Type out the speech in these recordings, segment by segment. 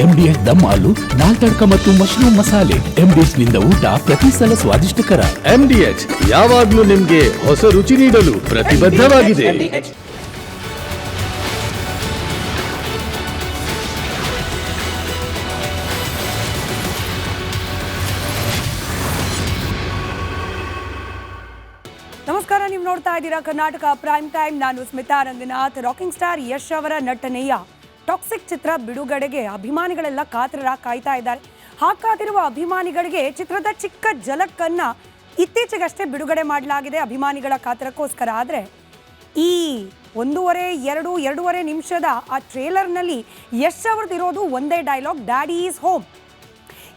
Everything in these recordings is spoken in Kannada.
MDS ದಮ್ ಆಲು, ನಾಲ್ ತಡ್ಕ ಮತ್ತು ಮಶ್ರೂಮ್ ಮಸಾಲೆ. MDS ನಿಂದ ಊಟ ಪ್ರತಿ ಸಲ ಸ್ವಾದಿಷ್ಟಕರ. MDH ಯಾವಾಗ್ಲೂ ನಿಮ್ಗೆ ಹೊಸ ರುಚಿ ನೀಡಲು ಪ್ರತಿಬದ್ಧವಾಗಿದೆ. ನಮಸ್ಕಾರ, ನೀವು ನೋಡ್ತಾ ಇದ್ದೀರಾ ಕರ್ನಾಟಕ ಪ್ರೈಮ್ ಟೈಮ್. ನಾನು ಸ್ಮಿತಾ ರಂಗನಾಥ್. ರಾಕಿಂಗ್ ಸ್ಟಾರ್ ಯಶ್ ಅವರ ನಟನೆಯ ಟಾಕ್ಸಿಕ್ ಚಿತ್ರ ಬಿಡುಗಡೆಗೆ ಅಭಿಮಾನಿಗಳೆಲ್ಲ ಕಾಯ್ತಾ ಇದ್ದಾರೆ. ಹಾಗಾಗಿರುವ ಅಭಿಮಾನಿಗಳಿಗೆ ಚಿತ್ರದ ಚಿಕ್ಕ ಝಲಕ್ಕನ್ನ ಇತ್ತೀಚೆಗಷ್ಟೇ ಬಿಡುಗಡೆ ಮಾಡಲಾಗಿದೆ ಅಭಿಮಾನಿಗಳ ಕಾತರಕ್ಕೋಸ್ಕರ. ಆದರೆ ಈ ಎರಡೂವರೆ ನಿಮಿಷದ ಆ ಟ್ರೇಲರ್ನಲ್ಲಿ ಯಶ್ ಅವ್ರದ್ದಿರೋದು ಒಂದೇ ಡೈಲಾಗ್, ಡ್ಯಾಡಿ ಈಸ್ ಹೋಮ್.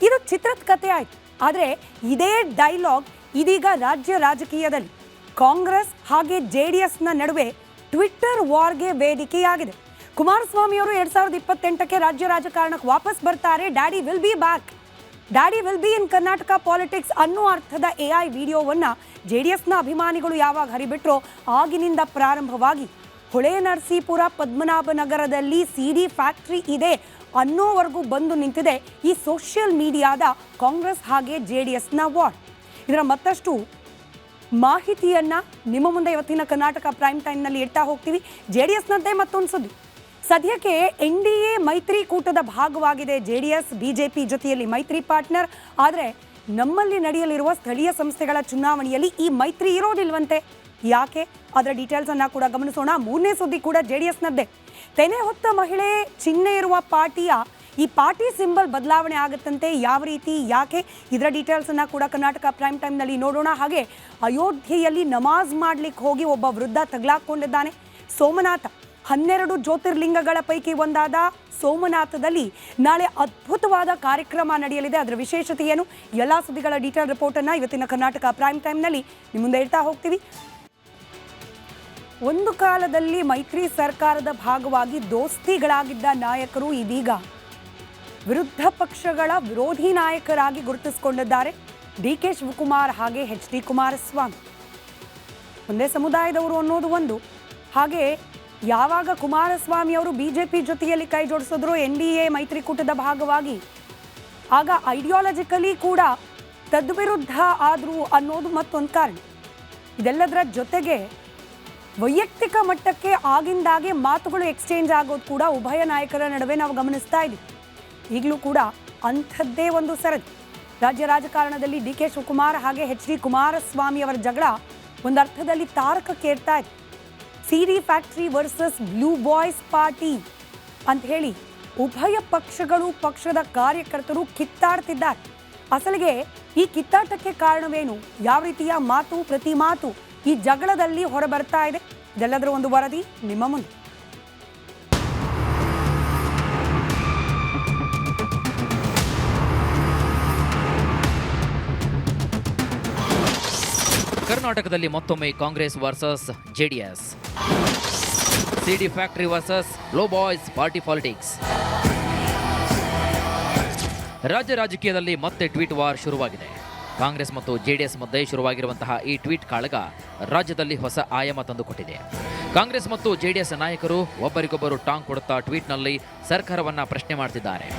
ಇದು ಚಿತ್ರದ ಕಥೆ ಆಯಿತು. ಆದರೆ ಇದೇ ಡೈಲಾಗ್ ಇದೀಗ ರಾಜ್ಯ ರಾಜಕೀಯದಲ್ಲಿ ಕಾಂಗ್ರೆಸ್ ಹಾಗೆ JDSನ ನಡುವೆ ಟ್ವಿಟ್ಟರ್ ವಾರ್ಗೆ ವೇದಿಕೆಯಾಗಿದೆ. ಕುಮಾರಸ್ವಾಮಿ ಅವರು 2028ಕ್ಕೆ ರಾಜ್ಯ ರಾಜಕಾರಣಕ್ಕೆ ವಾಪಸ್ ಬರ್ತಾರೆ. Daddy will be back, daddy will be in Karnataka politics ಅನ್ನೋ ಅರ್ಥದ AI ವಿಡಿಯೋವನ್ನು JDSನ ಅಭಿಮಾನಿಗಳು ಯಾವಾಗ ಹರಿಬಿಟ್ರೋ ಆಗಿನಿಂದ ಪ್ರಾರಂಭವಾಗಿ ಹೊಳೆನರಸೀಪುರ ಪದ್ಮನಾಭನಗರದಲ್ಲಿ CD ಫ್ಯಾಕ್ಟ್ರಿ ಇದೆ ಅನ್ನೋವರೆಗೂ ಬಂದು ನಿಂತಿದೆ ಈ ಸೋಷಿಯಲ್ ಮೀಡಿಯಾದ ಕಾಂಗ್ರೆಸ್ ಹಾಗೆ JDSನ ವಾರ್. ಇದರ ಮತ್ತಷ್ಟು ಮಾಹಿತಿಯನ್ನು ನಿಮ್ಮ ಮುಂದೆ ಇವತ್ತಿನ ಕರ್ನಾಟಕ ಪ್ರೈಮ್ ಟೈಮ್ನಲ್ಲಿ ಇಡ್ತಾ ಹೋಗ್ತೀವಿ. JDSನಂತೆ ಮತ್ತೊಂದು ಸುದ್ದಿ. ಸದ್ಯಕ್ಕೆ NDA ಮೈತ್ರಿಕೂಟದ ಭಾಗವಾಗಿದೆ JDS. BJP ಜೊತೆಯಲ್ಲಿ ಮೈತ್ರಿ ಪಾರ್ಟ್ನರ್. ಆದರೆ ನಮ್ಮಲ್ಲಿ ನಡೆಯಲಿರುವ ಸ್ಥಳೀಯ ಸಂಸ್ಥೆಗಳ ಚುನಾವಣೆಯಲ್ಲಿ ಈ ಮೈತ್ರಿ ಇರೋದಿಲ್ವಂತೆ. ಯಾಕೆ? ಅದರ ಡೀಟೇಲ್ಸನ್ನು ಕೂಡ ಗಮನಿಸೋಣ. ಮೂರನೇ ಸುದ್ದಿ ಕೂಡ JDSನದ್ದೇ. ತೆನೆ ಹೊತ್ತ ಮಹಿಳೆ ಚಿಹ್ನೆ ಇರುವ ಈ ಪಾರ್ಟಿ ಸಿಂಬಲ್ ಬದಲಾವಣೆ ಆಗುತ್ತಂತೆ. ಯಾವ ರೀತಿ, ಯಾಕೆ? ಇದರ ಡೀಟೇಲ್ಸನ್ನು ಕೂಡ ಕರ್ನಾಟಕ ಪ್ರೈಮ್ ಟೈಮ್ನಲ್ಲಿ ನೋಡೋಣ. ಹಾಗೆ ಅಯೋಧ್ಯೆಯಲ್ಲಿ ನಮಾಜ್ ಮಾಡಲಿಕ್ಕೆ ಹೋಗಿ ಒಬ್ಬ ವೃದ್ಧ ತಗಲಾಕೊಂಡಿದ್ದಾನೆ. ಸೋಮನಾಥ, 12 ಜ್ಯೋತಿರ್ಲಿಂಗಗಳ ಪೈಕಿ ಒಂದಾದ ಸೋಮನಾಥದಲ್ಲಿ ನಾಳೆ ಅದ್ಭುತವಾದ ಕಾರ್ಯಕ್ರಮ ನಡೆಯಲಿದೆ. ಅದರ ವಿಶೇಷತೆ ಏನು? ಎಲ್ಲ ಸುದ್ದಿಗಳ ಡೀಟೇಲ್ ರಿಪೋರ್ಟನ್ನು ಇವತ್ತಿನ ಕರ್ನಾಟಕ ಪ್ರೈಮ್ ಟೈಮ್ನಲ್ಲಿ ನಿಮ್ಮ ಮುಂದೆ ಇಡ್ತಾ ಹೋಗ್ತೀವಿ. ಒಂದು ಕಾಲದಲ್ಲಿ ಮೈತ್ರಿ ಸರ್ಕಾರದ ಭಾಗವಾಗಿ ದೋಸ್ತಿಗಳಾಗಿದ್ದ ನಾಯಕರು ಇದೀಗ ವಿರುದ್ಧ ಪಕ್ಷಗಳ ವಿರೋಧಿ ನಾಯಕರಾಗಿ ಗುರುತಿಸಿಕೊಂಡಿದ್ದಾರೆ. DK ಶಿವಕುಮಾರ್ ಹಾಗೆ HD ಕುಮಾರಸ್ವಾಮಿ. ಒಂದೇ ಸಮುದಾಯದವರು ಅನ್ನೋದು ಒಂದು. ಹಾಗೆ ಯಾವಾಗ ಕುಮಾರಸ್ವಾಮಿ ಅವರು BJP ಜೊತೆಯಲ್ಲಿ ಕೈ ಜೋಡಿಸಿದ್ರು NDA ಮೈತ್ರಿಕೂಟದ ಭಾಗವಾಗಿ, ಆಗ ಐಡಿಯಾಲಜಿಕಲಿ ಕೂಡ ತದ್ವಿರುದ್ಧ ಆದರು ಅನ್ನೋದು ಮತ್ತೊಂದು ಕಾರಣ. ಇದೆಲ್ಲದರ ಜೊತೆಗೆ ವೈಯಕ್ತಿಕ ಮಟ್ಟಕ್ಕೆ ಆಗಿಂದಾಗೆ ಮಾತುಗಳು ಎಕ್ಸ್ಚೇಂಜ್ ಆಗೋದು ಕೂಡ ಉಭಯ ನಾಯಕರ ನಡುವೆ ನಾವು ಗಮನಿಸ್ತಾ ಇದ್ದೀವಿ. ಈಗಲೂ ಕೂಡ ಅಂಥದ್ದೇ ಒಂದು ಸರದಿ. ರಾಜ್ಯ ರಾಜಕಾರಣದಲ್ಲಿ DK ಶಿವಕುಮಾರ್ ಹಾಗೆ HD ಕುಮಾರಸ್ವಾಮಿ ಅವರ ಜಗಳ ಒಂದು ಅರ್ಥದಲ್ಲಿ ತಾರಕಕ್ಕೇರ್ತಾ ಇದೆ. CD factory versus blue boys party ಅಂತ ಹೇಳಿ ಉಭಯ ಪಕ್ಷಗಳು, ಪಕ್ಷದ ಕಾರ್ಯಕರ್ತರು ಕಿತ್ತಾಡ್ತಿದ್ದಾರೆ. ಅಸಲಿಗೆ ಈ ಕಿತ್ತಾಟಕ್ಕೆ ಕಾರಣವೇನು? ಯಾವ ರೀತಿಯ ಮಾತು, ಪ್ರತಿ ಮಾತು ಈ ಜಗಳದಲ್ಲಿ ಹೊರಬರ್ತಾ ಇದೆ? ಇದೆಲ್ಲದರ ಒಂದು ವರದಿ ನಿಮ್ಮ ಮುಂದೆ. ಕರ್ನಾಟಕದಲ್ಲಿ ಮತ್ತೊಮ್ಮೆ Congress versus JDS, CD factory versus blue boys party politics. ರಾಜ್ಯ ರಾಜಕೀಯದಲ್ಲಿ ಮತ್ತೆ ಟ್ವೀಟ್ ವಾರ್ ಶುರುವಾಗಿದೆ. ಕಾಂಗ್ರೆಸ್ ಮತ್ತು JDS ಮಧ್ಯೆ ಶುರುವಾಗಿರುವಂತಹ ಈ ಟ್ವೀಟ್ ಕಾಳಗ ರಾಜ್ಯದಲ್ಲಿ ಹೊಸ ಆಯಾಮ ತಂದುಕೊಟ್ಟಿದೆ. ಕಾಂಗ್ರೆಸ್ ಮತ್ತು JDS ನಾಯಕರು ಒಬ್ಬರಿಗೊಬ್ಬರು ಟಾಂಗ್ ಕೊಡುತ್ತಾ ಟ್ವೀಟ್ನಲ್ಲಿ ಸರ್ಕಾರವನ್ನ ಪ್ರಶ್ನೆ ಮಾಡ್ತಿದ್ದಾರೆ.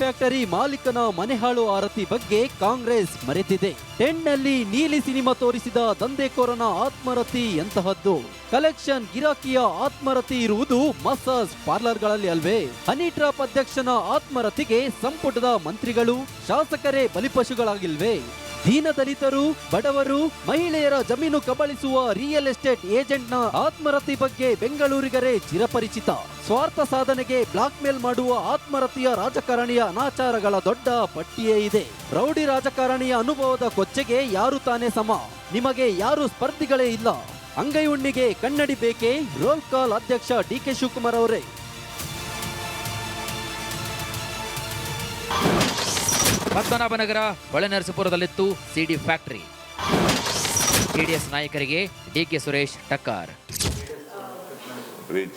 ಫ್ಯಾಕ್ಟರಿ ಮಾಲೀಕನ ಮನೆಹಾಳು ಆರತಿ ಬಗ್ಗೆ ಕಾಂಗ್ರೆಸ್ ಮರೆತಿದೆ. ಟೆನ್ನಲ್ಲಿ ನೀಲಿ ಸಿನಿಮಾ ತೋರಿಸಿದ ದಂಧೆಕೋರನ ಆತ್ಮರತಿ ಎಂತಹದ್ದು? ಕಲೆಕ್ಷನ್ ಗಿರಾಕಿಯ ಆತ್ಮರತಿ ಇರುವುದು ಮಸಾಜ್ ಪಾರ್ಲರ್ಗಳಲ್ಲಿ ಅಲ್ವೇ? ಹನಿ ಟ್ರಾಪ್ ಅಧ್ಯಕ್ಷನ ಆತ್ಮರತಿಗೆ ಸಂಪುಟದ ಮಂತ್ರಿಗಳು, ಶಾಸಕರೇ ಬಲಿಪಶುಗಳಾಗಿಲ್ವೇ? ದೀನದಲಿತರು, ಬಡವರು, ಮಹಿಳೆಯರ ಜಮೀನು ಕಬಳಿಸುವ ರಿಯಲ್ ಎಸ್ಟೇಟ್ ಏಜೆಂಟ್ನ ಆತ್ಮರತಿ ಬಗ್ಗೆ ಬೆಂಗಳೂರಿಗರೇ ಚಿರಪರಿಚಿತ. ಸ್ವಾರ್ಥ ಸಾಧನೆಗೆ ಬ್ಲಾಕ್ ಮೇಲ್ ಮಾಡುವ ಆತ್ಮರತಿಯ ರಾಜಕಾರಣಿಯ ಅನಾಚಾರಗಳ ದೊಡ್ಡ ಪಟ್ಟಿಯೇ ಇದೆ. ರೌಡಿ ರಾಜಕಾರಣಿಯ ಅನುಭವದ ಕೊಚ್ಚೆಗೆ ಯಾರು ತಾನೇ ಸಮ? ನಿಮಗೆ ಯಾರು ಸ್ಪರ್ಧಿಗಳೇ ಇಲ್ಲ. ಅಂಗೈ ಉಣ್ಣಿಗೆ ಕನ್ನಡಿ ಬೇಕೇ? ರೋಲ್ ಕಾಲ್ ಅಧ್ಯಕ್ಷ DK ಶಿವಕುಮಾರ್ ಅವರೇ. ಪದ್ಮನಾಭನಗರ ಹೊಳೆನರಸೀಪುರದಲ್ಲಿತ್ತು CD ಫ್ಯಾಕ್ಟರಿ. JDS ನಾಯಕರಿಗೆ DK ಸುರೇಶ್ ಟಕ್ಕರ್.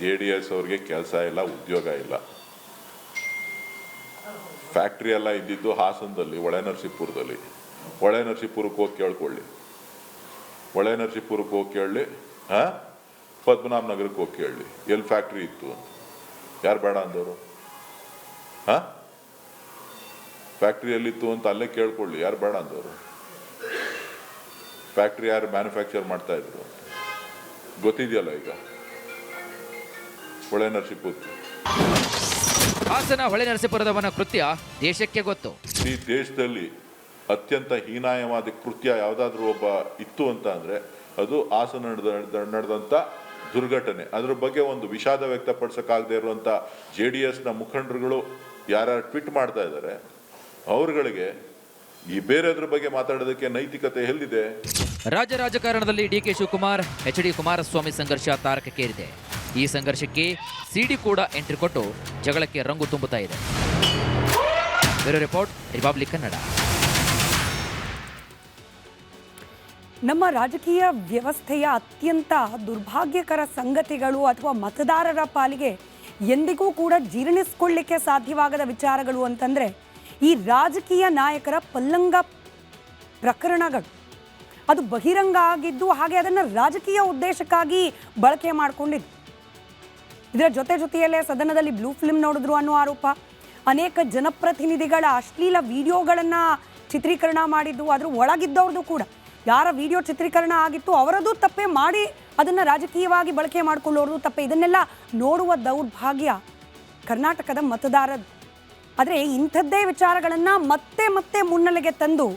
JDS ಅವ್ರಿಗೆ ಕೆಲಸ ಇಲ್ಲ, ಉದ್ಯೋಗ ಇಲ್ಲ. ಫ್ಯಾಕ್ಟ್ರಿ ಎಲ್ಲ ಇದ್ದಿದ್ದು ಹಾಸನದಲ್ಲಿ, ಹೊಳೆನರಸೀಪುರದಲ್ಲಿ. ಹೊಳೆನರಸೀಪುರಕ್ಕೆ ಹೋಗಿ ಕೇಳ್ಕೊಳ್ಳಿ. ಪದ್ಮನಾಭ ನಗರಕ್ಕೆ ಹೋಗಿ ಕೇಳಿ ಎಲ್ಲಿ ಫ್ಯಾಕ್ಟ್ರಿ ಇತ್ತು ಅಂತ. ಯಾರು ಬೇಡ ಅಂದವರು? ಹಾ, ಫ್ಯಾಕ್ಟ್ರಿ ಎಲ್ಲಿತ್ತು ಅಂತ ಅಲ್ಲೇ ಕೇಳ್ಕೊಳ್ಳಿ, ಯಾರು ಬೇಡ ಅಂದವರು? ಫ್ಯಾಕ್ಟ್ರಿ ಯಾರು ಮ್ಯಾನುಫ್ಯಾಕ್ಚರ್ ಮಾಡ್ತಾ ಇದ್ರು ಅಂತ ಗೊತ್ತಿದೆಯಲ್ಲ ಈಗ. ಹೊಳೆ ನರಸೀಪುರ, ಹಾಸನ ಹೊಳೆ ನರಸೀಪುರದವನ ಕೃತ್ಯ ದೇಶಕ್ಕೆ ಗೊತ್ತು. ಈ ದೇಶದಲ್ಲಿ ಅತ್ಯಂತ ಹೀನಾಯವಾದ ಕೃತ್ಯ ಯಾವುದಾದ್ರೂ ಒಬ್ಬ ಇತ್ತು ಅಂತ ಅಂದ್ರೆ ಅದು ಹಾಸನ ನಡೆದಂತ ದುರ್ಘಟನೆ. ಅದ್ರ ಬಗ್ಗೆ ಒಂದು ವಿಷಾದ ವ್ಯಕ್ತಪಡಿಸಕ್ಕಾಗದೇ ಇರುವಂತ JDS ನ ಮುಖಂಡರುಗಳು ಯಾರ್ಯಾರು ಟ್ವೀಟ್ ಮಾಡ್ತಾ ಇದ್ದಾರೆ, ಅವ್ರಗಳಿಗೆ ಈ ಬೇರೆದ್ರ ಬಗ್ಗೆ ಮಾತಾಡೋದಕ್ಕೆ ನೈತಿಕತೆ ಎಲ್ಲಿದೆ? ರಾಜ್ಯ ರಾಜಕಾರಣದಲ್ಲಿ DK ಶಿವಕುಮಾರ್ HD ಕುಮಾರಸ್ವಾಮಿ ಸಂಘರ್ಷ ತಾರಕಕ್ಕೇರಿದೆ. ಈ ಸಂಘರ್ಷಕ್ಕೆ CD ಕೂಡ ಎಂಟ್ರಿ ಕೊಟ್ಟು ಜಗಳಕ್ಕೆ ರಂಗು ತುಂಬುತ್ತಾ ಇದೆ. Bureau report, republic Kannada. ನಮ್ಮ ರಾಜಕೀಯ ವ್ಯವಸ್ಥೆಯ ಅತ್ಯಂತ ದುರ್ಭಾಗ್ಯಕರ ಸಂಗತಿಗಳು ಅಥವಾ ಮತದಾರರ ಪಾಲಿಗೆ ಎಂದಿಗೂ ಕೂಡ ಜೀರ್ಣಿಸ್ಕೊಳ್ಳಿಕ್ಕೆ ಸಾಧ್ಯವಾಗದ ವಿಚಾರಗಳು ಅಂತಂದರೆ ಈ ರಾಜಕೀಯ ನಾಯಕರ ಪಲ್ಲಂಗ ಪ್ರಕರಣಗಳು. ಅದು ಬಹಿರಂಗ ಆಗಿದ್ದು, ಹಾಗೆ ಅದನ್ನು ರಾಜಕೀಯ ಉದ್ದೇಶಕ್ಕಾಗಿ ಬಳಕೆ ಮಾಡಿಕೊಂಡಿದ್ದು. ಇದರ ಜೊತೆಯಲ್ಲೇ ಸದನದಲ್ಲಿ ಬ್ಲೂ ಫಿಲ್ಮ್ ನೋಡಿದ್ರು ಅನ್ನೋ ಆರೋಪ, ಅನೇಕ ಜನಪ್ರತಿನಿಧಿಗಳ ಅಶ್ಲೀಲ ವಿಡಿಯೋಗಳನ್ನು ಚಿತ್ರೀಕರಣ ಮಾಡಿದ್ದು, ಅದ್ರ ಒಳಗಿದ್ದವ್ರದ್ದು ಕೂಡ ಯಾರ ವಿಡಿಯೋ ಚಿತ್ರೀಕರಣ ಆಗಿತ್ತು ಅವರದ್ದು ತಪ್ಪೆ ಮಾಡಿ ಅದನ್ನು ರಾಜಕೀಯವಾಗಿ ಬಳಕೆ ಮಾಡಿಕೊಳ್ಳೋರ್ದು ತಪ್ಪೆ. ಇದನ್ನೆಲ್ಲ ನೋಡುವ ದೌರ್ಭಾಗ್ಯ ಕರ್ನಾಟಕದ ಮತದಾರರು. ಆದರೆ ಇಂಥದ್ದೇ ವಿಚಾರಗಳನ್ನು ಮತ್ತೆ ಮತ್ತೆ ಮುನ್ನೆಲೆಗೆ ತಂದು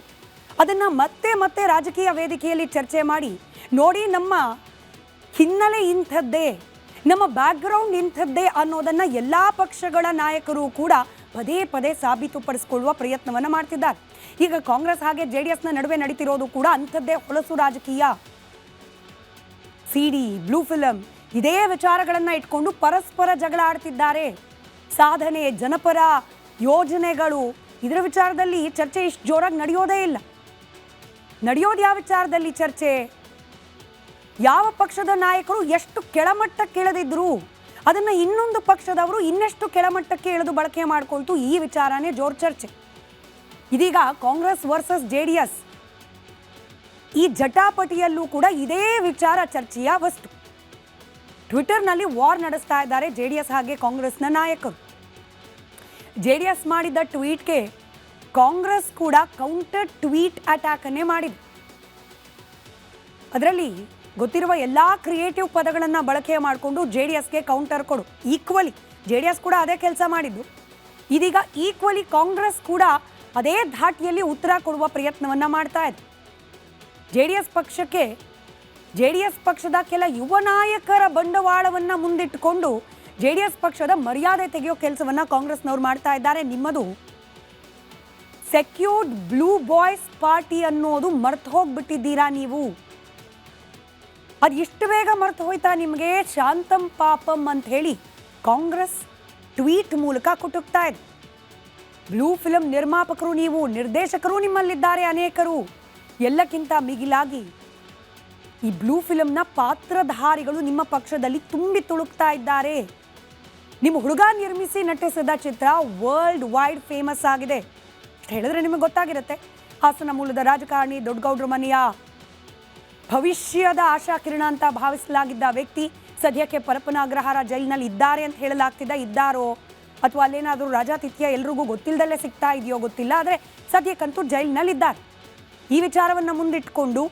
ಅದನ್ನು ಮತ್ತೆ ರಾಜಕೀಯ ವೇದಿಕೆಯಲ್ಲಿ ಚರ್ಚೆ ಮಾಡಿ, ನೋಡಿ ನಮ್ಮ ಹಿನ್ನೆಲೆ ಇಂಥದ್ದೇ, ನಮ್ಮ ಬ್ಯಾಕ್ಗ್ರೌಂಡ್ ಇಂಥದ್ದೇ ಅನ್ನೋದನ್ನು ಎಲ್ಲ ಪಕ್ಷಗಳ ನಾಯಕರು ಕೂಡ ಪದೇ ಸಾಬೀತುಪಡಿಸಿಕೊಳ್ಳುವ ಪ್ರಯತ್ನವನ್ನು ಮಾಡ್ತಿದ್ದಾರೆ. ಈಗ ಕಾಂಗ್ರೆಸ್ ಹಾಗೆ JDSನ ನಡುವೆ ನಡೀತಿರೋದು ಕೂಡ ಅಂಥದ್ದೇ ಹೊಲಸು ರಾಜಕೀಯ. CD, ಬ್ಲೂ ಫಿಲಮ್ ಇದೇ ವಿಚಾರಗಳನ್ನು ಇಟ್ಕೊಂಡು ಪರಸ್ಪರ ಜಗಳ ಆಡ್ತಿದ್ದಾರೆ. ಸಾಧನೆ, ಜನಪರ ಯೋಜನೆಗಳು, ಇದರ ವಿಚಾರದಲ್ಲಿ ಚರ್ಚೆ ಇಷ್ಟು ಜೋರಾಗಿ ನಡೆಯೋದೇ ಇಲ್ಲ. ನಡೆಯೋದು ಯಾವ ವಿಚಾರದಲ್ಲಿ ಚರ್ಚೆ? ಯಾವ ಪಕ್ಷದ ನಾಯಕರು ಎಷ್ಟು ಕೆಳಮಟ್ಟಕ್ಕೆ ಇಳಿದಿದ್ರು ಅದನ್ನು ಇನ್ನೊಂದು ಪಕ್ಷದವರು ಇನ್ನೆಷ್ಟು ಕೆಳಮಟ್ಟಕ್ಕೆ ಇಳಿದು ಬಳಕೆ ಮಾಡಿಕೊಳ್ತು, ಈ ವಿಚಾರನೇ ಜೋರು ಚರ್ಚೆ. ಇದೀಗ ಕಾಂಗ್ರೆಸ್ ವರ್ಸಸ್ JDS ಈ ಜಟಾಪಟಿಯಲ್ಲೂ ಕೂಡ ಇದೇ ವಿಚಾರ ಚರ್ಚೆಯ ವಸ್ತು. ಟ್ವಿಟರ್ನಲ್ಲಿ ವಾರ್ ನಡೆಸ್ತಾ ಇದ್ದಾರೆ JDS ಹಾಗೆ ಕಾಂಗ್ರೆಸ್ನ ನಾಯಕರು. JDS ಮಾಡಿದ ಟ್ವೀಟ್ಗೆ ಕಾಂಗ್ರೆಸ್ ಕೂಡ ಕೌಂಟರ್ ಟ್ವೀಟ್ ಅಟ್ಯಾಕನ್ನೇ ಮಾಡಿದೆ. ಅದರಲ್ಲಿ ಗೊತ್ತಿರುವ ಎಲ್ಲ ಕ್ರಿಯೇಟಿವ್ ಪದಗಳನ್ನು ಬಳಕೆ ಮಾಡಿಕೊಂಡು JDSಗೆ ಕೌಂಟರ್ ಕೊಡು. ಈಕ್ವಲಿ JDS ಕೂಡ ಅದೇ ಕೆಲಸ ಮಾಡಿದ್ದು. ಇದೀಗ ಈಕ್ವಲಿ ಕಾಂಗ್ರೆಸ್ ಕೂಡ ಅದೇ ಧಾಟಿಯಲ್ಲಿ ಉತ್ತರ ಕೊಡುವ ಪ್ರಯತ್ನವನ್ನು ಮಾಡ್ತಾ ಇದೆ. JDS ಪಕ್ಷದ ಕೆಲ ಯುವ ನಾಯಕರ ಬಂಡವಾಳವನ್ನು ಮುಂದಿಟ್ಟುಕೊಂಡು JDS ಪಕ್ಷದ ಮರ್ಯಾದೆ ತೆಗೆಯೋ ಕೆಲಸವನ್ನು ಕಾಂಗ್ರೆಸ್ನವ್ರು ಮಾಡ್ತಾ ಇದ್ದಾರೆ. ನಿಮ್ಮದು ಸೆಕ್ಯೂರ್ಡ್ ಬ್ಲೂ ಬಾಯ್ಸ್ ಪಾರ್ಟಿ ಅನ್ನೋದು ಮರ್ತು ಹೋಗ್ಬಿಟ್ಟಿದ್ದೀರಾ ನೀವು. ಅದು ಇಷ್ಟು ಬೇಗ ಮರ್ತು ಹೋಯ್ತಾ ನಿಮಗೆ? ಶಾಂತಂ ಪಾಪಂ ಅಂತ ಹೇಳಿ ಕಾಂಗ್ರೆಸ್ ಟ್ವೀಟ್ ಮೂಲಕ ಕುಟುಕ್ತಾ ಇದೆ. ಬ್ಲೂ ಫಿಲಂ ನಿರ್ಮಾಪಕರು ನೀವು, ನಿರ್ದೇಶಕರು ನಿಮ್ಮಲ್ಲಿದ್ದಾರೆ ಅನೇಕರು. ಎಲ್ಲಕ್ಕಿಂತ ಮಿಗಿಲಾಗಿ ಈ ಬ್ಲೂ ಫಿಲಂನ ಪಾತ್ರಧಾರಿಗಳು ನಿಮ್ಮ ಪಕ್ಷದಲ್ಲಿ ತುಂಬಿ ತುಳುಕ್ತಾ ಇದ್ದಾರೆ. ನಿಮ್ಮ ಹುಡುಗ ನಿರ್ಮಿಸಿ ನಟಿಸಿದ ಚಿತ್ರ ವರ್ಲ್ಡ್ ವೈಡ್ ಫೇಮಸ್ ಆಗಿದೆ. ಹೇಳಿದ್ರೆ ನಿಮಗೆ ಗೊತ್ತಾಗಿರುತ್ತೆ. ಹಾಸನ ಮೂಲದ ರಾಜಕಾರಣಿ, ದೊಡ್ಡಗೌಡ್ರ ಮನೆಯ ಭವಿಷ್ಯದ ಆಶಾಕಿರಣ ಅಂತ ಭಾವಿಸಲಾಗಿದ್ದ ವ್ಯಕ್ತಿ ಸದ್ಯಕ್ಕೆ ಪರಪ್ಪನ ಅಗ್ರಹಾರ ಜೈಲಿನಲ್ಲಿ ಇದ್ದಾರೆ ಅಂತ ಇದ್ದಾರೋ ಅಥವಾ ಅಲ್ಲೇನಾದರೂ ರಾಜಾತಿಥ್ಯ ಎಲ್ರಿಗೂ ಗೊತ್ತಿಲ್ಲದಲ್ಲೇ ಸಿಗ್ತಾ ಇದೆಯೋ ಗೊತ್ತಿಲ್ಲ. ಆದರೆ ಸದ್ಯಕ್ಕಂತೂ ಜೈಲಿನಲ್ಲಿದ್ದಾರೆ. ಈ ವಿಚಾರವನ್ನು ಮುಂದಿಟ್ಕೊಂಡು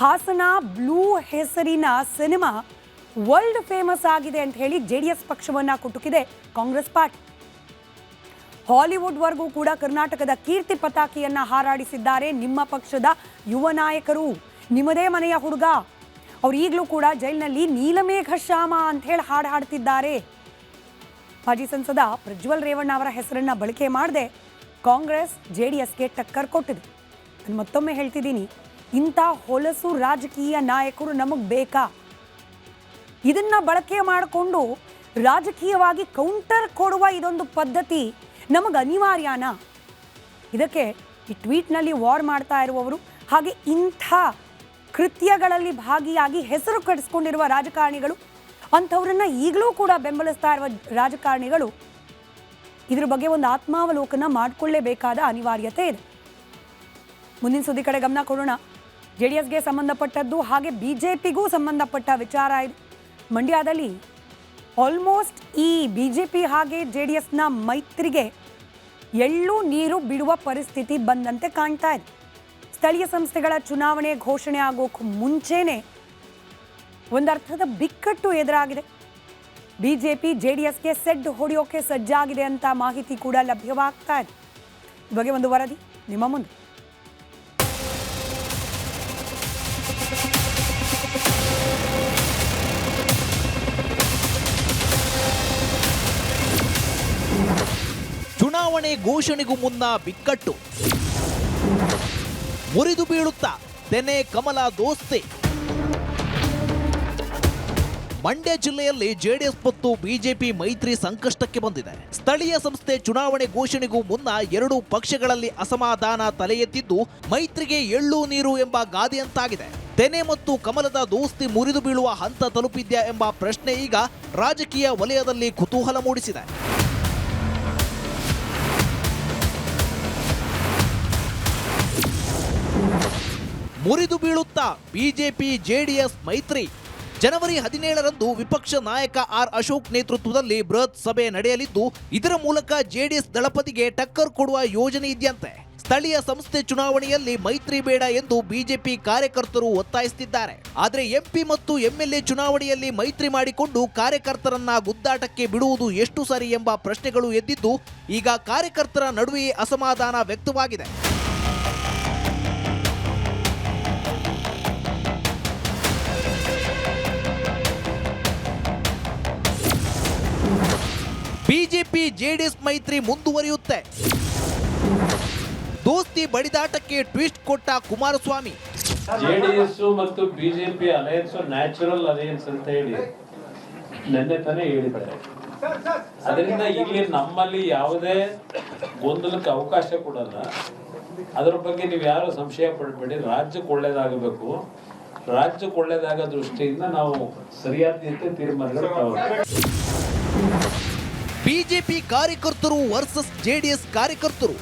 ಹಾಸನ ಬ್ಲೂ ಹೆಸರಿನ ಸಿನಿಮಾ ವರ್ಲ್ಡ್ ಫೇಮಸ್ ಆಗಿದೆ ಅಂತ ಹೇಳಿ JDS ಪಕ್ಷವನ್ನು ಕುಟುಕಿದೆ ಕಾಂಗ್ರೆಸ್ ಪಾರ್ಟಿ. ಹಾಲಿವುಡ್ವರೆಗೂ ಕೂಡ ಕರ್ನಾಟಕದ ಕೀರ್ತಿ ಪತಾಕೆಯನ್ನು ಹಾರಾಡಿಸಿದ್ದಾರೆ ನಿಮ್ಮ ಪಕ್ಷದ ಯುವ ನಾಯಕರು. ನಿಮ್ಮದೇ ಮನೆಯ ಹುಡುಗ ಅವ್ರು ಈಗಲೂ ಕೂಡ ಜೈಲಿನಲ್ಲಿ ನೀಲಮೇಘ ಶ್ಯಾಮ ಅಂತ ಹೇಳಿ ಹಾಡು ಹಾಡ್ತಿದ್ದಾರೆ. ಮಾಜಿ ಸಂಸದ ಪ್ರಜ್ವಲ್ ರೇವಣ್ಣ ಅವರ ಹೆಸರನ್ನು ಬಳಕೆ ಮಾಡದೆ ಕಾಂಗ್ರೆಸ್ JDSಗೆ ಟಕ್ಕರ್ ಕೊಟ್ಟಿದೆ. ನಾನು ಮತ್ತೊಮ್ಮೆ ಹೇಳ್ತಿದ್ದೀನಿ, ಇಂಥ ಹೊಲಸು ರಾಜಕೀಯ ನಾಯಕರು ನಮಗೆ ಬೇಕಾ? ಇದನ್ನು ಬಳಕೆ ಮಾಡಿಕೊಂಡು ರಾಜಕೀಯವಾಗಿ ಕೌಂಟರ್ ಕೊಡುವ ಇದೊಂದು ಪದ್ಧತಿ ನಮಗೆ ಅನಿವಾರ್ಯನಾ? ಇದಕ್ಕೆ ಈ ಟ್ವೀಟ್ನಲ್ಲಿ ವಾರ್ ಮಾಡ್ತಾ ಇರುವವರು ಹಾಗೆ ಇಂಥ ಕೃತ್ಯಗಳಲ್ಲಿ ಭಾಗಿಯಾಗಿ ಹೆಸರು ಕಟ್ಟಿಸ್ಕೊಂಡಿರುವ ರಾಜಕಾರಣಿಗಳು, ಅಂಥವ್ರನ್ನ ಈಗಲೂ ಕೂಡ ಬೆಂಬಲಿಸ್ತಾ ಇರುವ ರಾಜಕಾರಣಿಗಳು ಇದ್ರ ಬಗ್ಗೆ ಒಂದು ಆತ್ಮಾವಲೋಕನ ಮಾಡಿಕೊಳ್ಳೇಬೇಕಾದ ಅನಿವಾರ್ಯತೆ ಇದೆ. ಮುಂದಿನ ಸುದ್ದಿ ಕಡೆ ಗಮನ ಕೊಡೋಣ. JDSಗೆ ಸಂಬಂಧಪಟ್ಟದ್ದು ಹಾಗೆ BJPಗೂ ಸಂಬಂಧಪಟ್ಟ ವಿಚಾರ ಇದು. ಮಂಡ್ಯದಲ್ಲಿ ಆಲ್ಮೋಸ್ಟ್ ಈ BJP ಹಾಗೆ JDSನ ಮೈತ್ರಿಗೆ ಎಳ್ಳು ನೀರು ಬಿಡುವ ಪರಿಸ್ಥಿತಿ ಬಂದಂತೆ ಕಾಣ್ತಾ ಇದೆ. ಸ್ಥಳೀಯ ಸಂಸ್ಥೆಗಳ ಚುನಾವಣೆ ಘೋಷಣೆ ಆಗೋಕ್ಕೆ ಮುಂಚೆನೇ ಒಂದರ್ಥದ ಬಿಕ್ಕಟ್ಟು ಎದುರಾಗಿದೆ. BJP JDSಗೆ ಸೆಡ್ ಹೊಡೆಯೋಕೆ ಸಜ್ಜಾಗಿದೆ ಅಂತ ಮಾಹಿತಿ ಕೂಡ ಲಭ್ಯವಾಗ್ತಾ ಇದೆ. ಈ ಬಗ್ಗೆ ಒಂದು ವರದಿ ನಿಮ್ಮ ಮುಂದೆ. ಚುನಾವಣೆ ಘೋಷಣೆಗೂ ಮುನ್ನ ಬಿಕ್ಕಟ್ಟು, ಮುರಿದು ಬೀಳುತ್ತಾ ತೆನೆ ಕಮಲ ದೋಸ್ತಿ. ಮಂಡ್ಯ ಜಿಲ್ಲೆಯಲ್ಲಿ ಜೆಡಿಎಸ್ ಮತ್ತು ಬಿಜೆಪಿ ಮೈತ್ರಿ ಸಂಕಷ್ಟಕ್ಕೆ ಬಂದಿದೆ. ಸ್ಥಳೀಯ ಸಂಸ್ಥೆ ಚುನಾವಣೆ ಘೋಷಣೆಗೂ ಮುನ್ನ ಎರಡೂ ಪಕ್ಷಗಳಲ್ಲಿ ಅಸಮಾಧಾನ ತಲೆ ಎತ್ತಿದ್ದು ಮೈತ್ರಿಗೆ ಎಳ್ಳು ನೀರು ಎಂಬ ಗಾದೆಯಂತಾಗಿದೆ. ತೆನೆ ಮತ್ತು ಕಮಲದ ದೋಸ್ತಿ ಮುರಿದು ಬೀಳುವ ಹಂತ ತಲುಪಿದ್ಯಾ ಎಂಬ ಪ್ರಶ್ನೆ ಈಗ ರಾಜಕೀಯ ವಲಯದಲ್ಲಿ ಕುತೂಹಲ ಮೂಡಿಸಿದೆ. ಮುರಿದು ಬೀಳುತ್ತಾ ಬಿಜೆಪಿ ಜೆಡಿಎಸ್ ಮೈತ್ರಿ. ಜನವರಿ 17ರಂದು ವಿಪಕ್ಷ ನಾಯಕ ಆರ್ ಅಶೋಕ್ ನೇತೃತ್ವದಲ್ಲಿ ಬೃಹತ್ ಸಭೆ ನಡೆಯಲಿದ್ದು ಇದರ ಮೂಲಕ ಜೆಡಿಎಸ್ ದಳಪತಿಗೆ ಟಕ್ಕರ್ ಕೊಡುವ ಯೋಜನೆ ಇದೆಯಂತೆ. ಸ್ಥಳೀಯ ಸಂಸ್ಥೆ ಚುನಾವಣೆಯಲ್ಲಿ ಮೈತ್ರಿ ಬೇಡ ಎಂದು ಬಿಜೆಪಿ ಕಾರ್ಯಕರ್ತರು ಒತ್ತಾಯಿಸುತ್ತಿದ್ದಾರೆ. ಆದರೆ ಎಂಪಿ ಮತ್ತು ಎಂಎಲ್ಎ ಚುನಾವಣೆಯಲ್ಲಿ ಮೈತ್ರಿ ಮಾಡಿಕೊಂಡು ಕಾರ್ಯಕರ್ತರನ್ನ ಗುದ್ದಾಟಕ್ಕೆ ಬಿಡುವುದು ಎಷ್ಟು ಸರಿ ಎಂಬ ಪ್ರಶ್ನೆಗಳು ಎದ್ದಿದ್ದು ಈಗ ಕಾರ್ಯಕರ್ತರ ನಡುವೆಯೇ ಅಸಮಾಧಾನ ವ್ಯಕ್ತವಾಗಿದೆ. ಬಿಜೆಪಿ ಜೆಡಿಎಸ್ ಮೈತ್ರಿ ಮುಂದುವರಿಯುತ್ತೆ. ದೋಸ್ತಿ ಬಡಿದಾಟಕ್ಕೆ ಟ್ವಿಸ್ಟ್ ಕೊಟ್ಟ ಕುಮಾರಸ್ವಾಮಿ. ಜೆಡಿಎಸ್ ಮತ್ತು ಬಿಜೆಪಿ ಅಲಯನ್ಸ್ ನ್ಯಾಚುರಲ್ ಅಲಯನ್ಸ್ ಅಂತ ಹೇಳಿ ನೆನ್ನೆ ತಾನೇ ಹೇಳಿದ್ದಾರೆ. ಅದರಿಂದ ಇಲ್ಲಿ ನಮ್ಮಲ್ಲಿ ಯಾವುದೇ ಗೊಂದಲಕ್ಕೆ ಅವಕಾಶ ಕೊಡಲ್ಲ. ಅದರ ಬಗ್ಗೆ ನೀವು ಯಾರು ಸಂಶಯ ಪಡಬೇಡಿ. ರಾಜ್ಯಕ್ಕೆ ಒಳ್ಳೇದಾಗಬೇಕು. ರಾಜ್ಯಕ್ಕೆ ಒಳ್ಳೇದಾಗೋ ದೃಷ್ಟಿಯಿಂದ ನಾವು ಸರಿಯಾದ ರೀತಿಯ ತೀರ್ಮಾನಗಳು ತಗೊಳ್ತೀವಿ. ಬಿಜೆಪಿ ಕಾರ್ಯಕರ್ತರು ವರ್ಸಸ್ ಜೆಡಿಎಸ್ ಕಾರ್ಯಕರ್ತರು.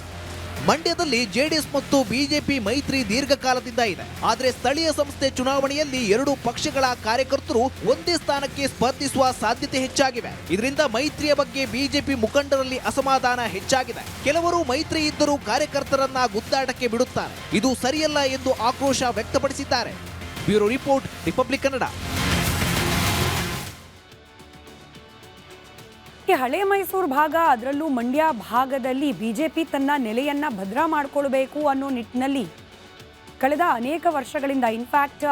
ಮಂಡ್ಯದಲ್ಲಿ ಜೆಡಿಎಸ್ ಮತ್ತು ಬಿಜೆಪಿ ಮೈತ್ರಿ ದೀರ್ಘಕಾಲದಿಂದ ಇದೆ. ಆದರೆ ಸ್ಥಳೀಯ ಸಂಸ್ಥೆ ಚುನಾವಣೆಯಲ್ಲಿ ಎರಡೂ ಪಕ್ಷಗಳ ಕಾರ್ಯಕರ್ತರು ಒಂದೇ ಸ್ಥಾನಕ್ಕೆ ಸ್ಪರ್ಧಿಸುವ ಸಾಧ್ಯತೆ ಹೆಚ್ಚಾಗಿವೆ. ಇದರಿಂದ ಮೈತ್ರಿಯ ಬಗ್ಗೆ ಬಿಜೆಪಿ ಮುಖಂಡರಲ್ಲಿ ಅಸಮಾಧಾನ ಹೆಚ್ಚಾಗಿದೆ. ಕೆಲವರು ಮೈತ್ರಿ ಇದ್ದರೂ ಕಾರ್ಯಕರ್ತರನ್ನ ಗುದ್ದಾಟಕ್ಕೆ ಬಿಡುತ್ತಾರೆ. ಇದು ಸರಿಯಲ್ಲ ಎಂದು ಆಕ್ರೋಶ ವ್ಯಕ್ತಪಡಿಸಿದ್ದಾರೆ. Bureau report, republic Kannada. ಈ ಹಳೆ ಮೈಸೂರು ಭಾಗ, ಅದರಲ್ಲೂ ಮಂಡ್ಯ ಭಾಗದಲ್ಲಿ BJP ತನ್ನ ನೆಲೆಯನ್ನ ಭದ್ರ ಮಾಡಿಕೊಳ್ಬೇಕು ಅನ್ನೋ ನಿಟ್ಟಿನಲ್ಲಿ ಕಳೆದ ಅನೇಕ ವರ್ಷಗಳಿಂದ, ಇನ್ಫ್ಯಾಕ್ಟ್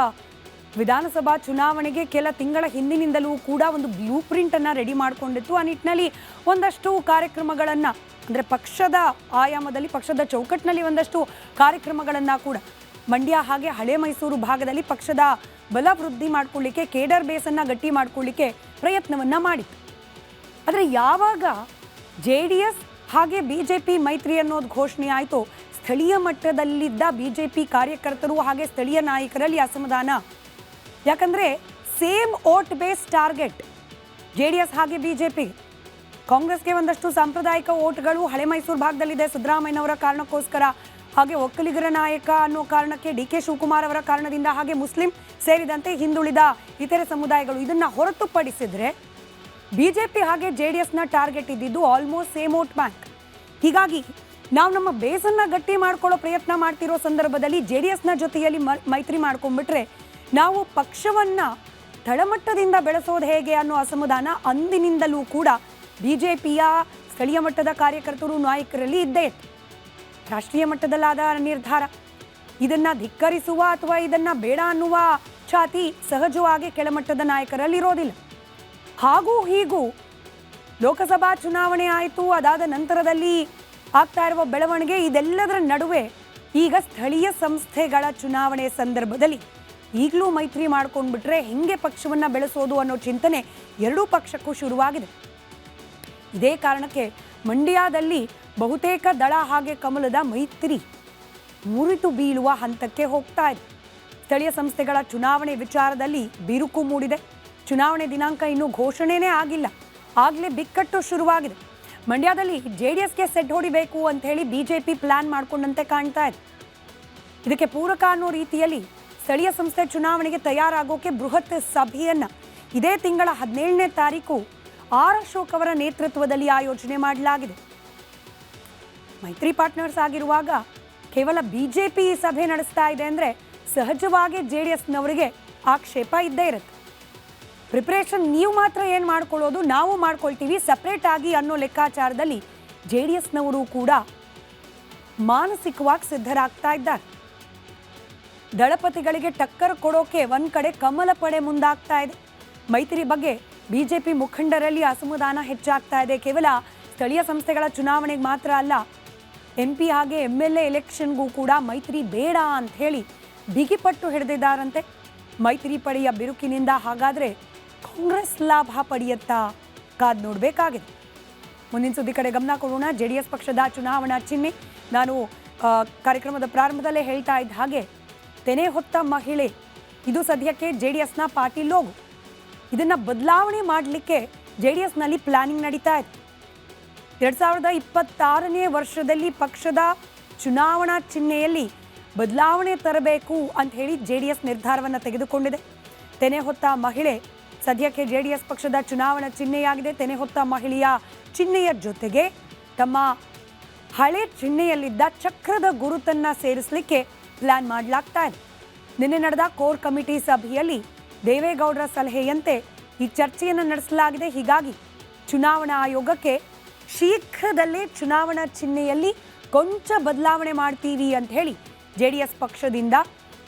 ವಿಧಾನಸಭಾ ಚುನಾವಣೆಗೆ ಕೆಲ ತಿಂಗಳ ಹಿಂದಿನಿಂದಲೂ ಕೂಡ ಒಂದು ಬ್ಲೂ ಪ್ರಿಂಟ್ ಅನ್ನ ರೆಡಿ ಮಾಡಿಕೊಂಡಿತ್ತು. ಆ ನಿಟ್ಟಿನಲ್ಲಿ ಒಂದಷ್ಟು ಕಾರ್ಯಕ್ರಮಗಳನ್ನು, ಅಂದರೆ ಪಕ್ಷದ ಆಯಾಮದಲ್ಲಿ, ಪಕ್ಷದ ಚೌಕಟ್ಟಿನಲ್ಲಿ ಒಂದಷ್ಟು ಕಾರ್ಯಕ್ರಮಗಳನ್ನು ಕೂಡ ಮಂಡ್ಯ ಹಾಗೆ ಹಳೆ ಮೈಸೂರು ಭಾಗದಲ್ಲಿ ಪಕ್ಷದ ಬಲ ವೃದ್ಧಿ ಮಾಡಿಕೊಳ್ಳಿಕ್ಕೆ, ಕೇಡರ್ ಬೇಸನ್ನು ಗಟ್ಟಿ ಮಾಡಿಕೊಳ್ಳಿಕ್ಕೆ ಪ್ರಯತ್ನವನ್ನು ಮಾಡಿತ್ತು. ಆದರೆ ಯಾವಾಗ JDS ಹಾಗೆ BJP ಮೈತ್ರಿ ಅನ್ನೋದು ಘೋಷಣೆ ಆಯಿತು, ಸ್ಥಳೀಯ ಮಟ್ಟದಲ್ಲಿದ್ದ BJP ಕಾರ್ಯಕರ್ತರು ಹಾಗೆ ಸ್ಥಳೀಯ ನಾಯಕರಲ್ಲಿ ಅಸಮಾಧಾನ. ಯಾಕಂದರೆ same vote base target JDS ಹಾಗೆ BJP. ಕಾಂಗ್ರೆಸ್ಗೆ ಒಂದಷ್ಟು ಸಾಂಪ್ರದಾಯಿಕ ವೋಟ್ಗಳು ಹಳೆ ಮೈಸೂರು ಭಾಗದಲ್ಲಿದೆ ಸಿದ್ದರಾಮಯ್ಯನವರ ಕಾರಣಕ್ಕೋಸ್ಕರ, ಹಾಗೆ ಒಕ್ಕಲಿಗರ ನಾಯಕ ಅನ್ನೋ ಕಾರಣಕ್ಕೆ DK ಶಿವಕುಮಾರ್ ಅವರ ಕಾರಣದಿಂದ, ಹಾಗೆ ಮುಸ್ಲಿಂ ಸೇರಿದಂತೆ ಹಿಂದುಳಿದ ಇತರೆ ಸಮುದಾಯಗಳು. ಇದನ್ನು ಹೊರತುಪಡಿಸಿದರೆ BJP ಹಾಗೆ JDSನ ಟಾರ್ಗೆಟ್ ಇದ್ದಿದ್ದು ಆಲ್ಮೋಸ್ಟ್ ಸೇಮ್ ವೋಟ್ ಬ್ಯಾಂಕ್. ಹೀಗಾಗಿ ನಾವು ನಮ್ಮ ಬೇಸನ್ನು ಗಟ್ಟಿ ಮಾಡ್ಕೊಳ್ಳೋ ಪ್ರಯತ್ನ ಮಾಡ್ತಿರೋ ಸಂದರ್ಭದಲ್ಲಿ JDSನ ಜೊತೆಯಲ್ಲಿ ಮೈತ್ರಿ ಮಾಡ್ಕೊಂಡ್ಬಿಟ್ರೆ ನಾವು ಪಕ್ಷವನ್ನು ತಳಮಟ್ಟದಿಂದ ಬೆಳೆಸೋದು ಹೇಗೆ ಅನ್ನೋ ಅಸಮಾಧಾನ ಅಂದಿನಿಂದಲೂ ಕೂಡ BJPಯ ಸ್ಥಳೀಯ ಮಟ್ಟದ ಕಾರ್ಯಕರ್ತರು, ನಾಯಕರಲ್ಲಿ ಇದ್ದೇ ಇತ್ತು. ರಾಷ್ಟ್ರೀಯ ಮಟ್ಟದಲ್ಲಾದ ನಿರ್ಧಾರ, ಇದನ್ನು ಧಿಕ್ಕರಿಸುವ ಅಥವಾ ಇದನ್ನು ಬೇಡ ಅನ್ನುವ ಛಾತಿ ಸಹಜವಾಗಿ ಕೆಳಮಟ್ಟದ ನಾಯಕರಲ್ಲಿ ಇರೋದಿಲ್ಲ. ಹಾಗೂ ಹೀಗೂ ಲೋಕಸಭಾ ಚುನಾವಣೆ ಆಯಿತು, ಅದಾದ ನಂತರದಲ್ಲಿ ಆಗ್ತಾ ಇರುವ ಬೆಳವಣಿಗೆ, ಇದೆಲ್ಲದರ ನಡುವೆ ಈಗ ಸ್ಥಳೀಯ ಸಂಸ್ಥೆಗಳ ಚುನಾವಣೆ ಸಂದರ್ಭದಲ್ಲಿ ಈಗಲೂ ಮೈತ್ರಿ ಮಾಡ್ಕೊಂಡ್ಬಿಟ್ರೆ ಹೆಂಗೆ ಪಕ್ಷವನ್ನು ಬೆಳೆಸೋದು ಅನ್ನೋ ಚಿಂತನೆ ಎರಡೂ ಪಕ್ಷಕ್ಕೂ ಶುರುವಾಗಿದೆ. ಇದೇ ಕಾರಣಕ್ಕೆ ಮಂಡ್ಯದಲ್ಲಿ ಬಹುತೇಕ ದಳ ಹಾಗೆ ಕಮಲದ ಮೈತ್ರಿ ಮುರಿದು ಬೀಳುವ ಹಂತಕ್ಕೆ ಹೋಗ್ತಾ ಇದೆ. ಸ್ಥಳೀಯ ಸಂಸ್ಥೆಗಳ ಚುನಾವಣೆ ವಿಚಾರದಲ್ಲಿ ಬಿರುಕು ಮೂಡಿದೆ. ಚುನಾವಣೆ ದಿನಾಂಕ ಇನ್ನೂ ಘೋಷಣೆನೇ ಆಗಿಲ್ಲ, ಆಗಲೇ ಬಿಕ್ಕಟ್ಟು ಶುರುವಾಗಿದೆ. ಮಂಡ್ಯದಲ್ಲಿ JDSಗೆ ಸೆಟ್ ಹೊಡಿಬೇಕು ಅಂತ ಹೇಳಿ BJP ಪ್ಲಾನ್ ಮಾಡಿಕೊಂಡಂತೆ ಕಾಣ್ತಾ ಇದೆ. ಇದಕ್ಕೆ ಪೂರಕ ಅನ್ನೋ ರೀತಿಯಲ್ಲಿ ಸ್ಥಳೀಯ ಸಂಸ್ಥೆ ಚುನಾವಣೆಗೆ ತಯಾರಾಗೋಕೆ ಬೃಹತ್ ಸಭೆಯನ್ನು ಇದೇ ತಿಂಗಳ 17ನೇ ತಾರೀಕು ಆರ್ ಅಶೋಕ್ ಅವರ ನೇತೃತ್ವದಲ್ಲಿ ಆಯೋಜನೆ ಮಾಡಲಾಗಿದೆ. ಮೈತ್ರಿ ಪಾರ್ಟ್ನರ್ಸ್ ಆಗಿರುವಾಗ ಕೇವಲ ಬಿಜೆಪಿ ಈ ಸಭೆ ನಡೆಸ್ತಾ ಇದೆ ಅಂದರೆ ಸಹಜವಾಗಿ JDSನವರಿಗೆ ಆಕ್ಷೇಪ ಇದ್ದೇ ಇರುತ್ತೆ. ಪ್ರಿಪ್ರೇಷನ್ ನೀವು ಮಾತ್ರ ಏನು ಮಾಡ್ಕೊಳ್ಳೋದು, ನಾವು ಮಾಡ್ಕೊಳ್ತೀವಿ ಸಪ್ರೇಟ್ ಆಗಿ ಅನ್ನೋ ಲೆಕ್ಕಾಚಾರದಲ್ಲಿ JDSನವರು ಕೂಡ ಮಾನಸಿಕವಾಗಿ ಸಿದ್ಧರಾಗ್ತಾ ಇದ್ದಾರೆ. ದಳಪತಿಗಳಿಗೆ ಟಕ್ಕರ್ ಕೊಡೋಕೆ ಒಂದು ಕಡೆ ಕಮಲ ಪಡೆ ಮುಂದಾಗ್ತಾ ಇದೆ. ಮೈತ್ರಿ ಬಗ್ಗೆ ಬಿಜೆಪಿ ಮುಖಂಡರಲ್ಲಿ ಅಸಮಾಧಾನ ಹೆಚ್ಚಾಗ್ತಾ ಇದೆ. ಕೇವಲ ಸ್ಥಳೀಯ ಸಂಸ್ಥೆಗಳ ಚುನಾವಣೆಗೆ ಮಾತ್ರ ಅಲ್ಲ, MP ಹಾಗೆ MLA ಎಲೆಕ್ಷನ್ಗೂ ಕೂಡ ಮೈತ್ರಿ ಬೇಡ ಅಂತ ಹೇಳಿ ಬಿಗಿಪಟ್ಟು ಹಿಡಿದಿದ್ದಾರಂತೆ. ಮೈತ್ರಿ ಪಡೆಯ ಬಿರುಕಿನಿಂದ ಹಾಗಾದರೆ ಕಾಂಗ್ರೆಸ್ ಲಾಭ ಪಡೆಯುತ್ತಾ? ಕಾದ್ ನೋಡಬೇಕಾಗಿದೆ. ಮುಂದಿನ ಸುದ್ದಿ ಕಡೆ ಗಮನ ಕೊಡೋಣ. JDS ಪಕ್ಷದ ಚುನಾವಣಾ ಚಿಹ್ನೆ, ನಾನು ಕಾರ್ಯಕ್ರಮದ ಪ್ರಾರಂಭದಲ್ಲೇ ಹೇಳ್ತಾ ಇದ್ದ ಹಾಗೆ ತೆನೆ ಹೊತ್ತ ಮಹಿಳೆ, ಇದು ಸದ್ಯಕ್ಕೆ JDSನ ಪಾರ್ಟಿ ಲೋಗೋ. ಇದನ್ನು ಬದಲಾವಣೆ ಮಾಡಲಿಕ್ಕೆ JDSನಲ್ಲಿ ಪ್ಲಾನಿಂಗ್ ನಡೀತಾ ಇದೆ. 2026ನೇ ವರ್ಷದಲ್ಲಿ ಪಕ್ಷದ ಚುನಾವಣಾ ಚಿಹ್ನೆಯಲ್ಲಿ ಬದಲಾವಣೆ ತರಬೇಕು ಅಂತ ಹೇಳಿ JDS ನಿರ್ಧಾರವನ್ನು ತೆಗೆದುಕೊಂಡಿದೆ. ತೆನೆ ಹೊತ್ತ ಮಹಿಳೆ ಸದ್ಯಕ್ಕೆ JDS ಪಕ್ಷದ ಚುನಾವಣಾ ಚಿಹ್ನೆಯಾಗಿದೆ. ತೆನೆ ಹೊತ್ತ ಮಹಿಳೆಯ ಚಿಹ್ನೆಯ ಜೊತೆಗೆ ತಮ್ಮ ಹಳೆ ಚಿಹ್ನೆಯಲ್ಲಿದ್ದ ಚಕ್ರದ ಗುರುತನ್ನು ಸೇರಿಸಲಿಕ್ಕೆ ಪ್ಲಾನ್ ಮಾಡಲಾಗ್ತಾ ಇದೆ. ನಿನ್ನೆ ನಡೆದ ಕೋರ್ ಕಮಿಟಿ ಸಭೆಯಲ್ಲಿ ದೇವೇಗೌಡರ ಸಲಹೆಯಂತೆ ಈ ಚರ್ಚೆಯನ್ನು ನಡೆಸಲಾಗಿದೆ. ಹೀಗಾಗಿ ಚುನಾವಣಾ ಆಯೋಗಕ್ಕೆ ಶೀಘ್ರದಲ್ಲೇ ಚುನಾವಣಾ ಚಿಹ್ನೆಯಲ್ಲಿ ಕೊಂಚ ಬದಲಾವಣೆ ಮಾಡ್ತೀವಿ ಅಂತ ಹೇಳಿ JDS ಪಕ್ಷದಿಂದ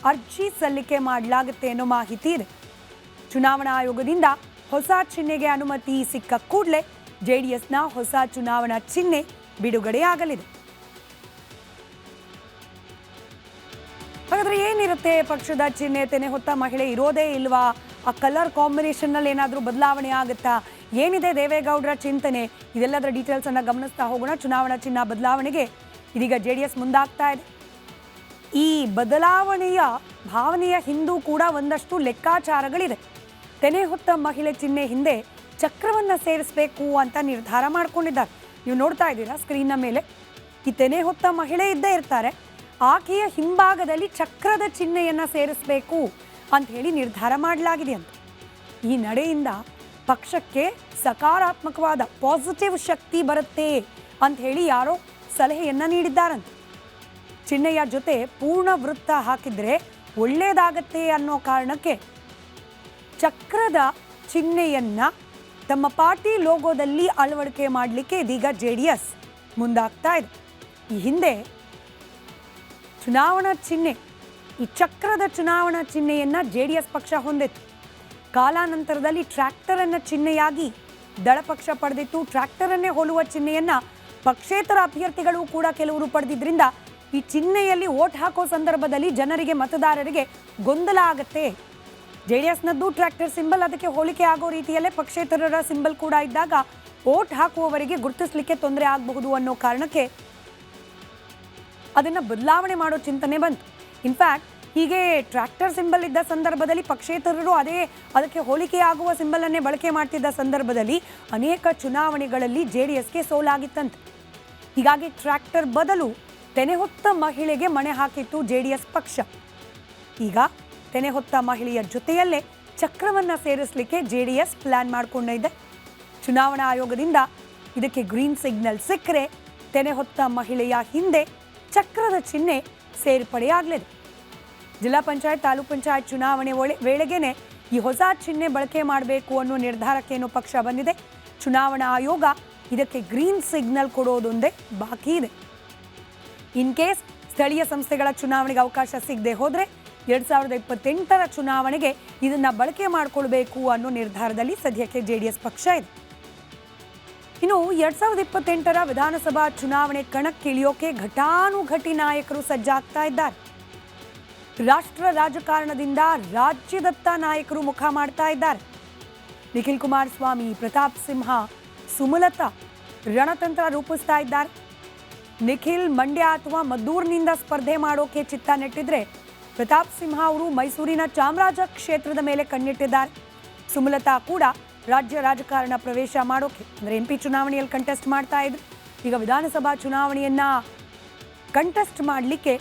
ಅರ್ಜಿ ಸಲ್ಲಿಕೆ ಮಾಡಲಾಗುತ್ತೆ ಅನ್ನೋ ಮಾಹಿತಿ ಇದೆ. ಚುನಾವಣಾ ಆಯೋಗದಿಂದ ಹೊಸ ಚಿಹ್ನೆಗೆ ಅನುಮತಿ ಸಿಕ್ಕ ಕೂಡಲೇ JDSನ ಹೊಸ ಚುನಾವಣಾ ಚಿಹ್ನೆ ಬಿಡುಗಡೆಯಾಗಲಿದೆ. ಹಾಗಾದ್ರೆ ಏನಿರುತ್ತೆ ಪಕ್ಷದ ಚಿಹ್ನೆ? ತೆನೆ ಹೊತ್ತ ಮಹಿಳೆ ಇರೋದೇ ಇಲ್ವಾ? ಆ ಕಲರ್ ಕಾಂಬಿನೇಷನ್ನಲ್ಲಿ ಏನಾದರೂ ಬದಲಾವಣೆ ಆಗುತ್ತಾ? ಏನಿದೆ ದೇವೇಗೌಡರ ಚಿಂತನೆ? ಇದೆಲ್ಲದರ ಡೀಟೇಲ್ಸನ್ನು ಗಮನಿಸ್ತಾ ಹೋಗೋಣ. ಚುನಾವಣಾ ಚಿಹ್ನ ಬದಲಾವಣೆಗೆ ಇದೀಗ JDS ಮುಂದಾಗ್ತಾ ಇದೆ. ಈ ಬದಲಾವಣೆಯ ಭಾವನೆಯ ಹಿಂದೂ ಕೂಡ ಒಂದಷ್ಟು ಲೆಕ್ಕಾಚಾರಗಳಿದೆ. ತೆನೆ ಹೊತ್ತ ಮಹಿಳೆ ಚಿಹ್ನೆ ಹಿಂದೆ ಚಕ್ರವನ್ನು ಸೇರಿಸಬೇಕು ಅಂತ ನಿರ್ಧಾರ ಮಾಡ್ಕೊಂಡಿದ್ದಾರೆ. ನೀವು ನೋಡ್ತಾ ಇದ್ದೀರಾ ಸ್ಕ್ರೀನ್ನ ಮೇಲೆ, ಈ ತೆನೆ ಹೊತ್ತ ಮಹಿಳೆ ಇದ್ದೇ ಇರ್ತಾರೆ, ಆಕೆಯ ಹಿಂಭಾಗದಲ್ಲಿ ಚಕ್ರದ ಚಿಹ್ನೆಯನ್ನು ಸೇರಿಸಬೇಕು ಅಂತ ಹೇಳಿ ನಿರ್ಧಾರ ಮಾಡಲಾಗಿದೆ ಅಂತ. ಈ ನಡೆಯಿಂದ ಪಕ್ಷಕ್ಕೆ ಸಕಾರಾತ್ಮಕವಾದ ಪಾಸಿಟಿವ್ ಶಕ್ತಿ ಬರುತ್ತೆ ಅಂತ ಹೇಳಿ ಯಾರೋ ಸಲಹೆಯನ್ನು ನೀಡಿದ್ದಾರಂತೆ. ಚಿಹ್ನೆಯ ಜೊತೆ ಪೂರ್ಣ ವೃತ್ತ ಹಾಕಿದರೆ ಒಳ್ಳೆಯದಾಗತ್ತೆ ಅನ್ನೋ ಕಾರಣಕ್ಕೆ ಚಕ್ರದ ಚಿಹ್ನೆಯನ್ನು ತಮ್ಮ ಪಾರ್ಟಿ ಲೋಗೋದಲ್ಲಿ ಅಳವಡಿಕೆ ಮಾಡಲಿಕ್ಕೆ ಇದೀಗ JDS ಮುಂದಾಗ್ತಾ ಇದೆ. ಈ ಹಿಂದೆ ಚುನಾವಣಾ ಚಿಹ್ನೆ, ಈ ಚಕ್ರದ ಚುನಾವಣಾ ಚಿಹ್ನೆಯನ್ನು JDS ಪಕ್ಷ ಹೊಂದಿತ್ತು. ಕಾಲಾನಂತರದಲ್ಲಿ ಟ್ರ್ಯಾಕ್ಟರನ್ನು ಚಿಹ್ನೆಯಾಗಿ ದಳಪಕ್ಷ ಪಡೆದಿತ್ತು. ಟ್ರ್ಯಾಕ್ಟರನ್ನೇ ಹೋಲುವ ಚಿಹ್ನೆಯನ್ನು ಪಕ್ಷೇತರ ಅಭ್ಯರ್ಥಿಗಳು ಕೂಡ ಕೆಲವರು ಪಡೆದಿದ್ದರಿಂದ ಈ ಚಿಹ್ನೆಯಲ್ಲಿ ಓಟ್ ಹಾಕೋ ಸಂದರ್ಭದಲ್ಲಿ ಜನರಿಗೆ, ಮತದಾರರಿಗೆ ಗೊಂದಲ ಆಗತ್ತೆ. JDSನದ್ದು ಟ್ರ್ಯಾಕ್ಟರ್ ಸಿಂಬಲ್, ಅದಕ್ಕೆ ಹೋಲಿಕೆ ಆಗೋ ರೀತಿಯಲ್ಲೇ ಪಕ್ಷೇತರರ ಸಿಂಬಲ್ ಕೂಡ ಇದ್ದಾಗ ಓಟ್ ಹಾಕುವವರಿಗೆ ಗುರುತಿಸಲಿಕ್ಕೆ ತೊಂದರೆ ಆಗಬಹುದು ಅನ್ನೋ ಕಾರಣಕ್ಕೆ ಅದನ್ನು ಬದಲಾವಣೆ ಮಾಡೋ ಚಿಂತನೆ ಬಂತು. ಇನ್ಫ್ಯಾಕ್ಟ್ ಹೀಗೆ ಟ್ರ್ಯಾಕ್ಟರ್ ಸಿಂಬಲ್ ಇದ್ದ ಸಂದರ್ಭದಲ್ಲಿ ಪಕ್ಷೇತರರು ಅದಕ್ಕೆ ಹೋಲಿಕೆಯಾಗುವ ಸಿಂಬಲನ್ನೇ ಬಳಕೆ ಮಾಡ್ತಿದ್ದ ಸಂದರ್ಭದಲ್ಲಿ ಅನೇಕ ಚುನಾವಣೆಗಳಲ್ಲಿ JDSಗೆ ಸೋಲಾಗಿತ್ತಂತೆ. ಹೀಗಾಗಿ ಟ್ರ್ಯಾಕ್ಟರ್ ಬದಲು ತೆನೆ ಹೊತ್ತ ಮಹಿಳೆಗೆ ಮಣೆ ಹಾಕಿತ್ತು JDS ಪಕ್ಷ. ಈಗ ತೆನೆ ಹೊತ್ತ ಮಹಿಳೆಯ ಜೊತೆಯಲ್ಲೇ ಚಕ್ರವನ್ನು ಸೇರಿಸಲಿಕ್ಕೆ JDS ಪ್ಲಾನ್ ಮಾಡಿಕೊಂಡಿದೆ. ಚುನಾವಣಾ ಆಯೋಗದಿಂದ ಇದಕ್ಕೆ ಗ್ರೀನ್ ಸಿಗ್ನಲ್ ಸಿಕ್ಕರೆ ತೆನೆ ಹೊತ್ತ ಮಹಿಳೆಯ ಹಿಂದೆ ಚಕ್ರದ ಚಿಹ್ನೆ ಸೇರ್ಪಡೆಯಾಗಲಿದೆ. ಜಿಲ್ಲಾ ಪಂಚಾಯತ್, ತಾಲೂಕು ಪಂಚಾಯತ್ ಚುನಾವಣೆ ವೇಳೆಗೇನೆ ಈ ಹೊಸ ಚಿಹ್ನೆ ಬಳಕೆ ಮಾಡಬೇಕು ಅನ್ನೋ ನಿರ್ಧಾರಕ್ಕೇನೋ ಪಕ್ಷ ಬಂದಿದೆ. ಚುನಾವಣಾ ಆಯೋಗ ಇದಕ್ಕೆ ಗ್ರೀನ್ ಸಿಗ್ನಲ್ ಕೊಡೋದೊಂದೇ ಬಾಕಿ ಇದೆ. ಇನ್ ಕೇಸ್ ಸ್ಥಳೀಯ ಸಂಸ್ಥೆಗಳ ಚುನಾವಣೆಗೆ ಅವಕಾಶ ಸಿಗದೆ ಹೋದರೆ 2028ರ ಚುನಾವಣೆಗೆ ಇದನ್ನು ಬಳಕೆ ಮಾಡಿಕೊಳ್ಬೇಕು ಅನ್ನೋ ನಿರ್ಧಾರದಲ್ಲಿ ಸದ್ಯಕ್ಕೆ JDS ಪಕ್ಷ ಇದೆ. ಇನ್ನು 2028ರ ವಿಧಾನಸಭಾ ಚುನಾವಣೆ ಕಣಕ್ಕಿಳಿಯೋಕೆ ಘಟಾನುಘಟಿ ನಾಯಕರು ಸಜ್ಜಾಗ್ತಾ ಇದ್ದಾರೆ. ರಾಷ್ಟ್ರ ರಾಜಕಾರಣದಿಂದ ರಾಜ್ಯದತ್ತ ನಾಯಕರು ಮುಖ ಮಾಡ್ತಾ ಇದ್ದಾರೆ. ನಿಖಿಲ್ ಕುಮಾರಸ್ವಾಮಿ, ಪ್ರತಾಪ್ ಸಿಂಹ, ಸುಮಲತಾ ರಣತಂತ್ರ ರೂಪಿಸ್ತಾ ಇದ್ದಾರೆ. ನಿಖಿಲ್ ಮಂಡ್ಯ ಅಥವಾ ಮದ್ದೂರಿನಿಂದ ಸ್ಪರ್ಧೆ ಮಾಡೋಕೆ ಚಿತ್ತ ನೆಟ್ಟಿದ್ರೆ, ಪ್ರತಾಪ್ ಸಿಂಹ ಅವರು ಮೈಸೂರಿನ ಚಾಮರಾಜ ಕ್ಷೇತ್ರದ ಮೇಲೆ ಕಣ್ಣಿಟ್ಟಿದ್ದಾರೆ. ಸುಮಲತಾ ಕೂಡ ರಾಜ್ಯ ರಾಜಕಾರಣ ಪ್ರವೇಶ ಮಾಡೋಕೆ ಅಂದರೆ MP ಚುನಾವಣೆಯಲ್ಲಿ ಕಂಟೆಸ್ಟ್ ಮಾಡ್ತಾ ಇದ್ರು. ಈಗ ವಿಧಾನಸಭಾ ಚುನಾವಣೆಯನ್ನು ಕಂಟೆಸ್ಟ್ ಮಾಡಲಿಕ್ಕೆ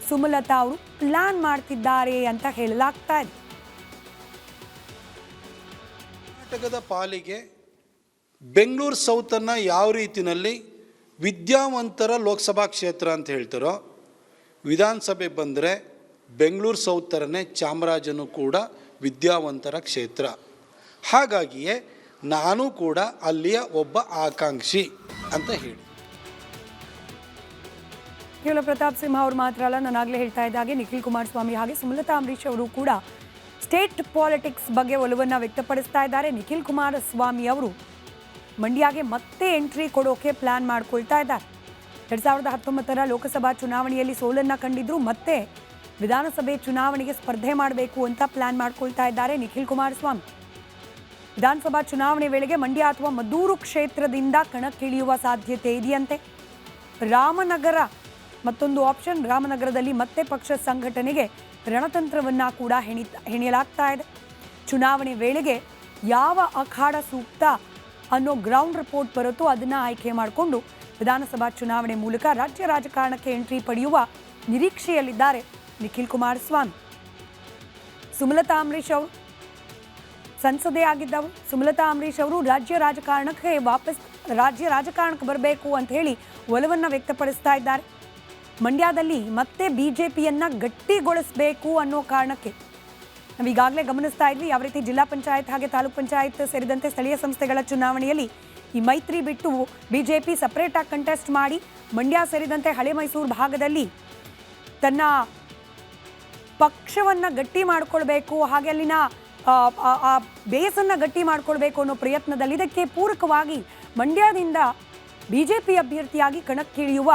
ಸುಮಲತಾ ಅವರು ಪ್ಲಾನ್ ಮಾಡ್ತಿದ್ದಾರೆ ಅಂತ ಹೇಳಲಾಗ್ತಾ ಇದೆ. ಕರ್ನಾಟಕದ ಪಾಲಿಗೆ ಬೆಂಗಳೂರು ಸೌತನ್ನು ಯಾವ ರೀತಿಯಲ್ಲಿ ವಿದ್ಯಾವಂತರ ಲೋಕಸಭಾ ಕ್ಷೇತ್ರ ಅಂತ ಹೇಳ್ತಾರೋ, ವಿಧಾನಸಭೆ ಬಂದರೆ ಬೆಂಗಳೂರು ಸೌತ್ ಥರನೇ ಚಾಮರಾಜನೂ ಕೂಡ ವಿದ್ಯಾವಂತರ ಕ್ಷೇತ್ರ. ಹಾಗಾಗಿಯೇ ನಾನು ಕೂಡ ಅಲ್ಲಿಯ ಒಬ್ಬ ಆಕಾಂಕ್ಷಿ ಅಂತ ಹೇಳಿ. ಕೇವಲ ಪ್ರತಾಪ್ ಸಿಂಹ ಅವರು ಮಾತ್ರ ಅಲ್ಲ, ನಾನು ಆಗಲೇ ಹೇಳ್ತಾ ಇದ್ದ ಹಾಗೆ ನಿಖಿಲ್ ಕುಮಾರಸ್ವಾಮಿ ಹಾಗೆ ಸುಮಲತಾ ಅಂಬರೀಶ್ ಅವರು ಕೂಡ ಸ್ಟೇಟ್ ಪಾಲಿಟಿಕ್ಸ್ ಬಗ್ಗೆ ಒಲವನ್ನು ವ್ಯಕ್ತಪಡಿಸ್ತಾ ಇದ್ದಾರೆ. ನಿಖಿಲ್ ಕುಮಾರಸ್ವಾಮಿ ಅವರು ಮಂಡ್ಯಗೆ ಮತ್ತೆ ಎಂಟ್ರಿ ಕೊಡೋಕೆ ಪ್ಲಾನ್ ಮಾಡ್ಕೊಳ್ತಾ ಇದ್ದಾರೆ. 2019 ಲೋಕಸಭಾ ಚುನಾವಣೆಯಲ್ಲಿ ಸೋಲನ್ನು ಕಂಡಿದ್ರು, ಮತ್ತೆ ವಿಧಾನಸಭೆ ಚುನಾವಣೆಗೆ ಸ್ಪರ್ಧೆ ಮಾಡಬೇಕು ಅಂತ ಪ್ಲಾನ್ ಮಾಡ್ಕೊಳ್ತಾ ಇದ್ದಾರೆ ನಿಖಿಲ್ ಕುಮಾರಸ್ವಾಮಿ. ವಿಧಾನಸಭಾ ಚುನಾವಣೆ ವೇಳೆಗೆ ಮಂಡ್ಯ ಅಥವಾ ಮದ್ದೂರು ಕ್ಷೇತ್ರದಿಂದ ಕಣಕ್ಕಿಳಿಯುವ ಸಾಧ್ಯತೆ ಇದೆಯಂತೆ. ರಾಮನಗರ ಮತ್ತೊಂದು ಆಪ್ಷನ್. ರಾಮನಗರದಲ್ಲಿ ಮತ್ತೆ ಪಕ್ಷ ಸಂಘಟನೆಗೆ ರಣತಂತ್ರವನ್ನ ಕೂಡ ಹೆಣೆಯಲಾಗ್ತಾ ಇದೆ. ಚುನಾವಣೆ ವೇಳೆಗೆ ಯಾವ ಅಖಾಡ ಸೂಕ್ತ ಅನ್ನೋ ಗ್ರೌಂಡ್ ರಿಪೋರ್ಟ್ ಬರುತ್ತೋ ಅದನ್ನು ಆಯ್ಕೆ ಮಾಡಿಕೊಂಡು ವಿಧಾನಸಭಾ ಚುನಾವಣೆ ಮೂಲಕ ರಾಜ್ಯ ರಾಜಕಾರಣಕ್ಕೆ ಎಂಟ್ರಿ ಪಡೆಯುವ ನಿರೀಕ್ಷೆಯಲ್ಲಿದ್ದಾರೆ ನಿಖಿಲ್ ಕುಮಾರಸ್ವಾಮಿ. ಸುಮಲತಾ ಅಂಬರೀಶ್ ಅವರು ಸಂಸದೆ ಆಗಿದ್ದವರು. ಸುಮಲತಾ ಅಂಬರೀಶ್ ಅವರು ರಾಜ್ಯ ರಾಜಕಾರಣಕ್ಕೆ ಬರಬೇಕು ಅಂತ ಹೇಳಿ ಒಲವನ್ನು ವ್ಯಕ್ತಪಡಿಸ್ತಾ ಇದ್ದಾರೆ. ಮಂಡ್ಯದಲ್ಲಿ ಮತ್ತೆ ಬಿಜೆಪಿಯನ್ನ ಗಟ್ಟಿಗೊಳಿಸಬೇಕು ಅನ್ನೋ ಕಾರಣಕ್ಕೆ ನಾವೀಗಾಗಲೇ ಗಮನಿಸ್ತಾ ಇದ್ವಿ ಯಾವ ರೀತಿ ಜಿಲ್ಲಾ ಪಂಚಾಯತ್ ಹಾಗೆ ತಾಲೂಕ್ ಪಂಚಾಯತ್ ಸೇರಿದಂತೆ ಸ್ಥಳೀಯ ಸಂಸ್ಥೆಗಳ ಚುನಾವಣೆಯಲ್ಲಿ ಈ ಮೈತ್ರಿ ಬಿಟ್ಟು ಬಿಜೆಪಿ ಸಪರೇಟಾಗಿ ಕಂಟೆಸ್ಟ್ ಮಾಡಿ ಮಂಡ್ಯ ಸೇರಿದಂತೆ ಹಳೆ ಮೈಸೂರು ಭಾಗದಲ್ಲಿ ತನ್ನ ಪಕ್ಷವನ್ನು ಗಟ್ಟಿ ಮಾಡಿಕೊಳ್ಬೇಕು, ಹಾಗೆ ಅಲ್ಲಿನ ಆ ಬೇಸನ್ನು ಗಟ್ಟಿ ಮಾಡಿಕೊಳ್ಬೇಕು ಅನ್ನೋ ಪ್ರಯತ್ನದಲ್ಲಿ ಇದಕ್ಕೆ ಪೂರಕವಾಗಿ ಮಂಡ್ಯದಿಂದ ಬಿಜೆಪಿ ಅಭ್ಯರ್ಥಿಯಾಗಿ ಕಣಕ್ಕಿಳಿಯುವ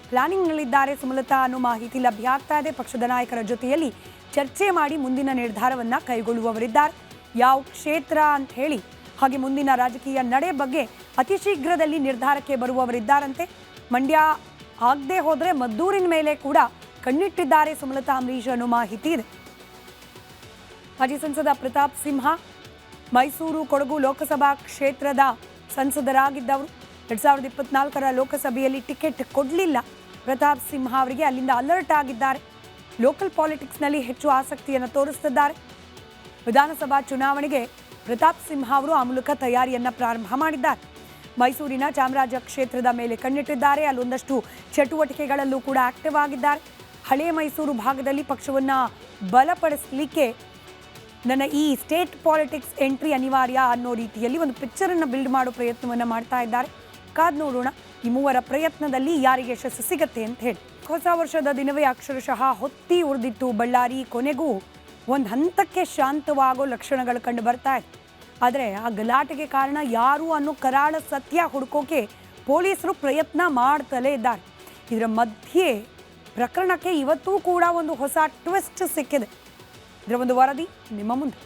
ಪ್ಲಾನಿಂಗ್ನಲ್ಲಿದ್ದಾರೆ ಸುಮಲತಾ ಅನ್ನೋ ಮಾಹಿತಿ ಲಭ್ಯ ಆಗ್ತಾ ಇದೆ. ಪಕ್ಷದ ನಾಯಕರ ಜೊತೆಯಲ್ಲಿ ಚರ್ಚೆ ಮಾಡಿ ಮುಂದಿನ ನಿರ್ಧಾರವನ್ನು ಕೈಗೊಳ್ಳುವವರಿದ್ದಾರೆ. ಯಾವ ಕ್ಷೇತ್ರ ಅಂತ ಹೇಳಿ ಹಾಗೆ ಮುಂದಿನ ರಾಜಕೀಯ ನಡೆ ಬಗ್ಗೆ ಅತಿ ಶೀಘ್ರದಲ್ಲಿ ನಿರ್ಧಾರಕ್ಕೆ ಬರುವವರಿದ್ದಾರಂತೆ. ಮಂಡ್ಯ ಆಗದೆ ಹೋದರೆ ಮದ್ದೂರಿನ ಮೇಲೆ ಕೂಡ ಕಣ್ಣಿಟ್ಟಿದ್ದಾರೆ ಸುಮಲತಾ ಅಂಬರೀಶ್ ಅನ್ನೋ ಮಾಹಿತಿ ಇದೆ. ಮಾಜಿ ಸಂಸದ ಪ್ರತಾಪ್ ಸಿಂಹ ಮೈಸೂರು ಕೊಡಗು ಲೋಕಸಭಾ ಕ್ಷೇತ್ರದ ಸಂಸದರಾಗಿದ್ದವರು. 2024 ಲೋಕಸಭೆಯಲ್ಲಿ ಟಿಕೆಟ್ ಕೊಡಲಿಲ್ಲ ಪ್ರತಾಪ್ ಸಿಂಹ ಅವರಿಗೆ. ಅಲ್ಲಿಂದ ಅಲರ್ಟ್ ಆಗಿದ್ದಾರೆ. ಲೋಕಲ್ ಪಾಲಿಟಿಕ್ಸ್ನಲ್ಲಿ ಹೆಚ್ಚು ಆಸಕ್ತಿಯನ್ನು ತೋರಿಸುತ್ತಿದ್ದಾರೆ. ವಿಧಾನಸಭಾ ಚುನಾವಣೆಗೆ ಪ್ರತಾಪ್ ಸಿಂಹ ಅವರು ಆ ಮೂಲಕ ತಯಾರಿಯನ್ನು ಪ್ರಾರಂಭ ಮಾಡಿದ್ದಾರೆ. ಮೈಸೂರಿನ ಚಾಮರಾಜ ಕ್ಷೇತ್ರದ ಮೇಲೆ ಕಣ್ಣಿಟ್ಟಿದ್ದಾರೆ. ಅಲ್ಲೊಂದಷ್ಟು ಚಟುವಟಿಕೆಗಳಲ್ಲೂ ಕೂಡ ಆಕ್ಟಿವ್ ಆಗಿದ್ದಾರೆ. ಹಳೆ ಮೈಸೂರು ಭಾಗದಲ್ಲಿ ಪಕ್ಷವನ್ನು ಬಲಪಡಿಸಲಿಕ್ಕೆ ನನ್ನ ಈ ಸ್ಟೇಟ್ ಪಾಲಿಟಿಕ್ಸ್ ಎಂಟ್ರಿ ಅನಿವಾರ್ಯ ಅನ್ನೋ ರೀತಿಯಲ್ಲಿ ಒಂದು ಪಿಕ್ಚರನ್ನು ಬಿಲ್ಡ್ ಮಾಡೋ ಪ್ರಯತ್ನವನ್ನು ಮಾಡ್ತಾ ಇದ್ದಾರೆ. ಕಾದ್ ನೋಡೋಣ ಈ ಮೂವರ ಪ್ರಯತ್ನದಲ್ಲಿ ಯಾರಿಗೆ ಯಶಸ್ಸು ಸಿಗತ್ತೆ ಅಂತ ಹೇಳಿ. ಹೊಸ ವರ್ಷದ ದಿನವೇ ಅಕ್ಷರಶಃ ಹೊತ್ತಿ ಉರಿದಿತ್ತು ಬಳ್ಳಾರಿ. ಕೊನೆಗೂ ಒಂದು ಹಂತಕ್ಕೆ ಶಾಂತವಾಗೋ ಲಕ್ಷಣಗಳು ಕಂಡು ಬರ್ತಾ ಇದೆ. ಆದರೆ ಆ ಗಲಾಟೆಗೆ ಕಾರಣ ಯಾರು ಅನ್ನೋ ಕರಾಳ ಸತ್ಯ ಹುಡುಕೋಕೆ ಪೊಲೀಸರು ಪ್ರಯತ್ನ ಮಾಡ್ತಲೇ ಇದ್ದಾರೆ. ಇದರ ಮಧ್ಯೆ ಪ್ರಕರಣಕ್ಕೆ ಇವತ್ತೂ ಕೂಡ ಒಂದು ಹೊಸ ಟ್ವಿಸ್ಟ್ ಸಿಕ್ಕಿದೆ. ಇದರ ಒಂದು ವರದಿ ನಿಮ್ಮ ಮುಂದೆ.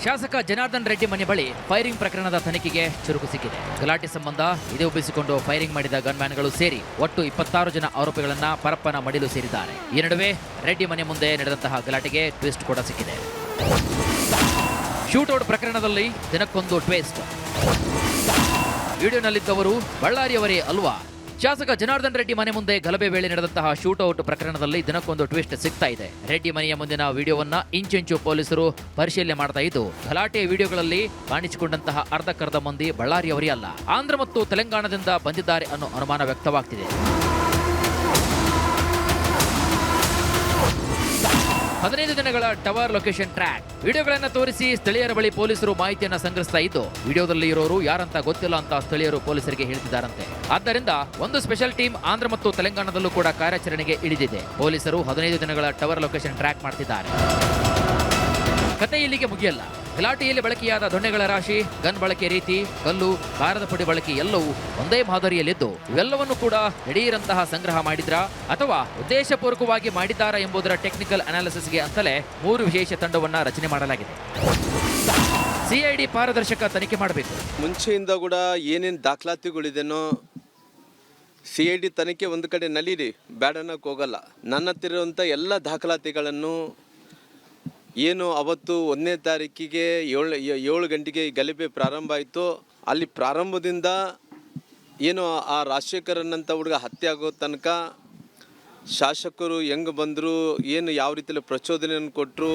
ಶಾಸಕ ಜನಾರ್ದನ್ ರೆಡ್ಡಿ ಮನೆ ಬಳಿ ಫೈರಿಂಗ್ ಪ್ರಕರಣದ ತನಿಖೆಗೆ ಚುರುಕು ಸಿಕ್ಕಿದೆ. ಗಲಾಟೆ ಸಂಬಂಧ ಇದೇ ಉಬ್ಬಿಸಿಕೊಂಡು ಫೈರಿಂಗ್ ಮಾಡಿದ ಗನ್ಮ್ಯಾನ್ಗಳು ಸೇರಿ ಒಟ್ಟು 26 ಜನ ಆರೋಪಿಗಳನ್ನ ಪರಪ್ಪನ ಮಡಿಲು ಸೇರಿದ್ದಾರೆ. ಈ ನಡುವೆ ರೆಡ್ಡಿ ಮನೆ ಮುಂದೆ ನಡೆದಂತಹ ಗಲಾಟೆಗೆ ಟ್ವಿಸ್ಟ್ ಕೂಡ ಸಿಕ್ಕಿದೆ. ಶೂಟೌಟ್ ಪ್ರಕರಣದಲ್ಲಿ ದಿನಕ್ಕೊಂದು ಟ್ವಿಸ್ಟ್. ವಿಡಿಯೋನಲ್ಲಿದ್ದವರು ಬಳ್ಳಾರಿಯವರೇ ಅಲ್ವಾ? ಶಾಸಕ ಜನಾರ್ದನ್ ರೆಡ್ಡಿ ಮನೆ ಮುಂದೆ ಗಲಭೆ ವೇಳೆ ನಡೆದಂತಹ ಶೂಟೌಟ್ ಪ್ರಕರಣದಲ್ಲಿ ದಿನಕ್ಕೊಂದು ಟ್ವಿಸ್ಟ್ ಸಿಗ್ತಾ ಇದೆ. ರೆಡ್ಡಿ ಮನೆಯ ಮುಂದಿನ ವಿಡಿಯೋವನ್ನ ಇಂಚೆಂಚು ಪೊಲೀಸರು ಪರಿಶೀಲನೆ ಮಾಡ್ತಾ ಇದ್ದು, ಗಲಾಟೆ ವಿಡಿಯೋಗಳಲ್ಲಿ ಕಾಣಿಸಿಕೊಂಡಂತಹ ಅರ್ಧಕ್ಕರ್ಧ ಮಂದಿ ಬಳ್ಳಾರಿಯವರೇ ಅಲ್ಲ, ಆಂಧ್ರ ಮತ್ತು ತೆಲಂಗಾಣದಿಂದ ಬಂದಿದ್ದಾರೆ ಅನ್ನೋ ಅನುಮಾನ ವ್ಯಕ್ತವಾಗ್ತಿದೆ. 15 ದಿನಗಳ ಟವರ್ ಲೊಕೇಶನ್ ಟ್ರ್ಯಾಕ್ ವಿಡಿಯೋಗಳನ್ನು ತೋರಿಸಿ ಸ್ಥಳೀಯರ ಬಳಿ ಪೊಲೀಸರು ಮಾಹಿತಿಯನ್ನು ಸಂಗ್ರಹಿಸ್ತಾ ಇದ್ದು, ವಿಡಿಯೋದಲ್ಲಿ ಇರೋರು ಯಾರಂತ ಗೊತ್ತಿಲ್ಲ ಅಂತ ಸ್ಥಳೀಯರು ಪೊಲೀಸರಿಗೆ ಹೇಳ್ತಿದ್ದಾರಂತೆ. ಆದ್ದರಿಂದ ಒಂದು ಸ್ಪೆಷಲ್ ಟೀಮ್ ಆಂಧ್ರ ಮತ್ತು ತೆಲಂಗಾಣದಲ್ಲೂ ಕೂಡ ಕಾರ್ಯಾಚರಣೆಗೆ ಇಳಿದಿದೆ. ಪೊಲೀಸರು 15 ದಿನಗಳ ಟವರ್ ಲೊಕೇಶನ್ ಟ್ರ್ಯಾಕ್ ಮಾಡ್ತಿದ್ದಾರೆ. ಕತೆ ಇಲ್ಲಿಗೆ ಮುಗಿಯಲ್ಲ. ಗಲಾಟೆಯಲ್ಲಿ ಬಳಕೆಯಾದ ದೊಣ್ಣೆಗಳ ರಾಶಿ, ಗನ್ ಬಳಕೆ ರೀತಿ, ಕಲ್ಲು, ಖಾರದ ಪುಡಿ ಬಳಕೆ ಎಲ್ಲವೂ ಒಂದೇ ಮಾದರಿಯಲ್ಲಿದ್ದು, ಇವೆಲ್ಲವನ್ನು ಕೂಡ ದಿಢೀರಂತಹ ಸಂಗ್ರಹ ಮಾಡಿದ್ರಾ ಅಥವಾ ಉದ್ದೇಶಪೂರ್ವಕವಾಗಿ ಮಾಡಿದ್ದಾರಾ ಎಂಬುದರ ಟೆಕ್ನಿಕಲ್ ಅನಾಲಿಸಿಸ್ಗೆ ಅಂತಲೇ 3 ವಿಶೇಷ ತಂಡವನ್ನ ರಚನೆ ಮಾಡಲಾಗಿದೆ. ಸಿಐಡಿ ಪಾರದರ್ಶಕ ತನಿಖೆ ಮಾಡಬೇಕು. ಮುಂಚೆಯಿಂದ ಕೂಡ ಏನೇನು ದಾಖಲಾತಿಗಳಿದೆನೋ ಸಿಐಡಿ ತನಿಖೆ ಒಂದು ಕಡೆ ನಲೀರಿ, ಬ್ಯಾಡನ್ನಕ್ಕೆ ಹೋಗಲ್ಲ. ನನ್ನ ಹತ್ತಿರ ಇರುವಂಥ ಎಲ್ಲ ದಾಖಲಾತಿಗಳನ್ನು ಏನು ಅವತ್ತು 1ನೇ ತಾರೀಕಿಗೆ 7 ಗಂಟೆಗೆ ಗಲಭೆ ಪ್ರಾರಂಭ ಆಯಿತು, ಅಲ್ಲಿ ಪ್ರಾರಂಭದಿಂದ ಏನು ಆ ರಾಜಶೇಖರನ್ ಅಂತ ಹುಡುಗ ಹತ್ಯೆ ಆಗೋ ತನಕ ಶಾಸಕರು ಹೆಂಗೆ ಬಂದರು, ಏನು ಯಾವ ರೀತಿಯಲ್ಲಿ ಪ್ರಚೋದನೆಯನ್ನು ಕೊಟ್ಟರು.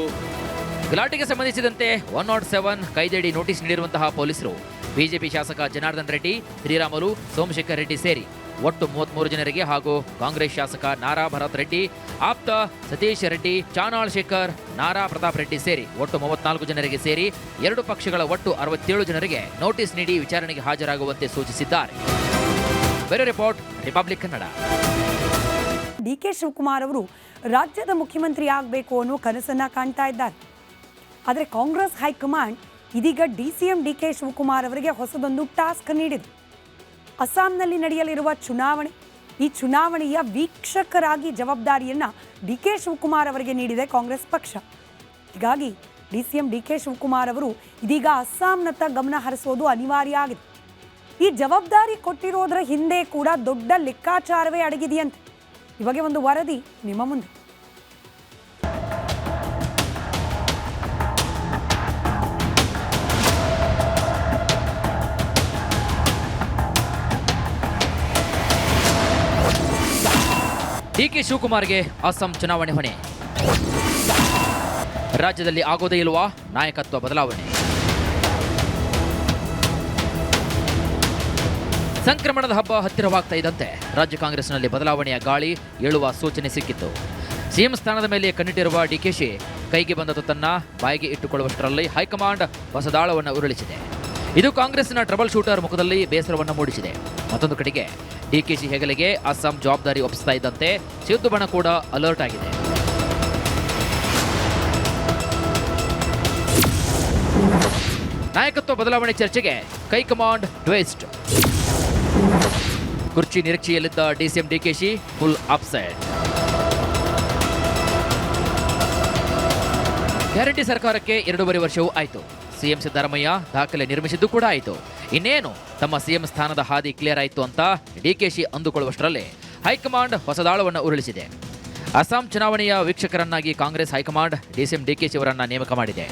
ಗಲಾಟೆಗೆ ಸಂಬಂಧಿಸಿದಂತೆ 107 ಕೈದೇಡಿ ನೋಟಿಸ್ ನೀಡಿರುವಂತಹ ಪೊಲೀಸರು ಬಿಜೆಪಿ ಶಾಸಕ ಜನಾರ್ದನ್ ರೆಡ್ಡಿ, ಶ್ರೀರಾಮುಲು, ಸೋಮಶೇಖರ್ ರೆಡ್ಡಿ ಸೇರಿ ಒಟ್ಟು 33 ಜನರಿಗೆ ಹಾಗೂ ಕಾಂಗ್ರೆಸ್ ಶಾಸಕ ನಾರಾ ಭರತ್ ರೆಡ್ಡಿ, ಆಪ್ತ ಸತೀಶ್ ರೆಡ್ಡಿ, ಚಾನಾಳ್ ಶೇಖರ್, ನಾರಾ ಪ್ರತಾಪ್ ರೆಡ್ಡಿ ಸೇರಿ ಒಟ್ಟು 34 ಜನರಿಗೆ ಸೇರಿ 2 ಪಕ್ಷಗಳ ಒಟ್ಟು 67 ಜನರಿಗೆ ನೋಟಿಸ್ ನೀಡಿ ವಿಚಾರಣೆಗೆ ಹಾಜರಾಗುವಂತೆ ಸೂಚಿಸಿದ್ದಾರೆ. ಬೇರೆ ರಿಪೋರ್ಟ್, ರಿಪಬ್ಲಿಕ್ ಕನ್ನಡ. ಡಿಕೆ ಶಿವಕುಮಾರ್ ಅವರು ರಾಜ್ಯದ ಮುಖ್ಯಮಂತ್ರಿ ಆಗಬೇಕು ಅನ್ನೋ ಕನಸನ್ನ ಕಾಣ್ತಾ ಇದ್ದಾರೆ. ಆದರೆ ಕಾಂಗ್ರೆಸ್ ಹೈಕಮಾಂಡ್ ಇದೀಗ DCM ಡಿಕೆ ಶಿವಕುಮಾರ್ ಅವರಿಗೆ ಹೊಸದೊಂದು ಟಾಸ್ಕ್ ನೀಡಿದೆ. ಅಸ್ಸಾಂನಲ್ಲಿ ನಡೆಯಲಿರುವ ಚುನಾವಣೆ, ಈ ಚುನಾವಣೆಯ ವೀಕ್ಷಕರಾಗಿ ಜವಾಬ್ದಾರಿಯನ್ನು ಡಿಕೆ ಶಿವಕುಮಾರ್ ಅವರಿಗೆ ನೀಡಿದೆ ಕಾಂಗ್ರೆಸ್ ಪಕ್ಷ. ಹೀಗಾಗಿ DCM ಡಿಕೆ ಶಿವಕುಮಾರ್ ಅವರು ಇದೀಗ ಅಸ್ಸಾಂನತ್ತ ಗಮನ ಹರಿಸೋದು ಅನಿವಾರ್ಯ ಆಗಿದೆ. ಈ ಜವಾಬ್ದಾರಿ ಕೊಟ್ಟಿರೋದ್ರ ಹಿಂದೆ ಕೂಡ ದೊಡ್ಡ ಲೆಕ್ಕಾಚಾರವೇ ಅಡಗಿದೆಯಂತೆ. ಈ ಬಗ್ಗೆ ಒಂದು ವರದಿ ನಿಮ್ಮ ಮುಂದೆ. ಡಿಕೆ ಶಿವಕುಮಾರ್ಗೆ ಅಸ್ಸಾಂ ಚುನಾವಣೆ ಹೊಣೆ. ರಾಜ್ಯದಲ್ಲಿ ಆಗೋದೇ ಇಲ್ವಾ ನಾಯಕತ್ವ ಬದಲಾವಣೆ? ಸಂಕ್ರಮಣದ ಹಬ್ಬ ಹತ್ತಿರವಾಗ್ತಾ ಇದ್ದಂತೆ ರಾಜ್ಯ ಕಾಂಗ್ರೆಸ್ನಲ್ಲಿ ಬದಲಾವಣೆಯ ಗಾಳಿ ಏಳುವ ಸೂಚನೆ ಸಿಕ್ಕಿತ್ತು. ಸಿಎಂ ಸ್ಥಾನದ ಮೇಲೆ ಕಣ್ಣಿಟ್ಟಿರುವ ಡಿಕೆಶಿ ಕೈಗೆ ಬಂದ ತುತ್ತನ್ನ ಬಾಯಿಗೆ ಇಟ್ಟುಕೊಳ್ಳುವಷ್ಟರಲ್ಲಿ ಹೈಕಮಾಂಡ್ ಹೊಸದಾಳವನ್ನು ಉರುಳಿಸಿದೆ. ಇದು ಕಾಂಗ್ರೆಸ್ನ ಟ್ರಬಲ್ ಶೂಟರ್ ಮುಖದಲ್ಲಿ ಬೇಸರವನ್ನು ಮೂಡಿಸಿದೆ. ಮತ್ತೊಂದು ಕಡೆಗೆ ಡಿಕೆಶಿ ಹೆಗಲಿಗೆ ಅಸ್ಸಾಂ ಜವಾಬ್ದಾರಿ ಒಪ್ಪಿಸ್ತಾ ಇದ್ದಂತೆ ಸಿದ್ದು ಬಣ ಕೂಡ ಅಲರ್ಟ್ ಆಗಿದೆ. ನಾಯಕತ್ವ ಬದಲಾವಣೆ ಚರ್ಚೆಗೆ ಹೈಕಮಾಂಡ್ ಟ್ವಿಸ್ಟ್. ಕುರ್ಚಿ ನಿರೀಕ್ಷೆಯಲ್ಲಿದ್ದ DCM DKShi full upset. Guarantee ಸರ್ಕಾರಕ್ಕೆ 2.5 ವರ್ಷವೂ ಆಯಿತು. ಸಿಎಂ ಸಿದ್ದರಾಮಯ್ಯ ದಾಖಲೆ ನಿರ್ಮಿಸಿದ್ದು ಕೂಡ ಆಯಿತು. ಇನ್ನೇನು ತಮ್ಮ ಸಿಎಂ ಸ್ಥಾನದ ಹಾದಿ ಕ್ಲಿಯರ್ ಆಯಿತು ಅಂತ ಡಿಕೆಶಿ ಅಂದುಕೊಳ್ಳುವಷ್ಟರಲ್ಲಿ ಹೈಕಮಾಂಡ್ ಹೊಸದಾಳವನ್ನು ಉರುಳಿಸಿದೆ. ಅಸ್ಸಾಂ ಚುನಾವಣೆಯ ವೀಕ್ಷಕರನ್ನಾಗಿ ಕಾಂಗ್ರೆಸ್ ಹೈಕಮಾಂಡ್ DCM ಡಿಕೆಶಿ ಅವರನ್ನ ನೇಮಕ ಮಾಡಿದೆ.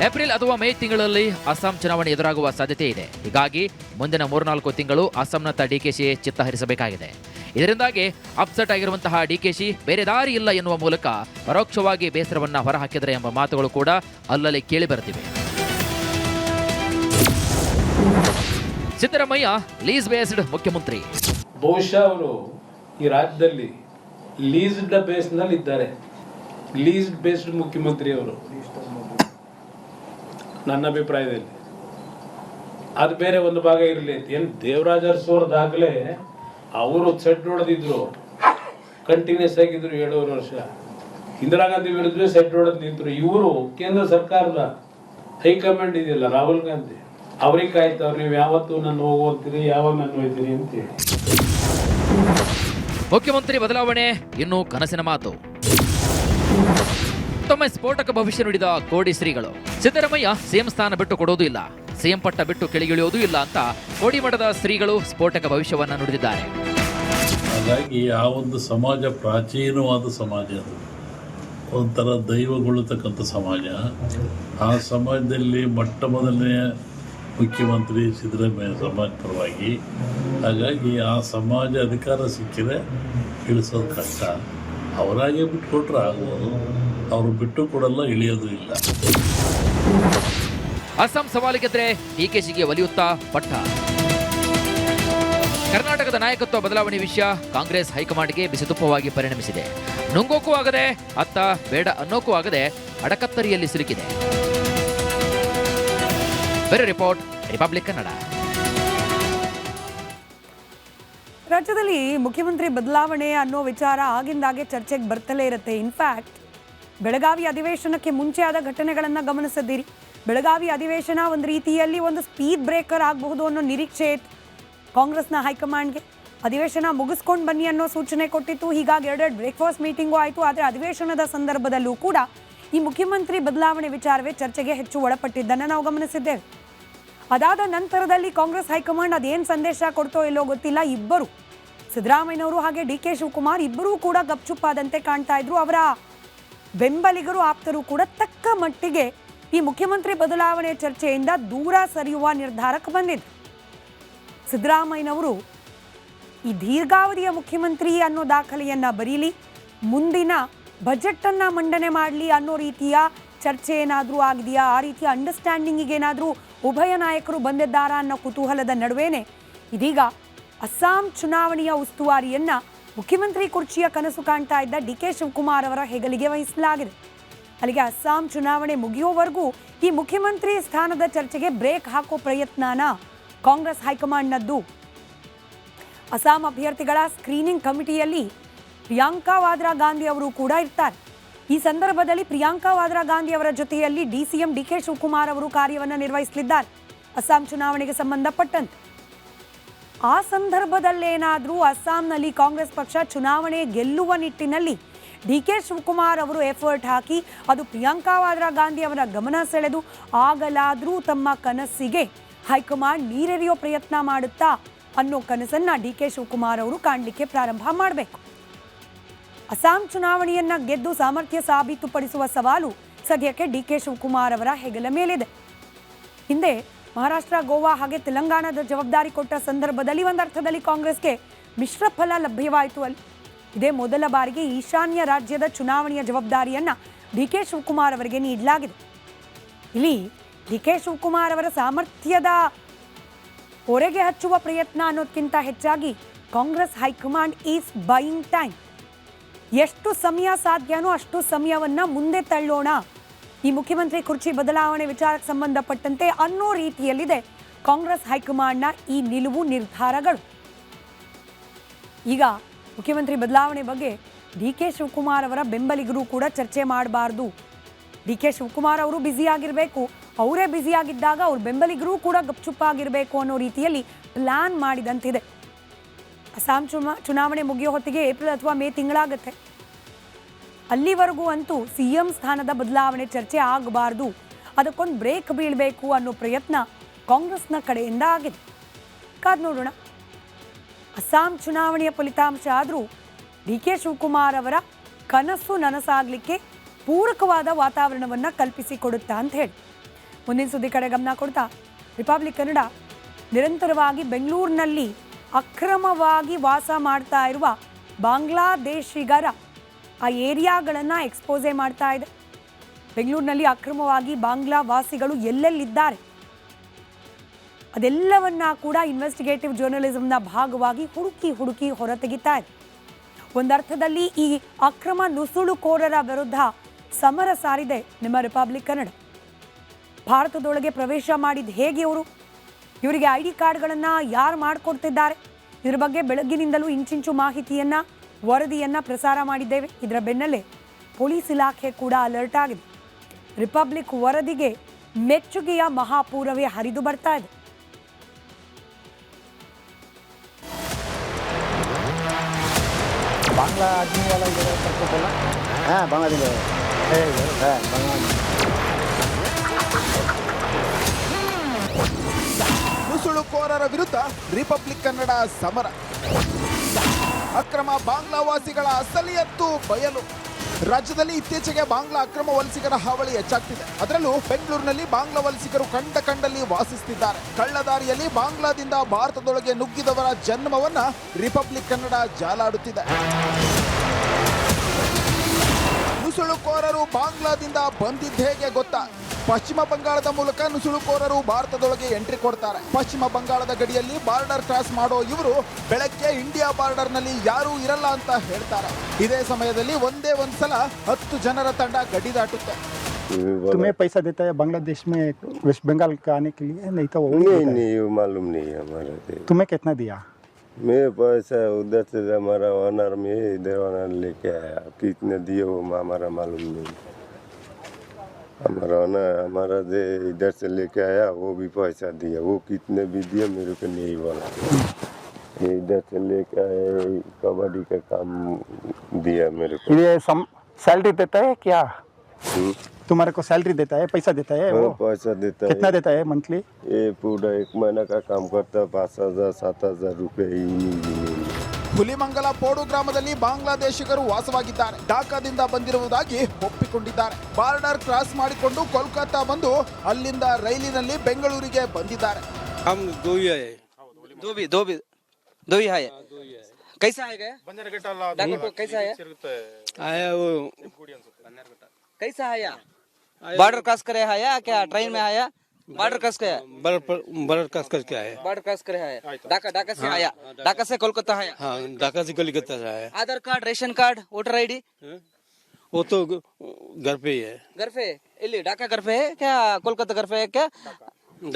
ಏಪ್ರಿಲ್ ಅಥವಾ ಮೇ ತಿಂಗಳಲ್ಲಿ ಅಸ್ಸಾಂ ಚುನಾವಣೆ ಎದುರಾಗುವ ಸಾಧ್ಯತೆ ಇದೆ. ಹೀಗಾಗಿ ಮುಂದಿನ 3-4 ತಿಂಗಳು ಅಸ್ಸಾಂನತ್ತ ಡಿಕೆಶಿ ಚಿತ್ತ ಹರಿಸಬೇಕಾಗಿದೆ. ಇದರಿಂದಾಗಿ ಅಪ್ಸೆಟ್ ಆಗಿರುವಂತಹ ಡಿಕೆಶಿ ಬೇರೆ ದಾರಿ ಇಲ್ಲ ಎನ್ನುವ ಮೂಲಕ ಪರೋಕ್ಷವಾಗಿ ಬೇಸರವನ್ನ ಹೊರಹಾಕಿದರೆ ಎಂಬ ಮಾತುಗಳು ಕೂಡ ಅಲ್ಲಲ್ಲಿ ಕೇಳಿ ಬರುತ್ತಿವೆ. ಸಿದ್ದರಾಮಯ್ಯ ಲೀಸ್ ಬೇಸ್ಡ್ ಮುಖ್ಯಮಂತ್ರಿ. ಬಹುಶಃ ಅವರು ಈ ರಾಜ್ಯದಲ್ಲಿ ಲೀಸ್ಡ್ ಬೇಸ್ನಲ್ಲಿ ಇದ್ದಾರೆ. ಲೀಸ್ಡ್ ಬೇಸ್ಡ್ ಮುಖ್ಯಮಂತ್ರಿ ಅವರು ನನ್ನ ಅಭಿಪ್ರಾಯದಲ್ಲಿ. ಅದು ಬೇರೆ ಒಂದು ಭಾಗ ಇರಲಿ. ಏನು ದೇವರಾಜ ಅರಸು ದಾಖಲೆ ಅವರು ಸೆಟ್ ಹೊಡೆದಿದ್ರು, ಕಂಟಿನ್ಯೂಸ್ ಆಗಿದ್ರು 7 ವರ್ಷ. ಇಂದಿರಾ ಗಾಂಧಿ ವಿರುದ್ಧ ಸೆಟ್ ಹೊಡೆದು ನಿಂತರು. ಇವರು ಕೇಂದ್ರ ಸರ್ಕಾರದ ಹೈಕಮಾಂಡ್ ಇದೆಯಲ್ಲ, ರಾಹುಲ್ ಗಾಂಧಿ, ಅವ್ರಿಗೆ ಕಾಯ್ತವ್ರು, ನೀವು ಯಾವತ್ತು ನಾನು ಹೋಗ್ತೀರಿ, ಯಾವಾಗ ನಾನು ಹೋಗ್ತೀನಿ ಅಂತೇಳಿ. ಮುಖ್ಯಮಂತ್ರಿ ಬದಲಾವಣೆ ಇನ್ನೂ ಕನಸಿನ ಮಾತು. ಮತ್ತೊಮ್ಮೆ ಸ್ಫೋಟಕ ಭವಿಷ್ಯ ನುಡಿದ ಕೋಡಿ ಶ್ರೀಗಳು. ಸಿದ್ದರಾಮಯ್ಯ ಸಿಎಂ ಸ್ಥಾನ ಬಿಟ್ಟು ಕೊಡೋದು ಇಲ್ಲ, ಸಿಎಂ ಪಟ್ಟ ಬಿಟ್ಟು ಕೆಳಗಿಳಿಯೋದು ಇಲ್ಲ ಅಂತ ಕೋಡಿಮಠದ ಶ್ರೀಗಳು ಸ್ಫೋಟಕ ಭವಿಷ್ಯವನ್ನ ನುಡಿದಿದ್ದಾರೆ. ಹಾಗಾಗಿ ಆ ಒಂದು ಸಮಾಜ ಪ್ರಾಚೀನವಾದ ಸಮಾಜ, ಅದು ಒಂಥರ ದೈವಗೊಳ್ಳತಕ್ಕಂಥ ಸಮಾಜ. ಆ ಸಮಾಜದಲ್ಲಿ ಮೊಟ್ಟ ಮೊದಲನೆಯ ಮುಖ್ಯಮಂತ್ರಿ ಸಿದ್ದರಾಮಯ್ಯ ಸಮಾಜ ಪರವಾಗಿ. ಹಾಗಾಗಿ ಆ ಸಮಾಜ ಅಧಿಕಾರ ಸಿಕ್ಕಿದ್ರೆ ಇಳಿಸೋದು ಕಷ್ಟ. ಅವರಾಗೆ ಬಿಟ್ಟುಕೊಟ್ರೆ ಆಗ್ಬೋದು, ಅವರು ಬಿಟ್ಟು ಕೊಡಲ್ಲ, ಇಳಿಯೋದು ಇಲ್ಲ. ಅಸ್ಸಾಂ ಸವಾಲು ಗೆದ್ರೆ ಡಿಕೆಶಿಗೆ ಒಲಿಯುತ್ತಾ ಪಟ್ಟ. ಕರ್ನಾಟಕದ ನಾಯಕತ್ವ ಬದಲಾವಣೆ ವಿಷಯ ಕಾಂಗ್ರೆಸ್ ಹೈಕಮಾಂಡ್ಗೆ ಬಿಸಿತುಪ್ಪವಾಗಿ ಪರಿಣಮಿಸಿದೆ. ನುಂಗೋಕ್ಕೂ ಆಗದೆ, ಅತ್ತ ಬೇಡ ಅನ್ನೋಕ್ಕೂ ಆಗದೆ ಅಡಕತ್ತರಿಯಲ್ಲಿ ಸಿಲುಕಿದೆ. ಬೇರೆ ರಿಪೋರ್ಟ್, ರಿಪಬ್ಲಿಕ್ ಕನ್ನಡ. ರಾಜ್ಯದಲ್ಲಿ ಮುಖ್ಯಮಂತ್ರಿ ಬದಲಾವಣೆ ಅನ್ನೋ ವಿಚಾರ ಆಗಿಂದಾಗೆ ಚರ್ಚೆಗೆ ಬರ್ತಲೇ ಇರುತ್ತೆ. ಇನ್ಫ್ಯಾಕ್ಟ್ ಬೆಳಗಾವಿ ಅಧಿವೇಶನಕ್ಕೆ ಮುಂಚೆ ಆದ ಘಟನೆಗಳನ್ನು ಗಮನಿಸಿದ್ದೀರಿ. ಬೆಳಗಾವಿ ಅಧಿವೇಶನ ಒಂದು ರೀತಿಯಲ್ಲಿ ಒಂದು ಸ್ಪೀಡ್ ಬ್ರೇಕರ್ ಆಗಬಹುದು ಅನ್ನೋ ನಿರೀಕ್ಷೆ ಇತ್ತು ಕಾಂಗ್ರೆಸ್ನ ಹೈಕಮಾಂಡ್ಗೆ. ಅಧಿವೇಶನ ಮುಗಿಸ್ಕೊಂಡು ಬನ್ನಿ ಅನ್ನೋ ಸೂಚನೆ ಕೊಟ್ಟಿತ್ತು. ಹೀಗಾಗಿ 2 ಬ್ರೇಕ್ಫಾಸ್ಟ್ ಮೀಟಿಂಗು ಆಯಿತು. ಆದರೆ ಅಧಿವೇಶನದ ಸಂದರ್ಭದಲ್ಲೂ ಕೂಡ ಈ ಮುಖ್ಯಮಂತ್ರಿ ಬದಲಾವಣೆ ವಿಚಾರವೇ ಚರ್ಚೆಗೆ ಹೆಚ್ಚು ಒಳಪಟ್ಟಿದ್ದನ್ನು ನಾವು ಗಮನಿಸಿದ್ದೇವೆ. ಅದಾದ ನಂತರದಲ್ಲಿ ಕಾಂಗ್ರೆಸ್ ಹೈಕಮಾಂಡ್ ಅದೇನು ಸಂದೇಶ ಕೊಡ್ತೋ ಇಲ್ಲೋ ಗೊತ್ತಿಲ್ಲ, ಇಬ್ಬರು ಸಿದ್ದರಾಮಯ್ಯನವರು ಹಾಗೆ DK ಶಿವಕುಮಾರ್ ಇಬ್ಬರೂ ಕೂಡ ಗಪ್ಚುಪ್ಪಾದಂತೆ ಕಾಣ್ತಾ ಇದ್ರು. ಅವರ ಬೆಂಬಲಿಗರು, ಆಪ್ತರು ಕೂಡ ತಕ್ಕ ಮಟ್ಟಿಗೆ ಈ ಮುಖ್ಯಮಂತ್ರಿ ಬದಲಾವಣೆ ಚರ್ಚೆಯಿಂದ ದೂರ ಸರಿಯುವ ನಿರ್ಧಾರಕ್ಕೆ ಬಂದಿದೆ. ಸಿದ್ದರಾಮಯ್ಯನವರು ಈ ದೀರ್ಘಾವಧಿಯ ಮುಖ್ಯಮಂತ್ರಿ ಅನ್ನೋ ದಾಖಲೆಯನ್ನು ಬರೀಲಿ, ಮುಂದಿನ ಬಜೆಟನ್ನು ಮಂಡನೆ ಮಾಡಲಿ ಅನ್ನೋ ರೀತಿಯ ಚರ್ಚೆ ಏನಾದರೂ ಆಗಿದೆಯಾ, ಆ ರೀತಿಯ ಅಂಡರ್ಸ್ಟ್ಯಾಂಡಿಂಗಿಗೆ ಏನಾದರೂ ಉಭಯ ನಾಯಕರು ಬಂದಿದ್ದಾರಾ ಅನ್ನೋ ಕುತೂಹಲದ ನಡುವೆನೇ ಇದೀಗ ಅಸ್ಸಾಂ ಚುನಾವಣೆಯ ಉಸ್ತುವಾರಿಯನ್ನು ಮುಖ್ಯಮಂತ್ರಿ ಕುರ್ಚಿಯ ಕನಸು ಕಾಣ್ತಾ ಇದ್ದ ಡಿ ಕೆ ಶಿವಕುಮಾರ್ ಅವರ ಹೆಗಲಿಗೆ ವಹಿಸಲಾಗಿದೆ. ಅಲ್ಲಿಗೆ ಅಸ್ಸಾಂ ಚುನಾವಣೆ ಮುಗಿಯೋವರೆಗೂ ಈ ಮುಖ್ಯಮಂತ್ರಿ ಸ್ಥಾನದ ಚರ್ಚೆಗೆ ಬ್ರೇಕ್ ಹಾಕೋ ಪ್ರಯತ್ನನ ಕಾಂಗ್ರೆಸ್ ಹೈಕಮಾಂಡ್ನದ್ದು. ಅಸ್ಸಾಂ ಅಭ್ಯರ್ಥಿಗಳ ಸ್ಕ್ರೀನಿಂಗ್ ಕಮಿಟಿಯಲ್ಲಿ ಪ್ರಿಯಾಂಕಾ ವಾದ್ರಾ ಗಾಂಧಿ ಅವರು ಕೂಡ ಇರ್ತಾರೆ. ಈ ಸಂದರ್ಭದಲ್ಲಿ ಪ್ರಿಯಾಂಕಾ ವಾದ್ರಾ ಗಾಂಧಿ ಅವರ ಜೊತೆಯಲ್ಲಿ ಡಿಸಿಎಂ ಡಿ ಕೆ ಶಿವಕುಮಾರ್ ಅವರು ಕಾರ್ಯವನ್ನು ನಿರ್ವಹಿಸಲಿದ್ದಾರೆ ಅಸ್ಸಾಂ ಚುನಾವಣೆಗೆ ಸಂಬಂಧಪಟ್ಟಂತೆ. ಆ ಸಂದರ್ಭದಲ್ಲೇನಾದರೂ ಅಸ್ಸಾಂನಲ್ಲಿ ಕಾಂಗ್ರೆಸ್ ಪಕ್ಷ ಚುನಾವಣೆ ಗೆಲ್ಲುವ ನಿಟ್ಟಿನಲ್ಲಿ ಡಿ ಕೆ ಶಿವಕುಮಾರ್ ಅವರು ಎಫರ್ಟ್ ಹಾಕಿ ಅದು ಪ್ರಿಯಾಂಕಾ ವಾದ್ರಾ ಗಾಂಧಿ ಅವರ ಗಮನ ಸೆಳೆದು ಆಗಲಾದರೂ ತಮ್ಮ ಕನಸಿಗೆ ಹೈಕಮಾಂಡ್ ನೀರೆರೆಯೋ ಪ್ರಯತ್ನ ಮಾಡುತ್ತಾ ಅನ್ನೋ ಕನಸನ್ನು ಡಿ ಕೆ ಶಿವಕುಮಾರ್ ಅವರು ಕಾಣಲಿಕ್ಕೆ ಪ್ರಾರಂಭ ಮಾಡಬೇಕು. ಅಸ್ಸಾಂ ಚುನಾವಣೆಯನ್ನು ಗೆದ್ದು ಸಾಮರ್ಥ್ಯ ಸಾಬೀತುಪಡಿಸುವ ಸವಾಲು ಸದ್ಯಕ್ಕೆ ಡಿ ಕೆ ಶಿವಕುಮಾರ್ ಅವರ ಹೆಗಲ ಮೇಲಿದೆ. ಹಿಂದೆ ಮಹಾರಾಷ್ಟ್ರ, ಗೋವಾ ಹಾಗೆ ತೆಲಂಗಾಣದ ಜವಾಬ್ದಾರಿ ಕೊಟ್ಟ ಸಂದರ್ಭದಲ್ಲಿ ಒಂದರ್ಥದಲ್ಲಿ ಕಾಂಗ್ರೆಸ್ಗೆ ಮಿಶ್ರ ಫಲ ಲಭ್ಯವಾಯಿತು. ಅಲ್ಲಿ ಇದೇ ಮೊದಲ ಬಾರಿಗೆ ಈಶಾನ್ಯ ರಾಜ್ಯದ ಚುನಾವಣೆಯ ಜವಾಬ್ದಾರಿಯನ್ನು ಡಿ ಕೆ ಶಿವಕುಮಾರ್ ಅವರಿಗೆ ನೀಡಲಾಗಿದೆ. ಇಲ್ಲಿ ಡಿ ಕೆ ಶಿವಕುಮಾರ್ ಅವರ ಸಾಮರ್ಥ್ಯದ ಹೊರಗೆ ಹಚ್ಚುವ ಪ್ರಯತ್ನ ಅನ್ನೋದಕ್ಕಿಂತ ಹೆಚ್ಚಾಗಿ Congress high command is buying time. ಎಷ್ಟು ಸಮಯ ಸಾಧ್ಯನೋ ಅಷ್ಟು ಸಮಯವನ್ನು ಮುಂದೆ ತಳ್ಳೋಣ ಈ ಮುಖ್ಯಮಂತ್ರಿ ಕುರ್ಚಿ ಬದಲಾವಣೆ ವಿಚಾರಕ್ಕೆ ಸಂಬಂಧಪಟ್ಟಂತೆ ಅನ್ನೋ ರೀತಿಯಲ್ಲಿದೆ ಕಾಂಗ್ರೆಸ್ ಹೈಕಮಾಂಡ್ನ ಈ ನಿಲುವು ನಿರ್ಧಾರಗಳು. ಈಗ ಮುಖ್ಯಮಂತ್ರಿ ಬದಲಾವಣೆ ಬಗ್ಗೆ ಡಿ ಕೆ ಶಿವಕುಮಾರ್ ಅವರ ಬೆಂಬಲಿಗರು ಕೂಡ ಚರ್ಚೆ ಮಾಡಬಾರ್ದು, ಡಿ ಕೆ ಶಿವಕುಮಾರ್ ಅವರು ಬ್ಯುಸಿಯಾಗಿರಬೇಕು, ಅವರೇ ಬ್ಯುಸಿಯಾಗಿದ್ದಾಗ ಅವ್ರ ಬೆಂಬಲಿಗರು ಕೂಡ ಗಪ್ಚುಪ್ಪಾಗಿರಬೇಕು ಅನ್ನೋ ರೀತಿಯಲ್ಲಿ ಪ್ಲ್ಯಾನ್ ಮಾಡಿದಂತಿದೆ. ಅಸ್ಸಾಂ ಚುನಾವಣೆ ಮುಗಿಯೋ ಹೊತ್ತಿಗೆ ಏಪ್ರಿಲ್ ಅಥವಾ ಮೇ ತಿಂಗಳಾಗುತ್ತೆ. ಅಲ್ಲಿವರೆಗೂ ಅಂತೂ ಸಿಎಂ ಸ್ಥಾನದ ಬದಲಾವಣೆ ಚರ್ಚೆ ಆಗಬಾರ್ದು, ಅದಕ್ಕೊಂದು ಬ್ರೇಕ್ ಬೀಳಬೇಕು ಅನ್ನೋ ಪ್ರಯತ್ನ ಕಾಂಗ್ರೆಸ್ನ ಕಡೆಯಿಂದ ಆಗಿದೆ. ಕಾದ್ ನೋಡೋಣ. ಅಸ್ಸಾಂ ಚುನಾವಣೆಯ ಫಲಿತಾಂಶ ಆದರೂ ಡಿ ಕೆ ಶಿವಕುಮಾರ್ ಅವರ ಕನಸು ನನಸಾಗಲಿಕ್ಕೆ ಪೂರಕವಾದ ವಾತಾವರಣವನ್ನು ಕಲ್ಪಿಸಿಕೊಡುತ್ತಾ ಅಂತ ಹೇಳಿ ಮುಂದಿನ ಸುದ್ದಿ ಕಡೆ ಗಮನ ಕೊಡ್ತಾ ರಿಪಬ್ಲಿಕ್ ಕನ್ನಡ ನಿರಂತರವಾಗಿ ಬೆಂಗಳೂರಿನಲ್ಲಿ ಅಕ್ರಮವಾಗಿ ವಾಸ ಮಾಡ್ತಾ ಇರುವ ಬಾಂಗ್ಲಾದೇಶಿಗರ ಆ ಏರಿಯಾಗಳನ್ನು ಎಕ್ಸ್ಪೋಸೆ ಮಾಡ್ತಾ ಇದೆ. ಬೆಂಗಳೂರಿನಲ್ಲಿ ಅಕ್ರಮವಾಗಿ ಬಾಂಗ್ಲಾ ವಾಸಿಗಳು ಎಲ್ಲೆಲ್ಲಿದ್ದಾರೆ ಅದೆಲ್ಲವನ್ನ ಕೂಡ ಇನ್ವೆಸ್ಟಿಗೇಟಿವ್ ಜರ್ನಲಿಸಮ್ನ ಭಾಗವಾಗಿ ಹುಡುಕಿ ಹೊರತೆಗಿತಾ ಇದೆ. ಒಂದರ್ಥದಲ್ಲಿ ಈ ಅಕ್ರಮ ನುಸುಳುಕೋರರ ವಿರುದ್ಧ ಸಮರ ಸಾರಿದೆ ನಿಮ್ಮ ರಿಪಬ್ಲಿಕ್ ಕನ್ನಡ. ಭಾರತದೊಳಗೆ ಪ್ರವೇಶ ಮಾಡಿದ ಹೇಗೆ ಇವರಿಗೆ ಐ ಡಿ ಕಾರ್ಡ್ಗಳನ್ನು ಯಾರು ಮಾಡಿಕೊಡ್ತಿದ್ದಾರೆ, ಇದರ ಬಗ್ಗೆ ಬೆಳಗ್ಗಿನಿಂದಲೂ ಇಂಚಿಂಚು ಮಾಹಿತಿಯನ್ನು ವರದಿಯನ್ನು ಪ್ರಸಾರ ಮಾಡಿದ್ದೇವೆ. ಇದರ ಬೆನ್ನಲ್ಲೇ ಪೊಲೀಸ್ ಇಲಾಖೆ ಕೂಡ ಅಲರ್ಟ್ ಆಗಿದೆ. ರಿಪಬ್ಲಿಕ್ ವರದಿಗೆ ಮೆಚ್ಚುಗೆಯ ಮಹಾಪೂರವೇ ಹರಿದು ಬರ್ತಾ ಇದೆ. बांग्ला आदमी वाला जगह सबको बोला हाँ बांग्लादेश ನುಸುಳುಕೋರರ ವಿರುದ್ಧ ರಿಪಬ್ಲಿಕ್ ಕನ್ನಡ ಸಮರ. ಅಕ್ರಮ ಬಾಂಗ್ಲಾ ವಾಸಿಗಳ ಅಸಲಿಯತ್ತು ಬಯಲು. ರಾಜ್ಯದಲ್ಲಿ ಇತ್ತೀಚೆಗೆ ಬಾಂಗ್ಲಾ ಅಕ್ರಮ ವಲಸಿಗರ ಹಾವಳಿ ಹೆಚ್ಚಾಗ್ತಿದೆ. ಅದರಲ್ಲೂ ಬೆಂಗಳೂರಿನಲ್ಲಿ ಬಾಂಗ್ಲಾ ವಲಸಿಗರು ಕಂಡಲ್ಲಿ ವಾಸಿಸುತ್ತಿದ್ದಾರೆ. ಕಳ್ಳದಾರಿಯಲ್ಲಿ ಬಾಂಗ್ಲಾದಿಂದ ಭಾರತದೊಳಗೆ ನುಗ್ಗಿದವರ ಜನ್ಮವನ್ನ ರಿಪಬ್ಲಿಕ್ ಕನ್ನಡ ಜಾಲಾಡುತ್ತಿದೆ. ನುಸುಳುಕೋರರು ಬಾಂಗ್ಲಾದಿಂದ ಬಂದಿದ್ದ ಹೇಗೆ ಗೊತ್ತಾ? ಪಶ್ಚಿಮ ಬಂಗಾಳದ ಮೂಲಕ ನುಸುಳುಕೋರರು ಭಾರತದೊಳಗೆ ಎಂಟ್ರಿ ಕೊಡ್ತಾರೆ. ಪಶ್ಚಿಮ ಬಂಗಾಳದ ಗಡಿಯಲ್ಲಿ ಬಾರ್ಡರ್ ಕ್ರಾಸ್ ಮಾಡೋ ಇವರು ಬೆಳಗ್ಗೆ ಇಂಡಿಯಾ ಬಾರ್ಡರ್ನಲ್ಲಿ ಯಾರೂ ಇರಲ್ಲ ಅಂತ ಹೇಳ್ತಾರೆ. ಇದೇ ಸಮಯದಲ್ಲಿ ಒಂದೇ ಒಂದ್ಸಲ 10 ಜನರ ತಂಡ ಗಡಿ ದಾಟುತ್ತೆ. तुम्हें पैसा देता है बांग्लादेश में वेस्ट बंगाल का आने के लिए? नहीं तो नहीं मालूम नहीं है हमारा. तुम्हें कितना दिया? मैं पैसा उधर से हमारा ऑनर में इधर ऑनर लेके आया. कितने दिए वो हमारा मालूम नहीं. हमारा दे इधर से लेके आया, वो भी पैसा दिया. वो कितने भी दिया मेरे को नहीं बोला. इधर से लेके आया, कबड्डी का काम दिया मेरे को. ये सैलरी देता है क्या? तुम्हारे को सैलरी देता है, पैसा देता है? वो पैसा देता है. कितना देता है मंथली? ये पूरा 1 महीना का काम करता 5,000-7,000 रुपये ही मिली. ಹುಲಿಮಂಗಲ ಪೋಡು ಗ್ರಾಮದಲ್ಲಿ ಬಾಂಗ್ಲಾದೇಶಿಗರು ವಾಸವಾಗಿದ್ದಾರೆ. ಢಾಕಾದಿಂದ ಬಂದಿರುವುದಾಗಿ ಒಪ್ಪಿಕೊಂಡಿದ್ದಾರೆ. ಬಾರ್ಡರ್ ಕ್ರಾಸ್ ಮಾಡಿಕೊಂಡು ಕೋಲ್ಕತ್ತಾ ಬಂದು ಅಲ್ಲಿಂದ ರೈಲಿನಲ್ಲಿ ಬೆಂಗಳೂರಿಗೆ ಬಂದಿದ್ದಾರೆ. दो ही है कैसा है डॉक्टर को कैसा है आया वो कैसा है बॉर्डर क्रॉस करे है या क्या ट्रेन में आया बॉर्डर क्रॉस के बर्डर कस करके आया बॉर्डर क्रॉस करे है ढाका से आया ढाका से कोलकाता आया हाँ ढाका से कलकत्ता से आया Aadhaar card ration card voter ID वो तो घर पे ही है घर पे इल्ली ढाका घर पे है क्या कोलकाता घर पे है क्या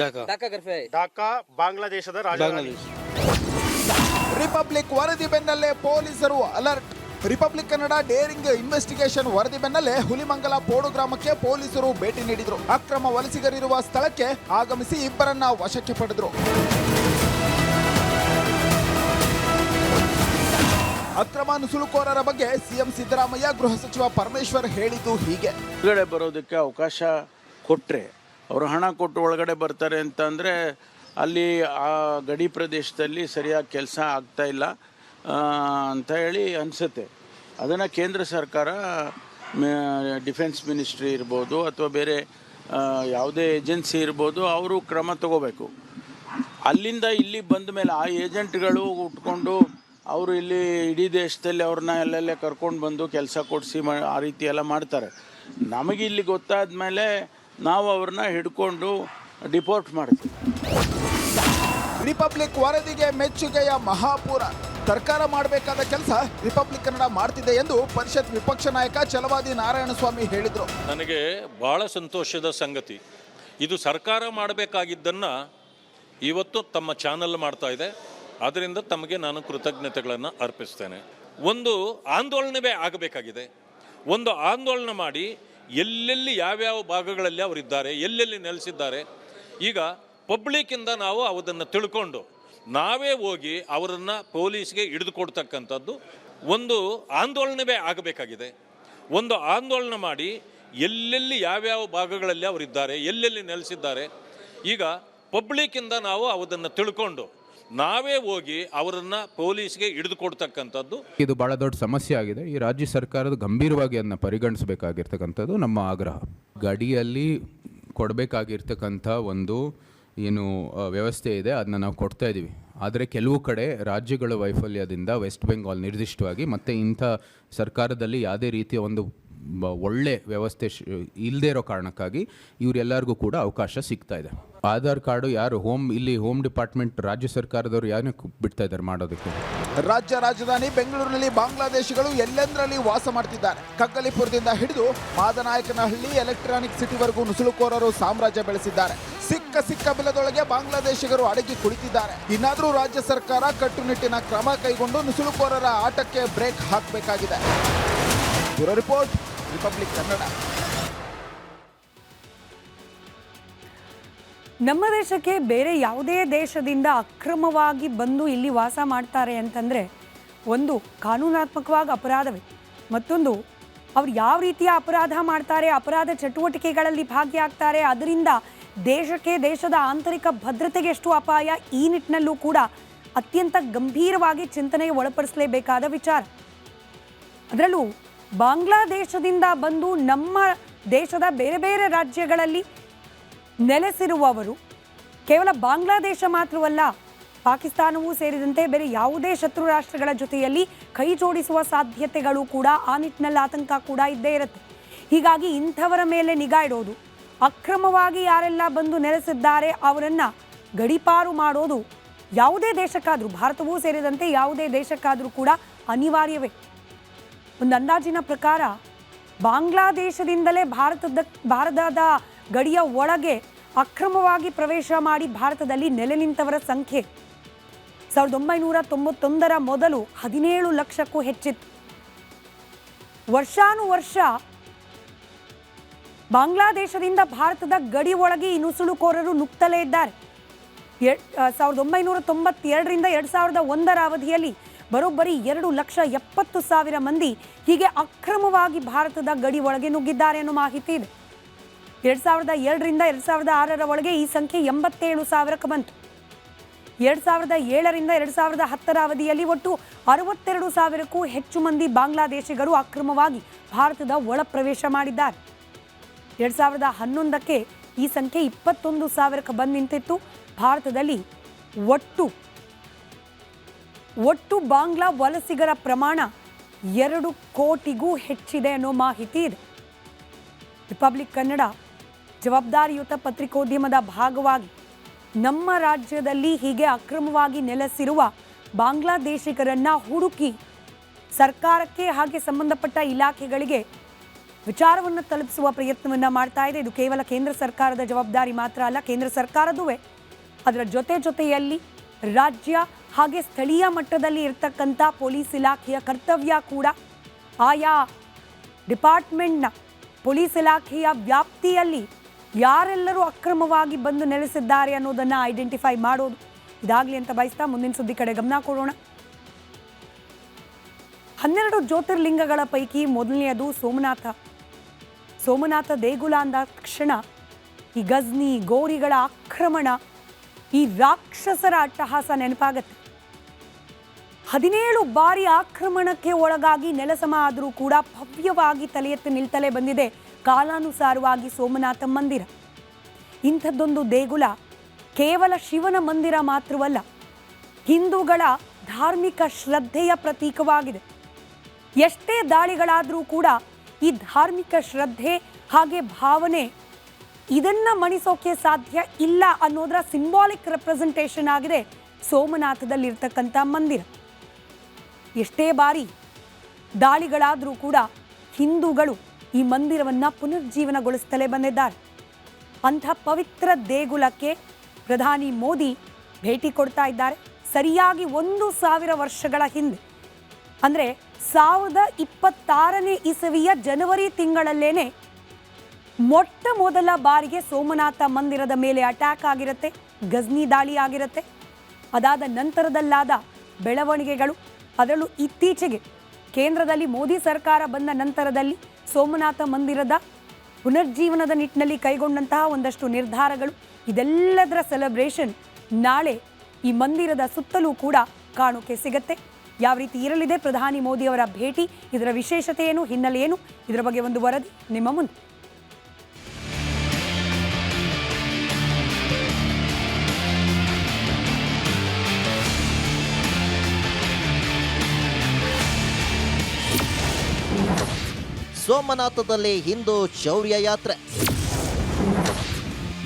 ढाका घर पे है ढाका ಬಾಂಗ್ಲಾದೇಶದ ರಾಜಧಾನಿ ರಿಪಬ್ಲಿಕ್ ವರದಿ ಬೆನ್ನಲ್ಲೇ ಪೊಲೀಸರು alert. Republic Kannada daring investigation ವರದಿ ಬೆನ್ನಲ್ಲೇ ಹುಲಿಮಂಗಲ ಪೋಡು ಗ್ರಾಮಕ್ಕೆ ಪೊಲೀಸರು ಭೇಟಿ ನೀಡಿದ್ರು. ಅಕ್ರಮ ವಲಸಿಗರಿರುವ ಸ್ಥಳಕ್ಕೆ ಆಗಮಿಸಿ ಇಬ್ಬರನ್ನ ವಶಕ್ಕೆ ಪಡೆದರು. ಅಕ್ರಮ ನುಸುಳುಕೋರರ ಬಗ್ಗೆ ಸಿಎಂ ಸಿದ್ದರಾಮಯ್ಯ, ಗೃಹ ಸಚಿವ ಪರಮೇಶ್ವರ್ ಹೇಳಿದ್ದು ಹೀಗೆ. ಹೊರಗಡೆ ಬರೋದಕ್ಕೆ ಅವಕಾಶ ಕೊಟ್ಟರೆ ಅವರು ಹಣ ಕೊಟ್ಟು ಒಳಗಡೆ ಬರ್ತಾರೆ ಅಂತಂದರೆ ಅಲ್ಲಿ ಆ ಗಡಿ ಪ್ರದೇಶದಲ್ಲಿ ಸರಿಯಾಗಿ ಕೆಲಸ ಆಗ್ತಾ ಇಲ್ಲ ಅಂತ ಹೇಳಿ ಅನಿಸುತ್ತೆ. ಅದನ್ನು ಕೇಂದ್ರ ಸರ್ಕಾರ ಡಿಫೆನ್ಸ್ ಮಿನಿಸ್ಟ್ರಿ ಇರ್ಬೋದು ಅಥವಾ ಬೇರೆ ಯಾವುದೇ ಏಜೆನ್ಸಿ ಇರ್ಬೋದು, ಅವರು ಕ್ರಮ ತಗೋಬೇಕು. ಅಲ್ಲಿಂದ ಇಲ್ಲಿ ಬಂದ ಮೇಲೆ ಆ ಏಜೆಂಟ್ಗಳು ಉಟ್ಕೊಂಡು ಅವರು ಇಲ್ಲಿ ಇಡೀ ದೇಶದಲ್ಲಿ ಅವ್ರನ್ನ ಎಲ್ಲೆಲ್ಲೇ ಕರ್ಕೊಂಡು ಬಂದು ಕೆಲಸ ಕೊಡಿಸಿ ಆ ರೀತಿ ಎಲ್ಲ ಮಾಡ್ತಾರೆ. ನಮಗೆ ಇಲ್ಲಿ ಗೊತ್ತಾದ ಮೇಲೆ ನಾವು ಅವ್ರನ್ನ ಹಿಡ್ಕೊಂಡು ಡಿಪೋರ್ಟ್ ಮಾಡ್ತೀವಿ. ರಿಪಬ್ಲಿಕ್ ವರದಿಗೆ ಮೆಚ್ಚುಗೆಯ ಮಹಾಪೂರ. ಸರ್ಕಾರ ಮಾಡಬೇಕಾದ ಕೆಲಸ ರಿಪಬ್ಲಿಕ್ ಕನ್ನಡ ಮಾಡ್ತಿದೆ ಎಂದು ಪರಿಷತ್ ವಿಪಕ್ಷ ನಾಯಕ ಛಲವಾದಿ ನಾರಾಯಣಸ್ವಾಮಿ ಹೇಳಿದರು. ನನಗೆ ಬಹಳ ಸಂತೋಷದ ಸಂಗತಿ, ಇದು ಸರ್ಕಾರ ಮಾಡಬೇಕಾಗಿದ್ದನ್ನು ಇವತ್ತು ತಮ್ಮ ಚಾನಲ್ ಮಾಡ್ತಾ ಇದೆ. ಆದ್ದರಿಂದ ತಮಗೆ ನಾನು ಕೃತಜ್ಞತೆಗಳನ್ನು ಅರ್ಪಿಸ್ತೇನೆ. ಒಂದು ಆಂದೋಲನವೇ ಆಗಬೇಕಾಗಿದೆ. ಒಂದು ಆಂದೋಲನ ಮಾಡಿ ಎಲ್ಲೆಲ್ಲಿ ಯಾವ್ಯಾವ ಭಾಗಗಳಲ್ಲಿ ಅವರಿದ್ದಾರೆ, ಎಲ್ಲೆಲ್ಲಿ ನೆಲೆಸಿದ್ದಾರೆ, ಈಗ ಪಬ್ಲಿಕ್ಕಿಂದ ನಾವು ಅದನ್ನು ತಿಳ್ಕೊಂಡು ನಾವೇ ಹೋಗಿ ಅವರನ್ನು ಪೊಲೀಸ್ಗೆ ಹಿಡಿದುಕೊಡ್ತಕ್ಕಂಥದ್ದು ಒಂದು ಆಂದೋಲನವೇ ಆಗಬೇಕಾಗಿದೆ. ಒಂದು ಆಂದೋಲನ ಮಾಡಿ ಎಲ್ಲೆಲ್ಲಿ ಯಾವ್ಯಾವ ಭಾಗಗಳಲ್ಲಿ ಅವರಿದ್ದಾರೆ, ಎಲ್ಲೆಲ್ಲಿ ನೆಲೆಸಿದ್ದಾರೆ, ಈಗ ಪಬ್ಲಿಕ್ಕಿಂದ ನಾವು ಅದನ್ನು ತಿಳ್ಕೊಂಡು ನಾವೇ ಹೋಗಿ ಅವರನ್ನು ಪೊಲೀಸ್ಗೆ ಹಿಡಿದುಕೊಡ್ತಕ್ಕಂಥದ್ದು ಇದು ಬಹಳ ದೊಡ್ಡ ಸಮಸ್ಯೆ ಆಗಿದೆ. ಈ ರಾಜ್ಯ ಸರ್ಕಾರದ ಗಂಭೀರವಾಗಿ ಅದನ್ನು ಪರಿಗಣಿಸಬೇಕಾಗಿರ್ತಕ್ಕಂಥದ್ದು ನಮ್ಮ ಆಗ್ರಹ. ಗಡಿಯಲ್ಲಿ ಕೊಡಬೇಕಾಗಿರ್ತಕ್ಕಂಥ ಒಂದು ಏನು ವ್ಯವಸ್ಥೆ ಇದೆ ಅದನ್ನ ನಾವು ಕೊಡ್ತಾ ಇದ್ದೀವಿ. ಆದರೆ ಕೆಲವು ಕಡೆ ರಾಜ್ಯಗಳ ವೈಫಲ್ಯದಿಂದ ವೆಸ್ಟ್ ಬೆಂಗಾಲ್ ನಿರ್ದಿಷ್ಟವಾಗಿ ಮತ್ತು ಇಂಥ ಸರ್ಕಾರದಲ್ಲಿ ಯಾವುದೇ ರೀತಿಯ ಒಂದು ಒಳ್ಳೆ ವ್ಯವಸ್ಥೆ ಇಲ್ಲದೇ ಇರೋ ಕಾರಣಕ್ಕಾಗಿ ಇವರೆಲ್ಲರಿಗೂ ಕೂಡ ಅವಕಾಶ ಸಿಗ್ತಾ ಇದೆ. ಆಧಾರ್ ಕಾರ್ಡು ಯಾರು ಇಲ್ಲಿ ಹೋಮ್ ಡಿಪಾರ್ಟ್ಮೆಂಟ್ ರಾಜ್ಯ ಸರ್ಕಾರದವರು ಯಾರನ್ನ ಬಿಡ್ತಾ ಇದ್ದಾರೆ ಮಾಡೋದಕ್ಕೆ. ರಾಜ್ಯ ರಾಜಧಾನಿ ಬೆಂಗಳೂರಿನಲ್ಲಿ ಬಾಂಗ್ಲಾದೇಶಿಗಳು ಎಲ್ಲೆಂದರಲ್ಲಿ ವಾಸ ಮಾಡ್ತಿದ್ದಾರೆ. ಕಗ್ಗಲಿಪುರದಿಂದ ಹಿಡಿದು ಮಾದನಾಯಕನಹಳ್ಳಿ ಎಲೆಕ್ಟ್ರಾನಿಕ್ ಸಿಟಿವರೆಗೂ ನುಸುಳುಕೋರರು ಸಾಮ್ರಾಜ್ಯ ಬೆಳೆಸಿದ್ದಾರೆ. ಸಿಕ್ಕ ಬಿಲದೊಳಗೆ ಬಾಂಗ್ಲಾದೇಶಿಗರು ಅಡಗಿ ಕುಳಿತಿದ್ದಾರೆ. ಇನ್ನಾದರೂ ರಾಜ್ಯ ಸರ್ಕಾರ ಕಟ್ಟುನಿಟ್ಟಿನ ಕ್ರಮ ಕೈಗೊಂಡು ನುಸುಳುಕೋರರ ಆಟಕ್ಕೆ ಬ್ರೇಕ್ ಹಾಕಬೇಕಾಗಿದೆ. Bureau report, republic Kannada. ನಮ್ಮ ದೇಶಕ್ಕೆ ಬೇರೆ ಯಾವುದೇ ದೇಶದಿಂದ ಅಕ್ರಮವಾಗಿ ಬಂದು ಇಲ್ಲಿ ವಾಸ ಮಾಡ್ತಾರೆ ಅಂತಂದರೆ ಒಂದು ಕಾನೂನಾತ್ಮಕವಾಗಿ ಅಪರಾಧವೇ, ಮತ್ತೊಂದು ಅವ್ರು ಯಾವ ರೀತಿಯ ಅಪರಾಧ ಮಾಡ್ತಾರೆ, ಅಪರಾಧ ಚಟುವಟಿಕೆಗಳಲ್ಲಿ ಭಾಗಿಯಾಗ್ತಾರೆ, ಅದರಿಂದ ದೇಶಕ್ಕೆ, ದೇಶದ ಆಂತರಿಕ ಭದ್ರತೆಗೆ ಎಷ್ಟು ಅಪಾಯ, ಈ ನಿಟ್ಟಿನಲ್ಲೂ ಕೂಡ ಅತ್ಯಂತ ಗಂಭೀರವಾಗಿ ಚಿಂತನೆಗೆ ಒಳಪಡಿಸಲೇಬೇಕಾದ ವಿಚಾರ. ಅದರಲ್ಲೂ ಬಾಂಗ್ಲಾದೇಶದಿಂದ ಬಂದು ನಮ್ಮ ದೇಶದ ಬೇರೆ ಬೇರೆ ರಾಜ್ಯಗಳಲ್ಲಿ ನೆಲೆಸಿರುವವರು ಕೇವಲ ಬಾಂಗ್ಲಾದೇಶ ಮಾತ್ರವಲ್ಲ, ಪಾಕಿಸ್ತಾನವೂ ಸೇರಿದಂತೆ ಬೇರೆ ಯಾವುದೇ ಶತ್ರು ರಾಷ್ಟ್ರಗಳ ಜೊತೆಯಲ್ಲಿ ಕೈ ಜೋಡಿಸುವ ಸಾಧ್ಯತೆಗಳು ಕೂಡ, ಆ ನಿಟ್ಟಿನಲ್ಲಿ ಆತಂಕ ಕೂಡ ಇದ್ದೇ ಇರುತ್ತೆ. ಹೀಗಾಗಿ ಇಂಥವರ ಮೇಲೆ ನಿಗಾ ಇಡೋದು, ಅಕ್ರಮವಾಗಿ ಯಾರೆಲ್ಲ ಬಂದು ನೆಲೆಸಿದ್ದಾರೆ ಅವರನ್ನು ಗಡೀಪಾರು ಮಾಡೋದು ಯಾವುದೇ ದೇಶಕ್ಕಾದರೂ, ಭಾರತವೂ ಸೇರಿದಂತೆ ಯಾವುದೇ ದೇಶಕ್ಕಾದರೂ ಕೂಡ ಅನಿವಾರ್ಯವೇ. ಒಂದು ಅಂದಾಜಿನ ಪ್ರಕಾರ ಬಾಂಗ್ಲಾದೇಶದಿಂದಲೇ ಭಾರತದ ಗಡಿಯ ಒಳಗೆ ಅಕ್ರಮವಾಗಿ ಪ್ರವೇಶ ಮಾಡಿ ಭಾರತದಲ್ಲಿ ನೆಲೆ ನಿಂತವರ ಸಂಖ್ಯೆ 1991 ಮೊದಲು 17 ಲಕ್ಷಕ್ಕೂ ಹೆಚ್ಚಿತ್ತು. ವರ್ಷಾನುವರ್ಷ ಬಾಂಗ್ಲಾದೇಶದಿಂದ ಭಾರತದ ಗಡಿ ಒಳಗೆ ಈ ನುಸುಳುಕೋರರು ನುಗ್ತಲೇ ಇದ್ದಾರೆ. 1992ರಿಂದ 2001 ಅವಧಿಯಲ್ಲಿ ಬರೋಬ್ಬರಿ 2,70,000 ಮಂದಿ ಹೀಗೆ ಅಕ್ರಮವಾಗಿ ಭಾರತದ ಗಡಿ ಒಳಗೆ ನುಗ್ಗಿದ್ದಾರೆ ಅನ್ನೋ ಮಾಹಿತಿ ಇದೆ. 2002ರಿಂದ 2006 ಒಳಗೆ ಈ ಸಂಖ್ಯೆ 87,000ಕ್ಕೆ ಬಂತು. 2007ರಿಂದ 2010 ಅವಧಿಯಲ್ಲಿ ಒಟ್ಟು 62,000ಕ್ಕೂ ಹೆಚ್ಚು ಮಂದಿ ಬಾಂಗ್ಲಾದೇಶಿಗರು ಅಕ್ರಮವಾಗಿ ಭಾರತದ ಒಳ ಪ್ರವೇಶ ಮಾಡಿದ್ದಾರೆ. 2011ಕ್ಕೆ ಈ ಸಂಖ್ಯೆ 21,000ಕ್ಕೆ ಬಂದು ನಿಂತಿತ್ತು. ಭಾರತದಲ್ಲಿ ಒಟ್ಟು ಒಟ್ಟು ಬಾಂಗ್ಲಾ ವಲಸಿಗರ ಪ್ರಮಾಣ 2 ಕೋಟಿಗೂ ಹೆಚ್ಚಿದೆ ಅನ್ನೋ ಮಾಹಿತಿ ಇದೆ. ರಿಪಬ್ಲಿಕ್ ಕನ್ನಡ ಜವಾಬ್ದಾರಿಯುತ ಪತ್ರಿಕೋದ್ಯಮದ ಭಾಗವಾಗಿ ನಮ್ಮ ರಾಜ್ಯದಲ್ಲಿ ಹೀಗೆ ಅಕ್ರಮವಾಗಿ ನೆಲೆಸಿರುವ ಬಾಂಗ್ಲಾದೇಶಿಗರನ್ನ ಹುಡುಕಿ ಸರ್ಕಾರಕ್ಕೆ ಹಾಗೆ ಸಂಬಂಧಪಟ್ಟ ಇಲಾಖೆಗಳಿಗೆ ವಿಚಾರವನ್ನು ತಲುಪಿಸುವ ಪ್ರಯತ್ನವನ್ನು ಮಾಡ್ತಾ ಇದೆ. ಇದು ಕೇವಲ ಕೇಂದ್ರ ಸರ್ಕಾರದ ಜವಾಬ್ದಾರಿ ಮಾತ್ರ ಅಲ್ಲ, ಕೇಂದ್ರ ಸರ್ಕಾರದುವೆ ಅದರ ಜೊತೆಯಲ್ಲಿ ರಾಜ್ಯ ಹಾಗೆ ಸ್ಥಳೀಯ ಮಟ್ಟದಲ್ಲಿ ಇರತಕ್ಕಂಥ ಪೊಲೀಸ್ ಇಲಾಖೆಯ ಕರ್ತವ್ಯ ಕೂಡ ಆಯಾ ಡಿಪಾರ್ಟ್ಮೆಂಟ್ನ ಪೊಲೀಸ್ ಇಲಾಖೆಯ ವ್ಯಾಪ್ತಿಯಲ್ಲಿ ಯಾರೆಲ್ಲರೂ ಅಕ್ರಮವಾಗಿ ಬಂದು ನೆಲೆಸಿದ್ದಾರೆ ಅನ್ನೋದನ್ನು ಐಡೆಂಟಿಫೈ ಮಾಡೋದು ಇದಾಗಲಿ ಅಂತ ಬಯಸ್ತಾ ಮುಂದಿನ ಸುದ್ದಿ ಕಡೆ ಗಮನ ಕೊಡೋಣ. 12 ಜ್ಯೋತಿರ್ಲಿಂಗಗಳ ಪೈಕಿ ಮೊದಲನೆಯದು ಸೋಮನಾಥ ದೇಗುಲ ಅಂದ ತಕ್ಷಣ ಈ ಗಜ್ನಿ ಗೋರಿಗಳ ಆಕ್ರಮಣ, ಈ ರಾಕ್ಷಸರ ಅಟ್ಟಹಾಸ ನೆನಪಾಗತ್ತೆ. 17 ಬಾರಿ ಆಕ್ರಮಣಕ್ಕೆ ಒಳಗಾಗಿ ನೆಲಸಮ ಆದರೂ ಕೂಡ ಭವ್ಯವಾಗಿ ತಲೆ ಎತ್ತಿ ನಿಲ್ತಲೇ ಬಂದಿದೆ ಕಾಲಾನುಸಾರವಾಗಿ ಸೋಮನಾಥ ಮಂದಿರ. ಇಂಥದ್ದೊಂದು ದೇಗುಲ ಕೇವಲ ಶಿವನ ಮಂದಿರ ಮಾತ್ರವಲ್ಲ, ಹಿಂದೂಗಳ ಧಾರ್ಮಿಕ ಶ್ರದ್ಧೆಯ ಪ್ರತೀಕವಾಗಿದೆ. ಎಷ್ಟೇ ದಾಳಿಗಳಾದರೂ ಕೂಡ ಈ ಧಾರ್ಮಿಕ ಶ್ರದ್ಧೆ ಹಾಗೆ ಭಾವನೆ ಇದನ್ನ ಮಣಿಸೋಕೆ ಸಾಧ್ಯ ಇಲ್ಲ ಅನ್ನೋದರ ಸಿಂಬಾಲಿಕ್ ರೆಪ್ರೆಸೆಂಟೇಷನ್ ಆಗಿದೆ ಸೋಮನಾಥದಲ್ಲಿರ್ತಕ್ಕಂಥ ಮಂದಿರ. ಎಷ್ಟೇ ಬಾರಿ ದಾಳಿಗಳಾದರೂ ಕೂಡ ಹಿಂದೂಗಳು ಈ ಮಂದಿರವನ್ನು ಪುನರ್ಜೀವನಗೊಳಿಸುತ್ತಲೇ ಬಂದಿದ್ದಾರೆ. ಅಂಥ ಪವಿತ್ರ ದೇಗುಲಕ್ಕೆ ಪ್ರಧಾನಿ ಮೋದಿ ಭೇಟಿ ಕೊಡ್ತಾ ಇದ್ದಾರೆ. ಸರಿಯಾಗಿ 1000 ವರ್ಷಗಳ ಹಿಂದೆ ಅಂದರೆ 2026ನೇ ಇಸವಿಯ ಜನವರಿ ತಿಂಗಳಲ್ಲೇನೆ ಮೊಟ್ಟ ಮೊದಲ ಬಾರಿಗೆ ಸೋಮನಾಥ ಮಂದಿರದ ಮೇಲೆ ಅಟ್ಯಾಕ್ ಆಗಿರುತ್ತೆ, ಗಜ್ನಿ ದಾಳಿ ಆಗಿರುತ್ತೆ. ಅದಾದ ನಂತರದಲ್ಲಾದ ಬೆಳವಣಿಗೆಗಳು, ಅದರಲ್ಲೂ ಇತ್ತೀಚೆಗೆ ಕೇಂದ್ರದಲ್ಲಿ ಮೋದಿ ಸರ್ಕಾರ ಬಂದ ನಂತರದಲ್ಲಿ ಸೋಮನಾಥ ಮಂದಿರದ ಪುನರ್ಜೀವನದ ನಿಟ್ಟಿನಲ್ಲಿ ಕೈಗೊಂಡಂತಹ ಒಂದಷ್ಟು ನಿರ್ಧಾರಗಳು, ಇದೆಲ್ಲದರ ಸೆಲೆಬ್ರೇಷನ್ ನಾಳೆ ಈ ಮಂದಿರದ ಸುತ್ತಲೂ ಕೂಡ ಕಾಣೋಕೆ ಸಿಗತ್ತೆ. ಯಾವ ರೀತಿ ಇರಲಿದೆ ಪ್ರಧಾನಿ ಮೋದಿ ಅವರ ಭೇಟಿ, ಇದರ ವಿಶೇಷತೆ ಏನು, ಹಿನ್ನೆಲೆ ಏನು, ಇದರ ಬಗ್ಗೆ ಒಂದು ವರದಿ ನಿಮ್ಮ ಮುಂದೆ. ಸೋಮನಾಥದಲ್ಲಿ ಹಿಂದೂ ಶೌರ್ಯ ಯಾತ್ರೆ.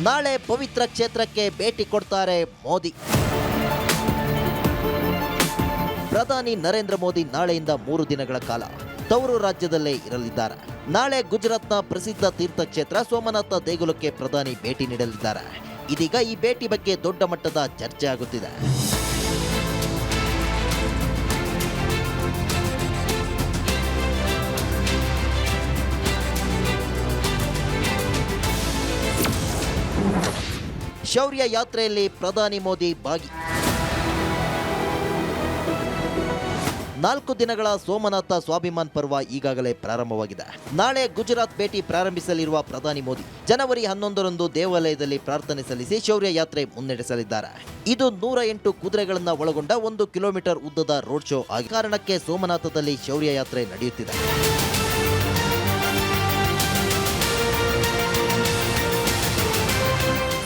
ನಾಳೆ ಪವಿತ್ರ ಕ್ಷೇತ್ರಕ್ಕೆ ಭೇಟಿ ಕೊಡ್ತಾರೆ ಮೋದಿ. ಪ್ರಧಾನಿ ನರೇಂದ್ರ ಮೋದಿ ನಾಳೆಯಿಂದ 3 ದಿನಗಳ ಕಾಲ ತವರು ರಾಜ್ಯದಲ್ಲೇ ಇರಲಿದ್ದಾರೆ. ನಾಳೆ ಗುಜರಾತ್ನ ಪ್ರಸಿದ್ಧ ತೀರ್ಥಕ್ಷೇತ್ರ ಸೋಮನಾಥ ದೇಗುಲಕ್ಕೆ ಪ್ರಧಾನಿ ಭೇಟಿ ನೀಡಲಿದ್ದಾರೆ. ಇದೀಗ ಈ ಭೇಟಿ ಬಗ್ಗೆ ದೊಡ್ಡ ಮಟ್ಟದ ಚರ್ಚೆ ಆಗುತ್ತಿದೆ. ಶೌರ್ಯ ಯಾತ್ರೆಯಲ್ಲಿ ಪ್ರಧಾನಿ ಮೋದಿ ಭಾಗಿ. 4 ದಿನಗಳ ಸೋಮನಾಥ ಸ್ವಾಭಿಮಾನ್ ಪರ್ವ ಈಗಾಗಲೇ ಪ್ರಾರಂಭವಾಗಿದೆ. ನಾಳೆ ಗುಜರಾತ್ ಭೇಟಿ ಪ್ರಾರಂಭಿಸಲಿರುವ ಪ್ರಧಾನಿ ಮೋದಿ ಜನವರಿ 11ರಂದು ದೇವಾಲಯದಲ್ಲಿ ಪ್ರಾರ್ಥನೆ ಸಲ್ಲಿಸಿ ಶೌರ್ಯ ಯಾತ್ರೆ ಮುನ್ನಡೆಸಲಿದ್ದಾರೆ. ಇದು 108 ಕುದುರೆಗಳನ್ನು ಒಳಗೊಂಡ 1 ಕಿಲೋಮೀಟರ್ ಉದ್ದದ ರೋಡ್ ಶೋ ಆಗಿ ಕಾರಣಕ್ಕೆ ಸೋಮನಾಥದಲ್ಲಿ ಶೌರ್ಯ ಯಾತ್ರೆ ನಡೆಯುತ್ತಿದೆ.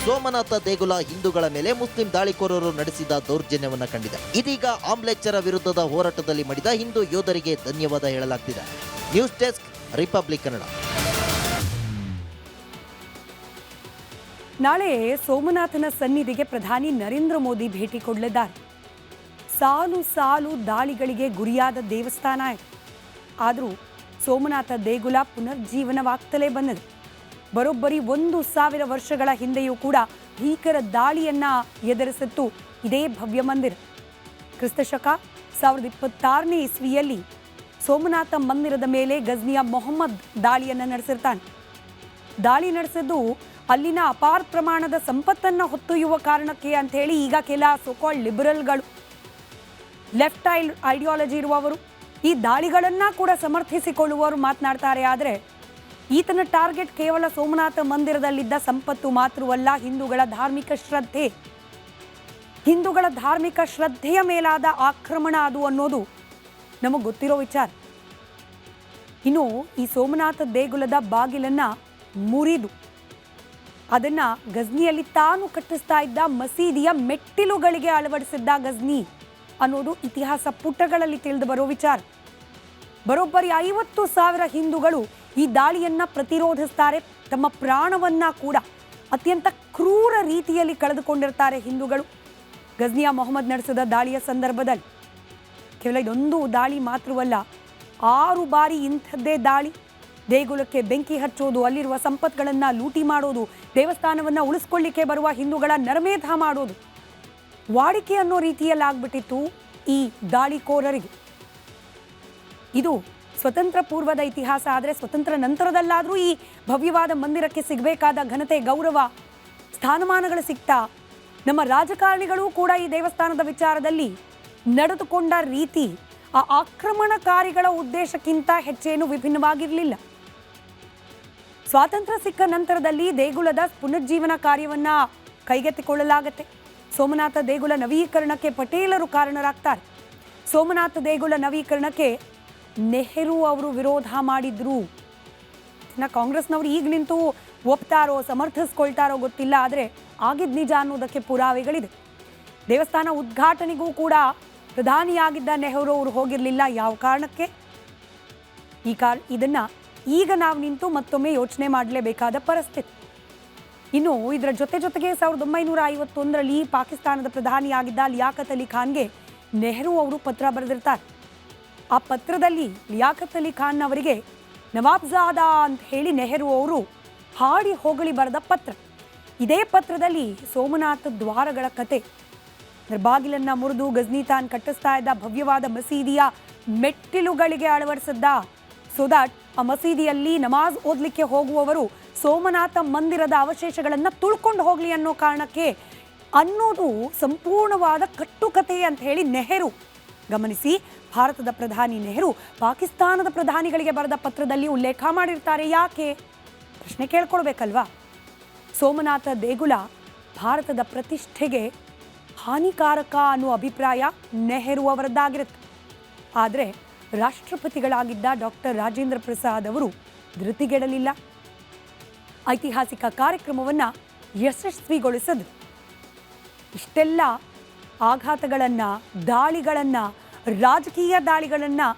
ಸೋಮನಾಥ ದೇಗುಲ ಹಿಂದೂಗಳ ಮೇಲೆ ಮುಸ್ಲಿಂ ದಾಳಿಕೋರರು ನಡೆಸಿದ ದೌರ್ಜನ್ಯವನ್ನು ಕಂಡಿದೆ. ಇದೀಗ ಆಮ್ಲೆಚ್ಚರ ವಿರುದ್ಧದ ಹೋರಾಟದಲ್ಲಿ ಮಡಿದ ಹಿಂದೂ ಯೋಧರಿಗೆ ಧನ್ಯವಾದ ಹೇಳಲಾಗ್ತಿದೆ. News desk, republic Kannada. ನಾಳೆ ಸೋಮನಾಥನ ಸನ್ನಿಧಿಗೆ ಪ್ರಧಾನಿ ನರೇಂದ್ರ ಮೋದಿ ಭೇಟಿ ಕೊಡಲಿದ್ದಾರೆ. ಸಾಲು ದಾಳಿಗಳಿಗೆ ಗುರಿಯಾದ ದೇವಸ್ಥಾನ ಇದೆ. ಆದರೂ ಸೋಮನಾಥ ದೇಗುಲ ಪುನರ್ಜೀವನವಾಗ್ತಲೇ ಬಂದಿದೆ. ಬರೋಬ್ಬರಿ 1000 ವರ್ಷಗಳ ಹಿಂದೆಯೂ ಕೂಡ ಭೀಕರ ದಾಳಿಯನ್ನ ಎದುರಿಸಿತ್ತು ಇದೇ ಭವ್ಯ ಮಂದಿರ. ಕ್ರಿಸ್ತಶಕ 1026ನೇ ಇಸ್ವಿಯಲ್ಲಿ ಸೋಮನಾಥ ಮಂದಿರದ ಮೇಲೆ ಗಜ್ನಿಯ ಮೊಹಮ್ಮದ್ ದಾಳಿಯನ್ನು ನಡೆಸಿರ್ತಾನೆ. ದಾಳಿ ನಡೆಸಿದ್ದು ಅಲ್ಲಿನ ಅಪಾರ ಪ್ರಮಾಣದ ಸಂಪತ್ತನ್ನು ಹೊತ್ತೊಯ್ಯುವ ಕಾರಣಕ್ಕೆ ಅಂತ ಹೇಳಿ ಈಗ ಕೆಲ ಸೋಕಾಲ್ಡ್ ಲಿಬರಲ್ಗಳು, ಲೆಫ್ಟ್ ಐಡಿಯಾಲಜಿ ಇರುವವರು, ಈ ದಾಳಿಗಳನ್ನು ಕೂಡ ಸಮರ್ಥಿಸಿಕೊಳ್ಳುವವರು ಮಾತನಾಡ್ತಾರೆ. ಆದರೆ ಈತನ ಟಾರ್ಗೆಟ್ ಕೇವಲ ಸೋಮನಾಥ ಮಂದಿರದಲ್ಲಿದ್ದ ಸಂಪತ್ತು ಮಾತ್ರವಲ್ಲ, ಹಿಂದೂಗಳ ಧಾರ್ಮಿಕ ಶ್ರದ್ಧೆಯ ಮೇಲಾದ ಆಕ್ರಮಣ ಅದು ಅನ್ನೋದು ನಮಗೆ ಗೊತ್ತಿರೋ ವಿಚಾರ. ಇನ್ನು ಈ ಸೋಮನಾಥ ದೇಗುಲದ ಬಾಗಿಲನ್ನ ಮುರಿದು ಅದನ್ನ ಗಜ್ನಿಯಲ್ಲಿ ತಾನು ಕಟ್ಟಿಸ್ತಾ ಇದ್ದ ಮಸೀದಿಯ ಮೆಟ್ಟಿಲುಗಳಿಗೆ ಅಳವಡಿಸಿದ್ದ ಗಜ್ನಿ ಅನ್ನೋದು ಇತಿಹಾಸ ಪುಟಗಳಲ್ಲಿ ತಿಳಿದು ಬರೋ ವಿಚಾರ. ಬರೋಬ್ಬರಿ 50,000 ಹಿಂದೂಗಳು ಈ ದಾಳಿಯನ್ನ ಪ್ರತಿರೋಧಿಸ್ತಾರೆ. ತಮ್ಮ ಪ್ರಾಣವನ್ನ ಕೂಡ ಅತ್ಯಂತ ಕ್ರೂರ ರೀತಿಯಲ್ಲಿ ಕಳೆದುಕೊಂಡಿರ್ತಾರೆ ಹಿಂದೂಗಳು ಗಜ್ನಿಯ ಮೊಹಮ್ಮದ್ ನಡೆಸಿದ ದಾಳಿಯ ಸಂದರ್ಭದಲ್ಲಿ. ಕೇವಲ ಇದೊಂದು ದಾಳಿ ಮಾತ್ರವಲ್ಲ, 6 ಬಾರಿ ಇಂಥದ್ದೇ ದಾಳಿ. ದೇಗುಲಕ್ಕೆ ಬೆಂಕಿ ಹಚ್ಚೋದು, ಅಲ್ಲಿರುವ ಸಂಪತ್ಗಳನ್ನು ಲೂಟಿ ಮಾಡೋದು, ದೇವಸ್ಥಾನವನ್ನು ಉಳಿಸ್ಕೊಳ್ಳಿಕ್ಕೆ ಬರುವ ಹಿಂದೂಗಳ ನರಮೇಧ ಮಾಡೋದು ವಾಡಿಕೆ ಅನ್ನೋ ರೀತಿಯಲ್ಲಿ ಆಗ್ಬಿಟ್ಟಿತ್ತು ಈ ದಾಳಿಕೋರರಿಗೆ. ಇದು ಸ್ವತಂತ್ರ ಪೂರ್ವದ ಇತಿಹಾಸ. ಆದರೆ ಸ್ವತಂತ್ರ ನಂತರದಲ್ಲಾದರೂ ಈ ಭವ್ಯವಾದ ಮಂದಿರಕ್ಕೆ ಸಿಗಬೇಕಾದ ಘನತೆ, ಗೌರವ, ಸ್ಥಾನಮಾನಗಳು ಸಿಗ್ತಾ ನಮ್ಮ ರಾಜಕಾರಣಿಗಳು ಕೂಡ ಈ ದೇವಸ್ಥಾನದ ವಿಚಾರದಲ್ಲಿ ನಡೆದುಕೊಂಡ ರೀತಿ ಆ ಆಕ್ರಮಣಕಾರಿಗಳ ಉದ್ದೇಶಕ್ಕಿಂತ ಹೆಚ್ಚೇನು ವಿಭಿನ್ನವಾಗಿರಲಿಲ್ಲ. ಸ್ವಾತಂತ್ರ್ಯ ಸಿಕ್ಕ ನಂತರದಲ್ಲಿ ದೇಗುಲದ ಪುನರುಜ್ಜೀವನ ಕಾರ್ಯವನ್ನ ಕೈಗೆತ್ತಿಕೊಳ್ಳಲಾಗತ್ತೆ. ಸೋಮನಾಥ ದೇಗುಲ ನವೀಕರಣಕ್ಕೆ ಪಟೇಲರು ಕಾರಣರಾಗ್ತಾರೆ. ಸೋಮನಾಥ ದೇಗುಲ ನವೀಕರಣಕ್ಕೆ ನೆಹರು ಅವರು ವಿರೋಧ ಮಾಡಿದ್ರು. ಕಾಂಗ್ರೆಸ್ನವರು ಈಗ ನಿಂತು ಒಪ್ತಾರೋ ಸಮರ್ಥಿಸ್ಕೊಳ್ತಾರೋ ಗೊತ್ತಿಲ್ಲ, ಆದರೆ ಆಗಿದ್ ನಿಜ ಅನ್ನೋದಕ್ಕೆ ಪುರಾವೆಗಳಿದೆ. ದೇವಸ್ಥಾನ ಉದ್ಘಾಟನೆಗೂ ಕೂಡ ಪ್ರಧಾನಿಯಾಗಿದ್ದ ನೆಹರು ಅವರು ಹೋಗಿರಲಿಲ್ಲ. ಯಾವ ಕಾರಣಕ್ಕೆ? ಇದನ್ನ ಈಗ ನಾವು ನಿಂತು ಮತ್ತೊಮ್ಮೆ ಯೋಚನೆ ಮಾಡಲೇಬೇಕಾದ ಪರಿಸ್ಥಿತಿ. ಇನ್ನು ಇದರ ಜೊತೆಗೆ 1951ರಲ್ಲಿ ಪಾಕಿಸ್ತಾನದ ಪ್ರಧಾನಿಯಾಗಿದ್ದ ಲಿಯಾಕತ್ ಅಲಿ ಖಾನ್ಗೆ ನೆಹರು ಅವರು ಪತ್ರ ಬರೆದಿರ್ತಾರೆ. ಆ ಪತ್ರದಲ್ಲಿ ಲಿಯಾಕತ್ ಅಲಿ ಖಾನ್ ಅವರಿಗೆ ನವಾಬ್ಜಾದ ಅಂತ ಹೇಳಿ ನೆಹರು ಅವರು ಹಾಡಿ ಹೊಗಳಿ ಬರೆದ ಪತ್ರ. ಇದೇ ಪತ್ರದಲ್ಲಿ ಸೋಮನಾಥ ದ್ವಾರಗಳ ಕತೆ, ಬಾಗಿಲನ್ನ ಮುರಿದು ಗಜ್ನಿ ತಾನ್ ಕಟ್ಟಿಸ್ತಾ ಇದ್ದ ಭವ್ಯವಾದ ಮಸೀದಿಯ ಮೆಟ್ಟಿಲುಗಳಿಗೆ ಅಳವಡಿಸಿದ್ದ, ಸೊ ದಟ್ ಆ ಮಸೀದಿಯಲ್ಲಿ ನಮಾಜ್ ಓದಲಿಕ್ಕೆ ಹೋಗುವವರು ಸೋಮನಾಥ ಮಂದಿರದ ಅವಶೇಷಗಳನ್ನು ತುಳ್ಕೊಂಡು ಹೋಗಲಿ ಅನ್ನೋ ಕಾರಣಕ್ಕೆ ಅನ್ನೋದು ಸಂಪೂರ್ಣವಾದ ಕಟ್ಟುಕತೆ ಅಂತ ಹೇಳಿ ನೆಹರು. ಗಮನಿಸಿ, ಭಾರತದ ಪ್ರಧಾನಿ ನೆಹರು ಪಾಕಿಸ್ತಾನದ ಪ್ರಧಾನಿಗಳಿಗೆ ಬರೆದ ಪತ್ರದಲ್ಲಿ ಉಲ್ಲೇಖ ಮಾಡಿರ್ತಾರೆ. ಯಾಕೆ? ಪ್ರಶ್ನೆ ಕೇಳ್ಕೊಳ್ಬೇಕಲ್ವಾ? ಸೋಮನಾಥ ದೇಗುಲ ಭಾರತದ ಪ್ರತಿಷ್ಠೆಗೆ ಹಾನಿಕಾರಕ ಅನ್ನೋ ಅಭಿಪ್ರಾಯ ನೆಹರು ಅವರದ್ದಾಗಿರುತ್ತೆ. ಆದರೆ ರಾಷ್ಟ್ರಪತಿಗಳಾಗಿದ್ದ ಡಾಕ್ಟರ್ ರಾಜೇಂದ್ರ ಪ್ರಸಾದ್ ಅವರು ಧೃತಿಗೆಡಲಿಲ್ಲ. ಐತಿಹಾಸಿಕ ಕಾರ್ಯಕ್ರಮವನ್ನು ಯಶಸ್ವಿಗೊಳಿಸಿದ್ರು. ಇಷ್ಟೆಲ್ಲ ಆಘಾತಗಳನ್ನು, ದಾಳಿಗಳನ್ನು, ರಾಜಕೀಯ ದಾಳಿಗಳನ್ನು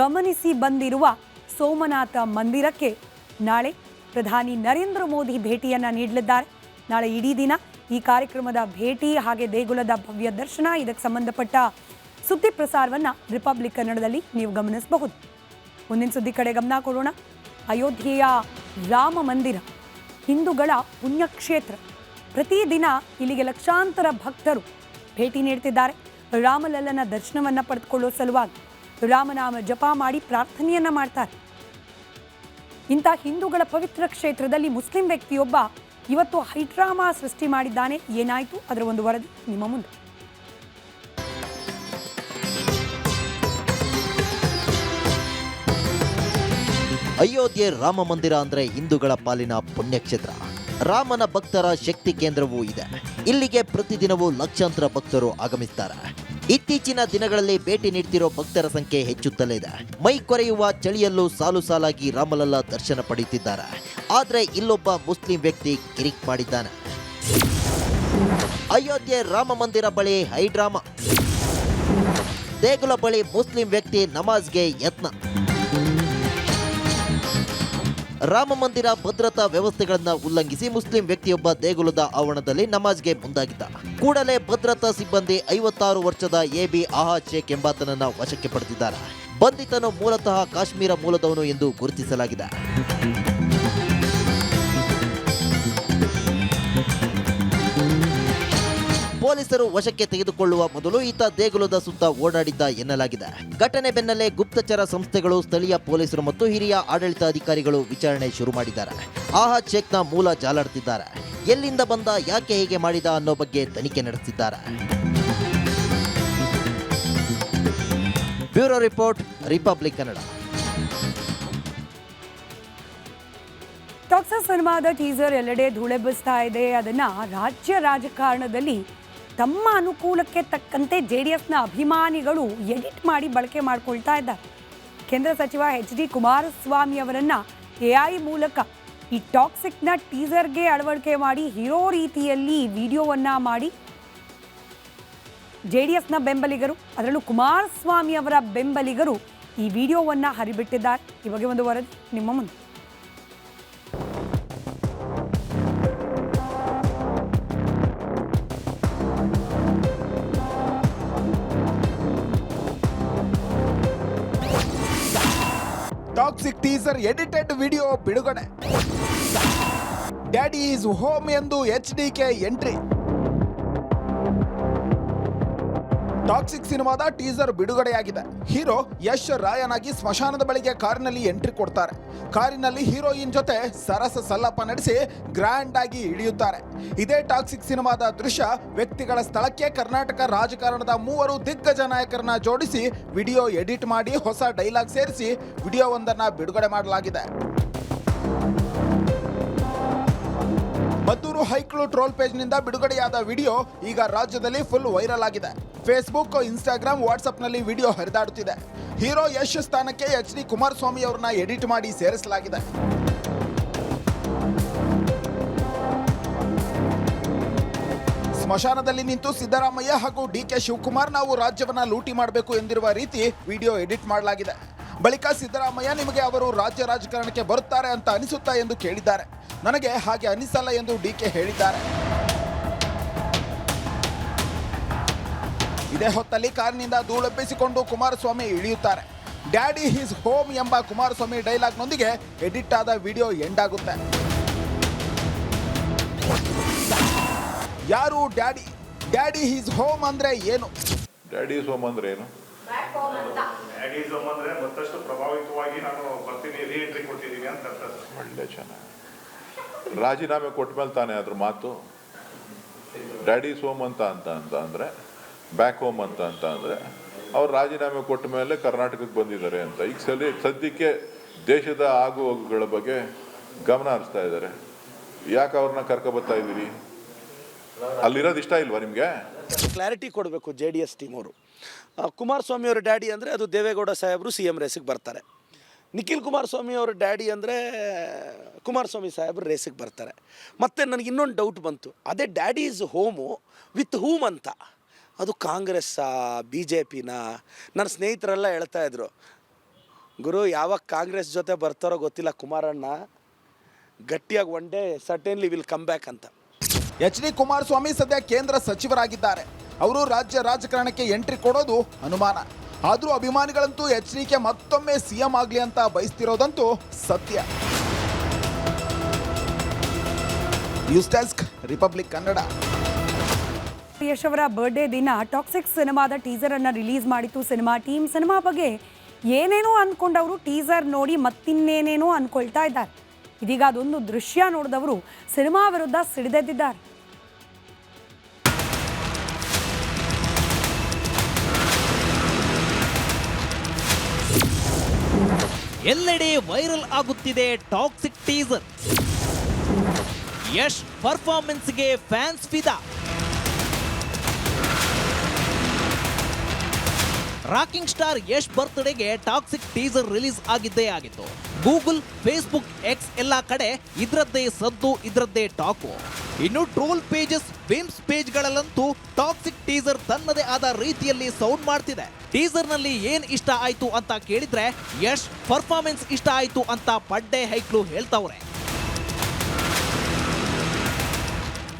ಗಮನಿಸಿ ಬಂದಿರುವ ಸೋಮನಾಥ ಮಂದಿರಕ್ಕೆ ನಾಳೆ ಪ್ರಧಾನಿ ನರೇಂದ್ರ ಮೋದಿ ಭೇಟಿಯನ್ನು ನೀಡಲಿದ್ದಾರೆ. ನಾಳೆ ಇಡೀ ದಿನ ಈ ಕಾರ್ಯಕ್ರಮದ ಭೇಟಿ ಹಾಗೆ ದೇಗುಲದ ಭವ್ಯ ದರ್ಶನ, ಇದಕ್ಕೆ ಸಂಬಂಧಪಟ್ಟ ಸುದ್ದಿ ಪ್ರಸಾರವನ್ನು ರಿಪಬ್ಲಿಕ್ ಕನ್ನಡದಲ್ಲಿ ನೀವು ಗಮನಿಸಬಹುದು. ಮುಂದಿನ ಸುದ್ದಿ ಕಡೆ ಗಮನ ಕೊಡೋಣ. ಅಯೋಧ್ಯೆಯ ರಾಮ ಮಂದಿರ ಹಿಂದೂಗಳ ಪುಣ್ಯಕ್ಷೇತ್ರ. ಪ್ರತಿದಿನ ಇಲ್ಲಿಗೆ ಲಕ್ಷಾಂತರ ಭಕ್ತರು ಭೇಟಿ ನೀಡ್ತಿದ್ದಾರೆ. ರಾಮಲಲ್ಲನ ದರ್ಶನವನ್ನು ಪಡೆದುಕೊಳ್ಳೋ ಸಲುವಾಗಿ ರಾಮನಾಮ ಜಪ ಮಾಡಿ ಪ್ರಾರ್ಥನೆಯನ್ನ ಮಾಡ್ತಾರೆ. ಇಂಥ ಹಿಂದೂಗಳ ಪವಿತ್ರ ಕ್ಷೇತ್ರದಲ್ಲಿ ಮುಸ್ಲಿಂ ವ್ಯಕ್ತಿಯೊಬ್ಬ ಇವತ್ತು ಹೈಡ್ರಾಮಾ ಸೃಷ್ಟಿ ಮಾಡಿದ್ದಾನೆ. ಏನಾಯಿತು? ಅದರ ಒಂದು ವರದಿ ನಿಮ್ಮ ಮುಂದೆ. ಅಯೋಧ್ಯೆ ರಾಮ ಮಂದಿರ ಅಂದ್ರೆ ಹಿಂದೂಗಳ ಪಾಲಿನ ಪುಣ್ಯಕ್ಷೇತ್ರ. ರಾಮನ ಭಕ್ತರ ಶಕ್ತಿ ಕೇಂದ್ರವೂ ಇದೆ. ಇಲ್ಲಿಗೆ ಪ್ರತಿದಿನವೂ ಲಕ್ಷಾಂತರ ಭಕ್ತರು ಆಗಮಿಸ್ತಾರೆ. ಇತ್ತೀಚಿನ ದಿನಗಳಲ್ಲಿ ಭೇಟಿ ನೀಡ್ತಿರೋ ಭಕ್ತರ ಸಂಖ್ಯೆ ಹೆಚ್ಚುತ್ತಲೇ ಇದೆ. ಮೈ ಕೊರೆಯುವ ಚಳಿಯಲ್ಲೂ ಸಾಲು ಸಾಲಾಗಿ ರಾಮಲಲ್ಲ ದರ್ಶನ ಪಡೆಯುತ್ತಿದ್ದಾರೆ. ಆದ್ರೆ ಇಲ್ಲೊಬ್ಬ ಮುಸ್ಲಿಂ ವ್ಯಕ್ತಿ ಕಿರಿಕ್ ಮಾಡಿದ್ದಾನೆ. ಅಯೋಧ್ಯೆ ರಾಮ ಮಂದಿರ ಬಳಿ ಹೈಡ್ರಾಮಾ. ದೇಗುಲ ಬಳಿ ಮುಸ್ಲಿಂ ವ್ಯಕ್ತಿ ನಮಾಜ್ಗೆ ಯತ್ನ. ರಾಮ ಮಂದಿರ ಭದ್ರತಾ ವ್ಯವಸ್ಥೆಗಳನ್ನ ಉಲ್ಲಂಘಿಸಿ ಮುಸ್ಲಿಂ ವ್ಯಕ್ತಿಯೊಬ್ಬ ದೇಗುಲದ ಆವರಣದಲ್ಲಿ ನಮಾಜ್ಗೆ ಮುಂದಾಗಿದ್ದ. ಕೂಡಲೇ ಭದ್ರತಾ ಸಿಬ್ಬಂದಿ 56 ವರ್ಷದ ಎಬಿ ಆಹಾದ್ ಶೇಖ್ ಎಂಬಾತನನ್ನ ವಶಕ್ಕೆ ಪಡೆದಿದ್ದಾರೆ. ಬಂಧಿತನು ಮೂಲತಃ ಕಾಶ್ಮೀರ ಮೂಲದವನು ಎಂದು ಗುರುತಿಸಲಾಗಿದೆ. ಪೊಲೀಸರು ವಶಕ್ಕೆ ತೆಗೆದುಕೊಳ್ಳುವ ಮೊದಲು ಈತ ದೇಗುಲದ ಸುತ್ತ ಓಡಾಡಿದ್ದ ಎನ್ನಲಾಗಿದೆ. ಘಟನೆ ಬೆನ್ನಲ್ಲೇ ಗುಪ್ತಚರ ಸಂಸ್ಥೆಗಳು, ಸ್ಥಳೀಯ ಪೊಲೀಸರು ಮತ್ತು ಹಿರಿಯ ಆಡಳಿತಾಧಿಕಾರಿಗಳು ವಿಚಾರಣೆ ಶುರು ಮಾಡಿದ್ದಾರೆ. ಆಹಾದ್ ಶೇಖ್ನ ಮೂಲ ಜಾಲಾಡ್ತಿದ್ದಾರೆ. ಎಲ್ಲಿಂದ ಬಂದ, ಯಾಕೆ ಹೀಗೆ ಮಾಡಿದ ಅನ್ನೋ ಬಗ್ಗೆ ತನಿಖೆ ನಡೆಸಿದ್ದಾರೆ. Bureau report, republic Kannada. Toxic ಸಿನಿಮಾದ ಟೀಸರ್ ಎಲ್ಲೆಡೆ ಧೂಳೆಬ್ಬಿಸ್ತಾ ಇದೆ. ಅದನ್ನ ರಾಜ್ಯ ರಾಜಕಾರಣದಲ್ಲಿ ತಮ್ಮ ಅನುಕೂಲಕ್ಕೆ ತಕ್ಕಂತೆ JDSನ ಅಭಿಮಾನಿಗಳು ಎಡಿಟ್ ಮಾಡಿ ಬಳಕೆ ಮಾಡಿಕೊಳ್ತಾ ಇದ್ದಾರೆ. ಕೇಂದ್ರ ಸಚಿವ HD ಕುಮಾರಸ್ವಾಮಿ ಅವರನ್ನ AI ಮೂಲಕ ಈ ಟಾಕ್ಸಿಕ್ನ ಟೀಸರ್ಗೆ ಅಳವಡಿಕೆ ಮಾಡಿ ಹೀರೋ ರೀತಿಯಲ್ಲಿ ವಿಡಿಯೋವನ್ನ ಮಾಡಿ JDSನ ಬೆಂಬಲಿಗರು, ಅದರಲ್ಲೂ ಕುಮಾರಸ್ವಾಮಿ ಅವರ ಬೆಂಬಲಿಗರು ಈ ವಿಡಿಯೋವನ್ನು ಹರಿಬಿಟ್ಟಿದ್ದಾರೆ. ಈ ಬಗ್ಗೆ ಒಂದು ವರದಿ ನಿಮ್ಮ ಮುಂದೆ. ಟಾಕ್ಸಿಕ್ ಟೀಸರ್ ಎಡಿಟೆಡ್ ವಿಡಿಯೋ ಬಿಡುಗಡೆ. ಡ್ಯಾಡಿ ಈಸ್ ಹೋಮ್ ಎಂದು HDK ಎಂಟ್ರಿ. ಟಾಕ್ಸಿಕ್ ಸಿನಿಮಾದ ಟೀಸರ್ ಬಿಡುಗಡೆಯಾಗಿದೆ. ಹೀರೋ ಯಶ್ ರಾಯನಾಗಿ ಸ್ಮಶಾನದ ಬಳಿಗೆ ಕಾರಿನಲ್ಲಿ ಎಂಟ್ರಿ ಕೊಡ್ತಾರೆ. ಕಾರಿನಲ್ಲಿ ಹೀರೋಯಿನ್ ಜೊತೆ ಸರಸ ಸಲ್ಲಪ ನಡೆಸಿ ಗ್ರ್ಯಾಂಡ್ ಆಗಿ ಇಳಿಯುತ್ತಾರೆ. ಇದೇ ಟಾಕ್ಸಿಕ್ ಸಿನಿಮಾದ ದೃಶ್ಯ. ವ್ಯಕ್ತಿಗಳ ಸ್ಥಳಕ್ಕೆ ಕರ್ನಾಟಕ ರಾಜಕಾರಣದ 3 ದಿಗ್ಗಜ ನಾಯಕರನ್ನ ಜೋಡಿಸಿ ವಿಡಿಯೋ ಎಡಿಟ್ ಮಾಡಿ ಹೊಸ ಡೈಲಾಗ್ ಸೇರಿಸಿ ವಿಡಿಯೋವೊಂದನ್ನು ಬಿಡುಗಡೆ ಮಾಡಲಾಗಿದೆ. ಮದ್ದೂರು ಹೈಕ್ಳು ಟ್ರೋಲ್ ಪೇಜ್ನಿಂದ ಬಿಡುಗಡೆಯಾದ ವಿಡಿಯೋ ಈಗ ರಾಜ್ಯದಲ್ಲಿ ಫುಲ್ ವೈರಲ್ ಆಗಿದೆ. ಫೇಸ್ಬುಕ್, ಇನ್ಸ್ಟಾಗ್ರಾಮ್, ವಾಟ್ಸಪ್ನಲ್ಲಿ ವಿಡಿಯೋ ಹರಿದಾಡುತ್ತಿದೆ. ಹೀರೋ ಯಶ್ ಸ್ಥಾನಕ್ಕೆ HD ಕುಮಾರಸ್ವಾಮಿ ಅವರನ್ನ ಎಡಿಟ್ ಮಾಡಿ ಸೇರಿಸಲಾಗಿದೆ. ಸ್ಮಶಾನದಲ್ಲಿ ನಿಂತು ಸಿದ್ದರಾಮಯ್ಯ ಹಾಗೂ DK ಶಿವಕುಮಾರ್ ನಾವು ರಾಜ್ಯವನ್ನ ಲೂಟಿ ಮಾಡಬೇಕು ಎಂದಿರುವ ರೀತಿ ವಿಡಿಯೋ ಎಡಿಟ್ ಮಾಡಲಾಗಿದೆ. ಬಳಿಕ ಸಿದ್ದರಾಮಯ್ಯ, ನಿಮಗೆ ಅವರು ರಾಜ್ಯ ರಾಜಕಾರಣಕ್ಕೆ ಬರುತ್ತಾರೆ ಅಂತ ಅನಿಸುತ್ತಾ ಎಂದು ಕೇಳಿದ್ದಾರೆ. ನನಗೆ ಹಾಗೆ ಅನಿಸಲ್ಲ ಎಂದು DK ಹೇಳಿದ್ದಾರೆ. ಇದೇ ಹೊತ್ತಲ್ಲಿ ಕಾರಿನಿಂದ ಧೂಳೆಬ್ಬಿಸಿಕೊಂಡು ಕುಮಾರಸ್ವಾಮಿ ಇಳಿಯುತ್ತಾರೆ. ಡ್ಯಾಡಿ ಈಸ್ ಹೋಮ್ ಎಂಬ ಕುಮಾರಸ್ವಾಮಿ ಡೈಲಾಗ್ನೊಂದಿಗೆ ಎಡಿಟ್ ಆದ ವಿಡಿಯೋ ಎಂಡ್ ಆಗುತ್ತೆ. ಯಾರು ಡ್ಯಾಡಿ? ಡ್ಯಾಡಿ ಈಸ್ ಹೋಮ್ ಅಂದ್ರೆ ಏನು? ಡ್ಯಾಡಿ ಈಸ್ ಹೋಮ್ ಅಂದ್ರೆ ಏನು? ಡ್ಯಾಡಿ ಈಸ್ ಹೋಮ್ ಅಂದ್ರೆ ಮತ್ತಷ್ಟು ಪ್ರಭಾವಿತವಾಗಿ ನಾನು ಬರ್ತೀನಿ, ರೀ ಎಂಟ್ರಿ ಕೊಡ್ತಿದ್ದೀನಿ ಅಂತ. ಒಳ್ಳೆ ಚೆನ್ನಾಗಿ ರಾಜೀನಾಮೆ ಕೊಟ್ಟ ಮೇಲೆ ತಾನೇ ಅದ್ರ ಮಾತು. ಡ್ಯಾಡಿ ಈಸ್ ಹೋಮ್ ಅಂತ ಅಂದ್ರೆ ಬ್ಯಾಕ್ ಹೋಮ್ ಅಂತ ಅಂದರೆ ಅವ್ರು ರಾಜೀನಾಮೆ ಕೊಟ್ಟ ಮೇಲೆ ಕರ್ನಾಟಕಕ್ಕೆ ಬಂದಿದ್ದಾರೆ ಅಂತ. ಈಗ ಸದ್ಯಕ್ಕೆ ದೇಶದ ಆಗು ಹೋಗುಗಳ ಬಗ್ಗೆ ಗಮನ ಹರಿಸ್ತಾ ಇದ್ದಾರೆ. ಯಾಕೆ ಅವ್ರನ್ನ ಕರ್ಕೊಬತ್ತಾ ಇದ್ದೀರಿ? ಅಲ್ಲಿರೋದು ಇಷ್ಟ ಇಲ್ವಾ ನಿಮಗೆ? ಕ್ಲಾರಿಟಿ ಕೊಡಬೇಕು JDS ಟೀಮ್ ಅವರು. ಕುಮಾರಸ್ವಾಮಿ ಅವರ ಡ್ಯಾಡಿ ಅಂದರೆ ಅದು ದೇವೇಗೌಡ ಸಾಹೇಬರು CM ರೇಸಿಗೆ ಬರ್ತಾರೆ. ನಿಖಿಲ್ ಕುಮಾರಸ್ವಾಮಿ ಅವರ ಡ್ಯಾಡಿ ಅಂದರೆ ಕುಮಾರಸ್ವಾಮಿ ಸಾಹೇಬರು ರೇಸಿಗೆ ಬರ್ತಾರೆ. ಮತ್ತು ನನಗೆ ಇನ್ನೊಂದು ಡೌಟ್ ಬಂತು, ಅದೇ daddy is home with whom ಅಂತ, ಅದು ಕಾಂಗ್ರೆಸ್ಸಾ BJPನ? ನನ್ನ ಸ್ನೇಹಿತರೆಲ್ಲ ಹೇಳ್ತಾ ಇದ್ರು, ಗುರು ಯಾವಾಗ ಕಾಂಗ್ರೆಸ್ ಜೊತೆ ಬರ್ತಾರೋ ಗೊತ್ತಿಲ್ಲ ಕುಮಾರಣ್ಣ, ಗಟ್ಟಿಯಾಗಿ one day certainly will come back ಅಂತ. HD ಕುಮಾರಸ್ವಾಮಿ ಸದ್ಯ ಕೇಂದ್ರ ಸಚಿವರಾಗಿದ್ದಾರೆ. ಅವರು ರಾಜ್ಯ ರಾಜಕಾರಣಕ್ಕೆ ಎಂಟ್ರಿ ಕೊಡೋದು ಅನುಮಾನ. ಆದರೂ ಅಭಿಮಾನಿಗಳಂತೂ HDK ಮತ್ತೊಮ್ಮೆ CM ಆಗಲಿ ಅಂತ ಬಯಸ್ತಿರೋದಂತೂ ಸತ್ಯ. News desk, republic Kannada. Yash ಅವರ ಬರ್ಡೇ ದಿನ ಟಾಕ್ಸಿಕ್ ಸಿನಿಮಾದ ಟೀಸರ್ ಅನ್ನು ರಿಲೀಸ್ ಮಾಡಿತ್ತು ಸಿನಿಮಾ ಟೀಮ್. ಸಿನಿಮಾ ಬಗ್ಗೆ ಏನೇನೋ ಅಂದ್ಕೊಂಡವರು ಟೀಸರ್ ನೋಡಿ ಮತ್ತಿನ್ನೇನೇನೋ ಅಂದ್ಕೊಳ್ತಾ ಇದ್ದಾರೆ. ಇದೀಗ ಅದೊಂದು ದೃಶ್ಯ ನೋಡಿದವರು ಸಿನಿಮಾ ವಿರುದ್ಧ ಸಿಡಿದೆದ್ದಿದ್ದಾರೆ. ಎಲ್ಲೆಡೆ ವೈರಲ್ ಆಗುತ್ತಿದೆ ಟಾಕ್ಸಿಕ್ ಟೀಸರ್. ಯಶ್ ಪರ್ಫಾರ್ಮೆನ್ಸ್ಗೆ ಫ್ಯಾನ್ಸ್ ಫಿದಾ. ರಾಕಿಂಗ್ ಸ್ಟಾರ್ ಯಶ್ ಬರ್ತ್ಡೇಗೆ ಟಾಕ್ಸಿಕ್ ಟೀಸರ್ ರಿಲೀಸ್ ಆಗಿದ್ದೇ ಆಗಿತ್ತು. ಗೂಗಲ್, ಫೇಸ್ಬುಕ್, ಎಕ್ಸ್ ಎಲ್ಲ ಕಡೆ ಇದ್ರದ್ದೇ ಸದ್ದು, ಇದ್ರದ್ದೇ ಟಾಕು. ಇನ್ನು ಟ್ರೋಲ್ ಪೇಜಸ್, ಮೀಮ್ಸ್ ಪೇಜ್ಗಳಲ್ಲಂತೂ ಟಾಕ್ಸಿಕ್ ಟೀಸರ್ ತನ್ನದೇ ಆದ ರೀತಿಯಲ್ಲಿ ಸೌಂಡ್ ಮಾಡ್ತಿದೆ. ಟೀಸರ್ನಲ್ಲಿ ಏನ್ ಇಷ್ಟ ಆಯ್ತು ಅಂತ ಕೇಳಿದ್ರೆ ಯಶ್ ಪರ್ಫಾರ್ಮೆನ್ಸ್ ಇಷ್ಟ ಆಯ್ತು ಅಂತ ಪಡ್ಡೆ ಹೈಕ್ಳು ಹೇಳ್ತಾವ್ರೆ.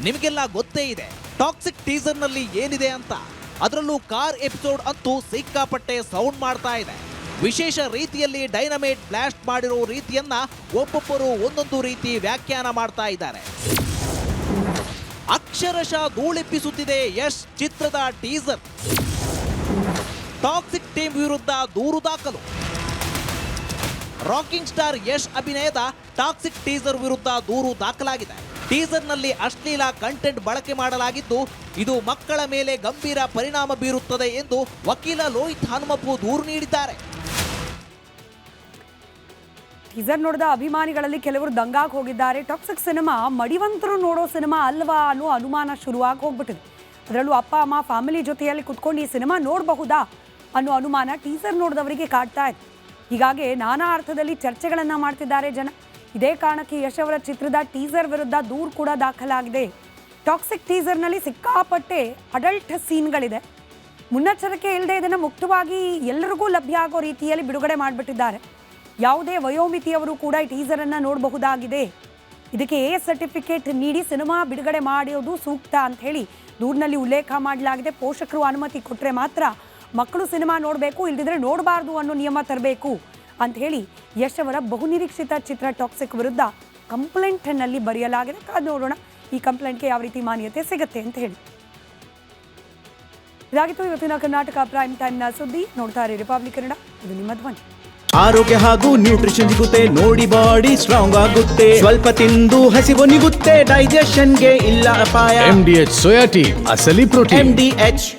ನಿಮಗೆಲ್ಲ ಗೊತ್ತೇ ಇದೆ ಟಾಕ್ಸಿಕ್ ಟೀಸರ್ನಲ್ಲಿ ಏನಿದೆ ಅಂತ. ಅದರಲ್ಲೂ ಕಾರ್ ಎಪಿಸೋಡ್ ಅಂತೂ ಸಿಕ್ಕಾಪಟ್ಟೆ ಸೌಂಡ್ ಮಾಡ್ತಾ ಇದೆ. ವಿಶೇಷ ರೀತಿಯಲ್ಲಿ ಡೈನಮೈಟ್ ಬ್ಲಾಸ್ಟ್ ಮಾಡಿರೋ ರೀತಿಯನ್ನ ಒಬ್ಬೊಬ್ಬರು ಒಂದೊಂದು ರೀತಿ ವ್ಯಾಖ್ಯಾನ ಮಾಡ್ತಾ ಇದ್ದಾರೆ. ಅಕ್ಷರಶಃ ಧೂಳೆಪ್ಪಿಸುತ್ತಿದೆ ಯಶ್ ಚಿತ್ರದ ಟೀಸರ್. ಟಾಕ್ಸಿಕ್ ಟೀಮ್ ವಿರುದ್ಧ ದೂರು ದಾಖಲು. ರಾಕಿಂಗ್ ಸ್ಟಾರ್ ಯಶ್ ಅಭಿನಯದ ಟಾಕ್ಸಿಕ್ ಟೀಸರ್ ವಿರುದ್ಧ ದೂರು ದಾಖಲಾಗಿದೆ. ಟೀಸರ್ನಲ್ಲಿ ಅಶ್ಲೀಲ ಕಂಟೆಂಟ್ ಬಳಕೆ ಮಾಡಲಾಗಿದ್ದು ಇದು ಮಕ್ಕಳ ಮೇಲೆ ಗಂಭೀರ ಪರಿಣಾಮ ಬೀರುತ್ತದೆ ಎಂದು ವಕೀಲ ಲೋಹಿತ್ ಹನುಮಪ್ಪು ದೂರು ನೀಡಿದ್ದಾರೆ. ಟೀಸರ್ ನೋಡಿದ ಅಭಿಮಾನಿಗಳಲ್ಲಿ ಕೆಲವರು ದಂಗಾಗಿ ಹೋಗಿದ್ದಾರೆ. ಟಾಕ್ಸಿಕ್ ಸಿನಿಮಾ ಮಡಿವಂತರು ನೋಡೋ ಸಿನಿಮಾ ಅಲ್ವಾ ಅನ್ನೋ ಅನುಮಾನ ಶುರುವಾಗಿ ಹೋಗ್ಬಿಟ್ಟಿದೆ. ಅದರಲ್ಲೂ ಅಪ್ಪ ಅಮ್ಮ ಫ್ಯಾಮಿಲಿ ಜೊತೆಯಲ್ಲಿ ಕುತ್ಕೊಂಡು ಈ ಸಿನಿಮಾ ನೋಡಬಹುದಾ ಅನ್ನೋ ಅನುಮಾನ ಟೀಸರ್ ನೋಡಿದವರಿಗೆ ಕಾಡ್ತಾ ಇದೆ. ಹೀಗಾಗಿ ನಾನಾ ಅರ್ಥದಲ್ಲಿ ಚರ್ಚೆಗಳನ್ನು ಮಾಡ್ತಿದ್ದಾರೆ ಜನ. ಇದೇ ಕಾರಣಕ್ಕೆ ಯಶ್ ಅವರ ಚಿತ್ರದ ಟೀಸರ್ ವಿರುದ್ಧ ದೂರು ಕೂಡ ದಾಖಲಾಗಿದೆ. ಟಾಕ್ಸಿಕ್ ಟೀಸರ್ನಲ್ಲಿ ಸಿಕ್ಕಾಪಟ್ಟೆ ಅಡಲ್ಟ್ ಸೀನ್ಗಳಿದೆ. ಮುನ್ನೆಚ್ಚರಿಕೆ ಇಲ್ಲದೆ ಇದನ್ನು ಮುಕ್ತವಾಗಿ ಎಲ್ಲರಿಗೂ ಲಭ್ಯ ಆಗೋ ರೀತಿಯಲ್ಲಿ ಬಿಡುಗಡೆ ಮಾಡಿಬಿಟ್ಟಿದ್ದಾರೆ. ಯಾವುದೇ ವಯೋಮಿತಿಯವರು ಕೂಡ ಈ ಟೀಸರನ್ನು ನೋಡಬಹುದಾಗಿದೆ. ಇದಕ್ಕೆ ಎ ಸರ್ಟಿಫಿಕೇಟ್ ನೀಡಿ ಸಿನಿಮಾ ಬಿಡುಗಡೆ ಮಾಡೋದು ಸೂಕ್ತ ಅಂತ ಹೇಳಿ ದೂರಿನಲ್ಲಿ ಉಲ್ಲೇಖ ಮಾಡಲಾಗಿದೆ. ಪೋಷಕರು ಅನುಮತಿ ಕೊಟ್ಟರೆ ಮಾತ್ರ ಮಕ್ಕಳು ಸಿನಿಮಾ ನೋಡಬೇಕು, ಇಲ್ಲದಿದ್ದರೆ ನೋಡಬಾರ್ದು ಅನ್ನೋ ನಿಯಮ ತರಬೇಕು ಅಂತ ಹೇಳಿ ಯಶ್ ಅವರ ಬಹುನಿರೀಕ್ಷಿತ ಚಿತ್ರ ಟಾಕ್ಸಿಕ್ ವಿರುದ್ಧ ಕಂಪ್ಲೇಂಟ್ನಲ್ಲಿ ಬರೆಯಲಾಗಿದೆ. ಕಾದು ನೋಡೋಣ ಈ ಕಂಪ್ಲೇಂಟ್ಗೆ ಯಾವ ರೀತಿ ಮಾನ್ಯತೆ ಸಿಗುತ್ತೆ ಅಂತ ಹೇಳಿ. ಇದಾಗಿತ್ತು ಇವತ್ತಿನ ಕರ್ನಾಟಕ ಪ್ರೈಮ್ ಟೈಮ್ನ ಸುದ್ದಿ. ನೋಡ್ತಾ ಇರಿ ರಿಪಬ್ಲಿಕ್ ಕನ್ನಡ, ಇದು ನಿಮ್ಮ ಧ್ವನಿ. ಆರೋಗ್ಯ ಹಾಗೂ ನ್ಯೂಟ್ರಿಷನ್ ಸಿಗುತ್ತೆ, ನೋಡಿ ಬಾಡಿ ಸ್ಟ್ರಾಂಗ್ ಆಗುತ್ತೆ, ಸ್ವಲ್ಪ ತಿಂದು ಹಸಿವು ನಿಗುತ್ತೆ, ಡೈಜೆಷನ್ಗೆ ಇಲ್ಲ ಅಪಾಯ. MDH ಸೋಯಾ ಟೀ ಅಸಲಿ ಪ್ರೋಟೀನ್. MDH